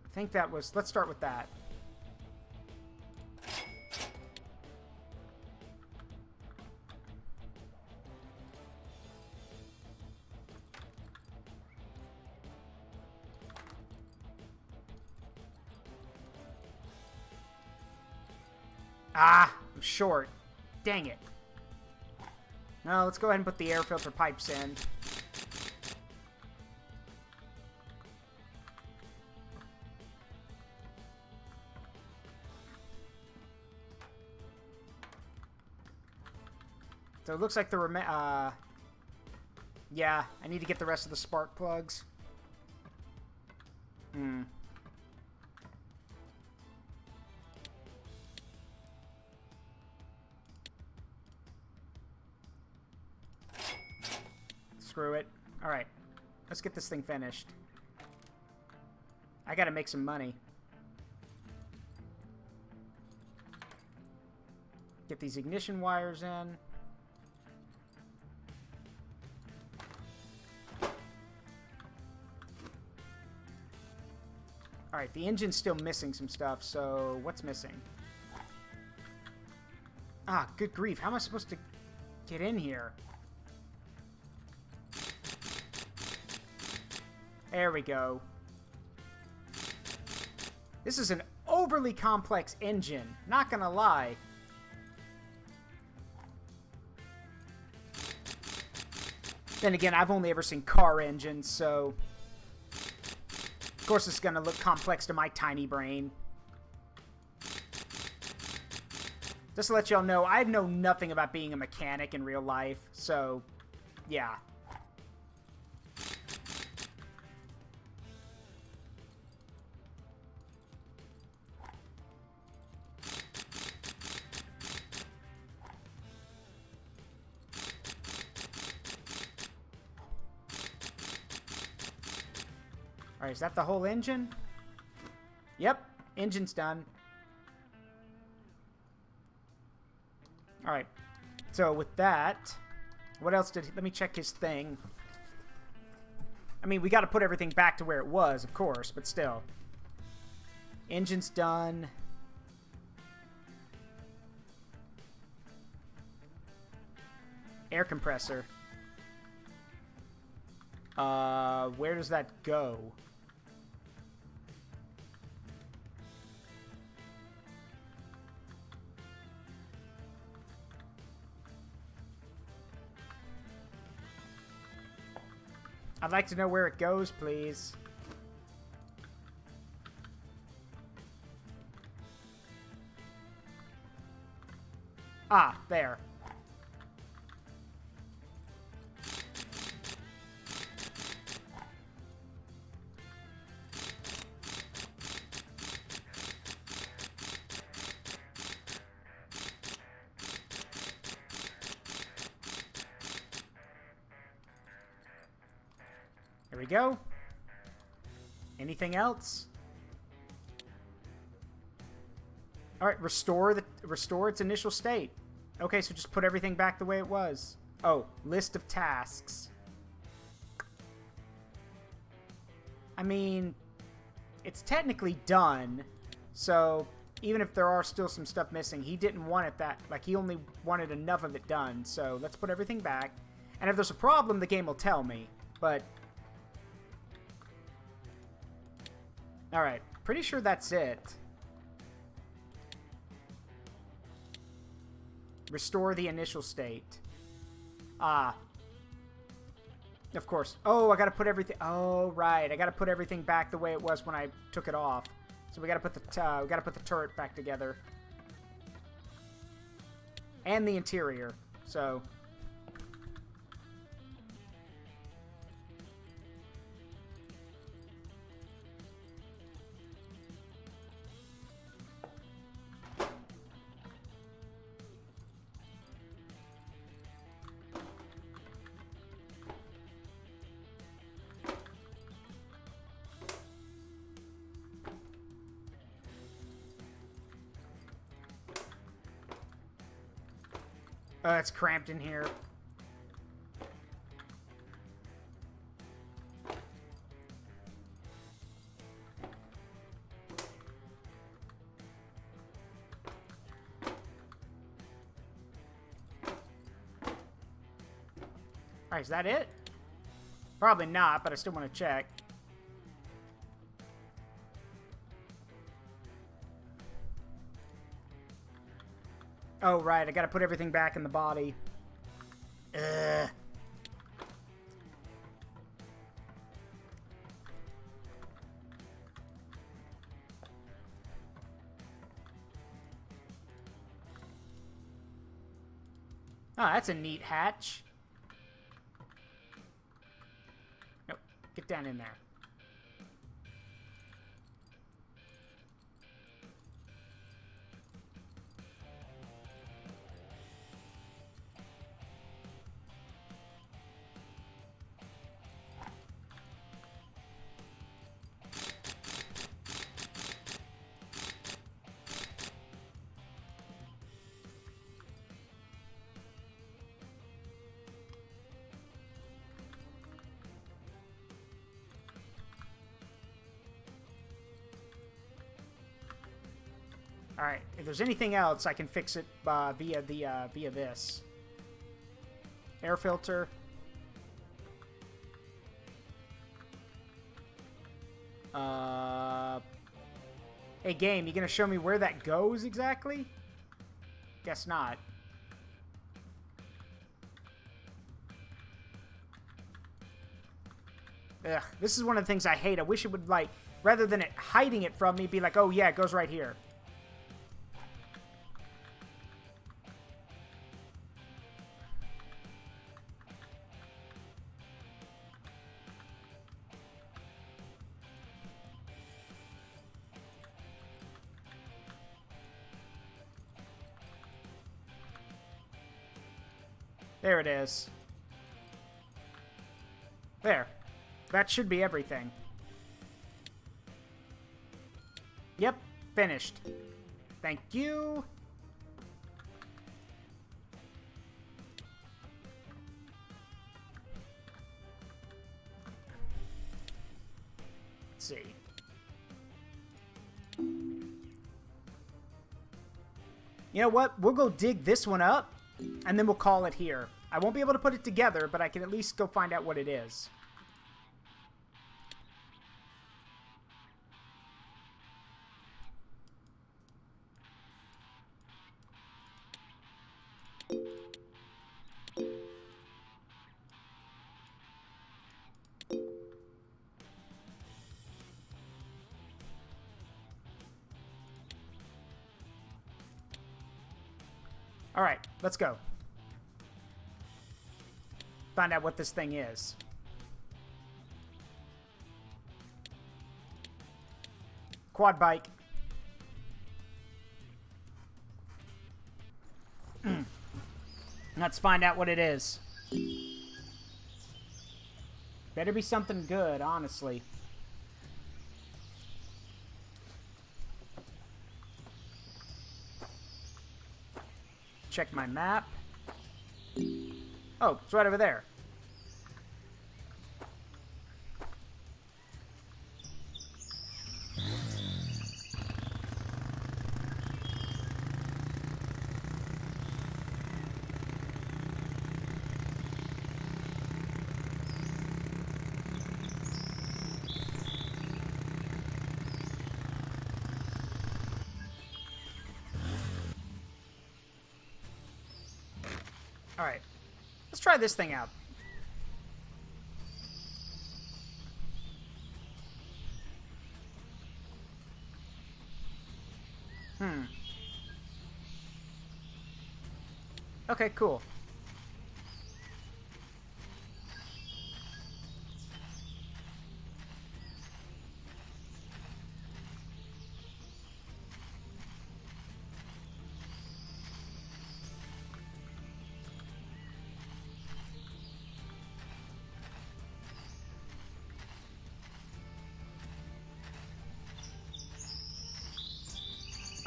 Speaker 1: I think that was... Let's start with that. Ah, I'm short. Dang it. No, let's go ahead and put the air filter pipes in. So it looks like the yeah, I need to get the rest of the spark plugs. Screw it. Alright. Let's get this thing finished. I gotta make some money. Get these ignition wires in. Alright, the engine's still missing some stuff, so what's missing? Ah, good grief. How am I supposed to get in here? There we go. This is an overly complex engine, not gonna lie. Then again, I've only ever seen car engines, so... Of course it's gonna look complex to my tiny brain. Just to let y'all know, I know nothing about being a mechanic in real life, so... Yeah. Alright, is that the whole engine? Yep, engine's done. Alright, so with that, what else did he... Let me check his thing. I mean, we got to put everything back to where it was, of course, but still. Engine's done. Air compressor. Where does that go? I'd like to know where it goes, please. Ah, there. There we go. Anything else? All right, restore its initial state. Okay, so just put everything back the way it was. Oh, list of tasks. I mean, it's technically done. So, even if there are still some stuff missing, he didn't want it that, like, he only wanted enough of it done. So, let's put everything back. And if there's a problem, the game will tell me. But alright, pretty sure that's it. Restore the initial state. Ah. Of course. Oh, I gotta put everything... Oh, right. I gotta put everything back the way it was when I took it off. So we gotta put the turret back together. And the interior. So... it's cramped in here. Alright, is that it? Probably not, but I still want to check. Oh, right. I gotta put everything back in the body. Ugh. Oh, that's a neat hatch. Nope. Get down in there. Alright, if there's anything else, I can fix it via this. Air filter. Hey, game, you gonna show me where that goes exactly? Guess not. Ugh, this is one of the things I hate. I wish it would, like, rather than it hiding it from me, be like, oh yeah, it goes right here. There it is. There. That should be everything. Yep, finished. Thank you. Let's see. You know what? We'll go dig this one up, and then we'll call it here. I won't be able to put it together, but I can at least go find out what it is. All right, let's go. Find out what this thing is. Quad bike. Let's find out what it is. Better be something good, honestly. Check my map. Oh, it's right over there. All right, let's try this thing out. Okay, cool.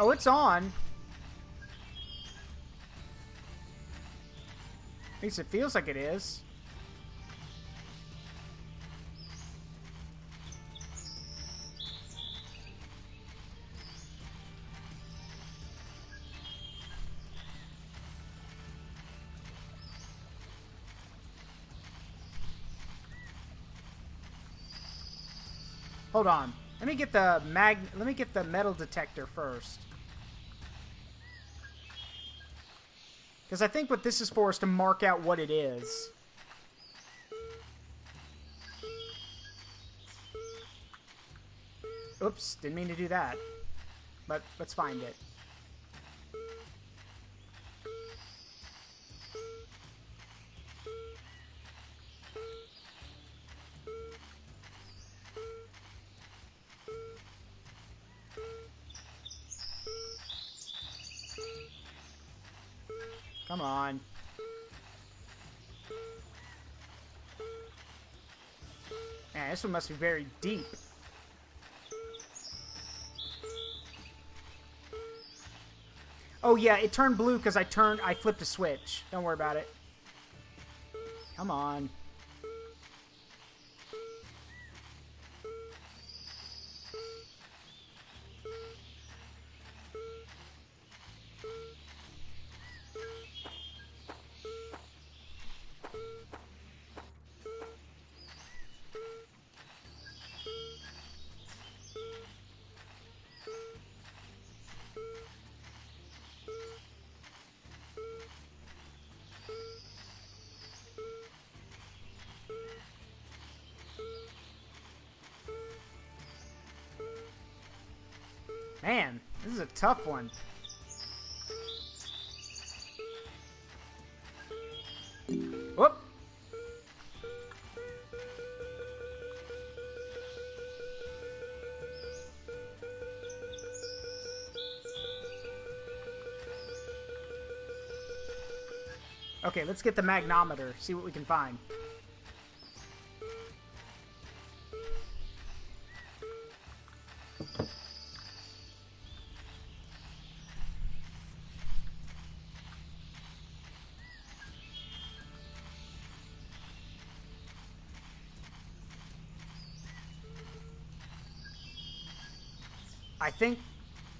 Speaker 1: Oh, it's on. At least it feels like it is. Hold on. Let me get the metal detector first. Because I think what this is for is to mark out what it is. Oops, didn't mean to do that. But let's find it. Come on. Man, this one must be very deep. Oh yeah, it turned blue because I flipped a switch. Don't worry about it. Come on. Man, this is a tough one. Whoop. Okay, let's get the magnometer, see what we can find.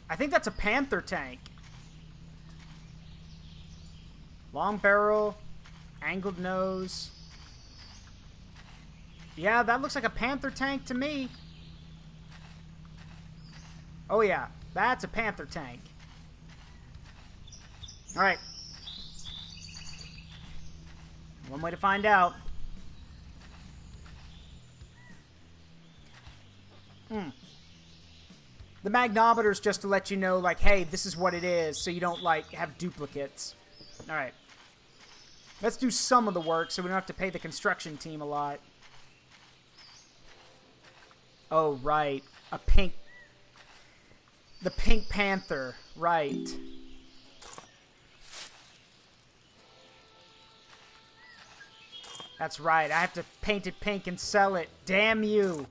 Speaker 1: I think that's a Panther tank. Long barrel, angled nose. Yeah, that looks like a Panther tank to me. Oh yeah, that's a Panther tank. Alright. One way to find out. The magnometer's just to let you know, like, hey, this is what it is, so you don't, like, have duplicates. Alright. Let's do some of the work so we don't have to pay the construction team a lot. Oh, right. The Pink Panther. Right. That's right. I have to paint it pink and sell it. Damn you.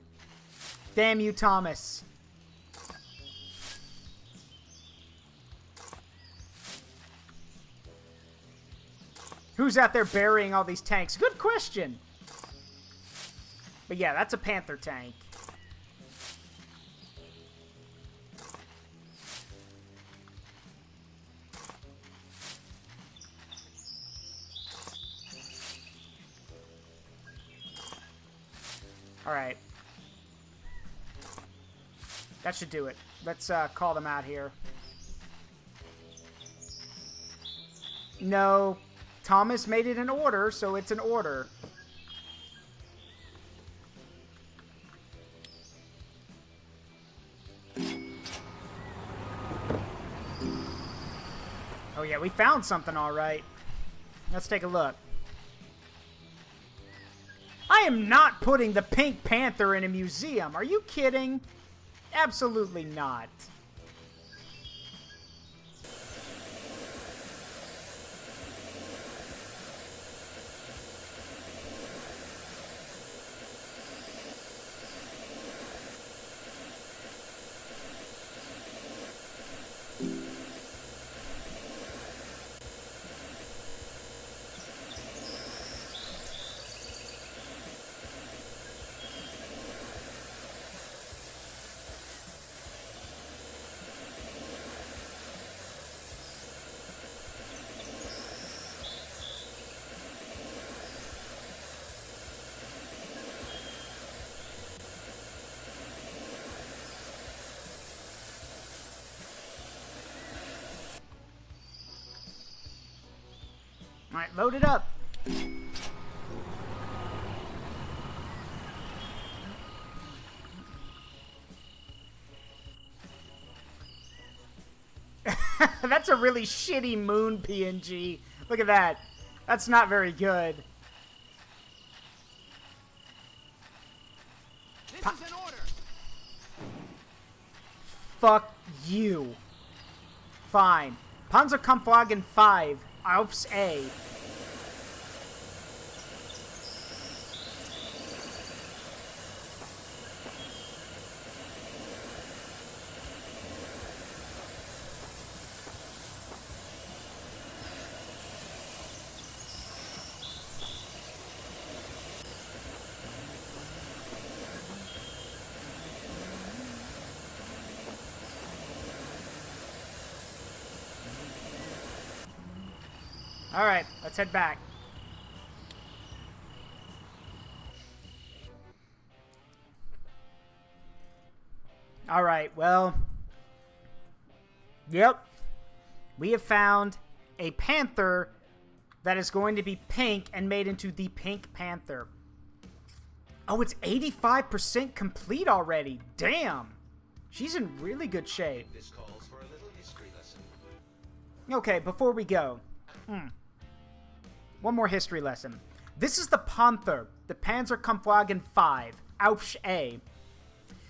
Speaker 1: Damn you, Thomas. Who's out there burying all these tanks? Good question. But yeah, that's a Panther tank. Alright. That should do it. Let's call them out here. No. Thomas made it an order, so it's an order. Oh yeah, we found something all right. Let's take a look. I am not putting the Pink Panther in a museum. Are you kidding? Absolutely not. Alright, load it up. That's a really shitty moon PNG. Look at that. That's not very good.
Speaker 8: This is an order.
Speaker 1: Fuck you. Fine. Panzerkampfwagen 5. Aufs A. Alright, let's head back. Alright, well. Yep. We have found a Panther that is going to be pink and made into the Pink Panther. Oh, it's 85% complete already. Damn. She's in really good shape.
Speaker 5: This calls for a little history lesson.
Speaker 1: Okay, before we go, one more history lesson. This is the Panther, the Panzerkampfwagen 5, Aufsch A.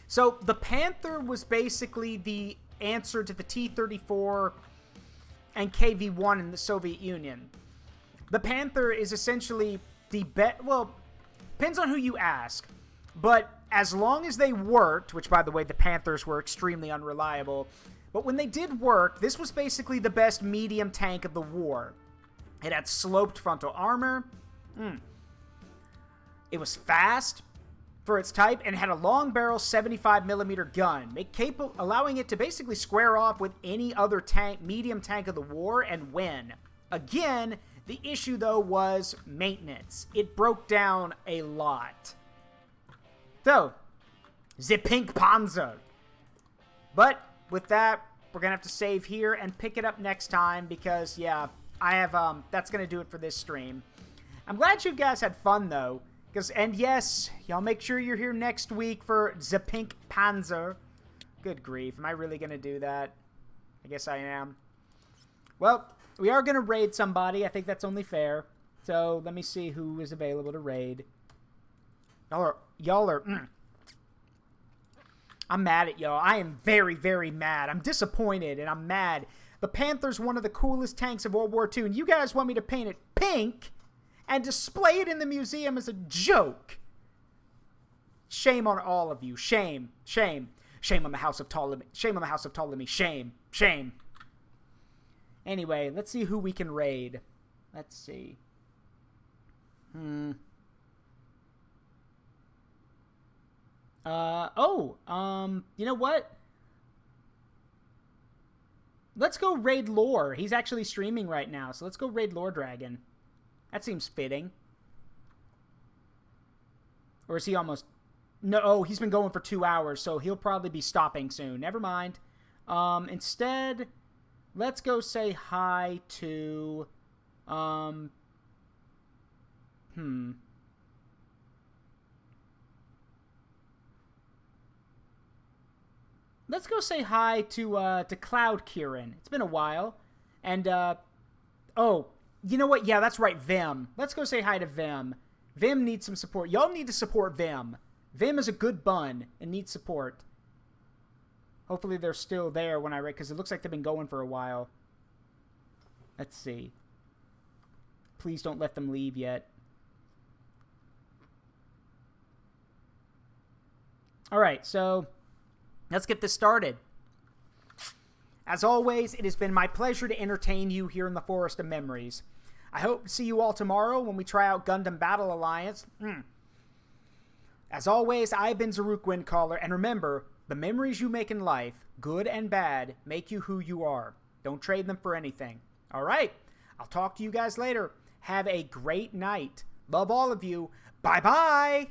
Speaker 1: So, the Panther was basically the answer to the T-34 and KV-1 in the Soviet Union. The Panther is essentially the best, well, depends on who you ask, but as long as they worked, which by the way, the Panthers were extremely unreliable, but when they did work, this was basically the best medium tank of the war. It had sloped frontal armor, it was fast for its type, and had a long barrel 75mm gun, allowing it to basically square off with any other tank, medium tank of the war and win. Again, the issue though was maintenance. It broke down a lot. So, the Pink Panzer. But with that, we're gonna have to save here and pick it up next time because, yeah, I have, that's gonna do it for this stream. I'm glad you guys had fun though, and yes, y'all make sure you're here next week for the Pink Panzer. Good grief, am I really gonna do that? I guess I am. Well, we are gonna raid somebody. I think that's only fair. So let me see who is available to raid. Y'all are. I'm mad at y'all. I am very, very mad. I'm disappointed and I'm mad. The Panther's one of the coolest tanks of World War II, and you guys want me to paint it pink and display it in the museum as a joke. Shame on all of you. Shame. Shame. Shame on the House of Ptolemy. Shame on the House of Ptolemy. Shame. Shame. Anyway, let's see who we can raid. Let's see. You know what? Let's go raid Lore. He's actually streaming right now, so let's go raid Lore Dragon. That seems fitting. Or is he almost... No, oh, he's been going for 2 hours, so he'll probably be stopping soon. Never mind. Instead, let's go say hi to... Let's go say hi to Cloud Kieran. It's been a while. And, oh, you know what? Yeah, that's right, Vim. Let's go say hi to Vim. Vim needs some support. Y'all need to support Vim. Vim is a good bun and needs support. Hopefully they're still there when I read, because it looks like they've been going for a while. Let's see. Please don't let them leave yet. Alright, so let's get this started. As always, it has been my pleasure to entertain you here in the Forest of Memories. I hope to see you all tomorrow when we try out Gundam Battle Alliance. As always, I've been Zaruk Windcaller, and remember, the memories you make in life, good and bad, make you who you are. Don't trade them for anything. Alright, I'll talk to you guys later. Have a great night. Love all of you. Bye-bye!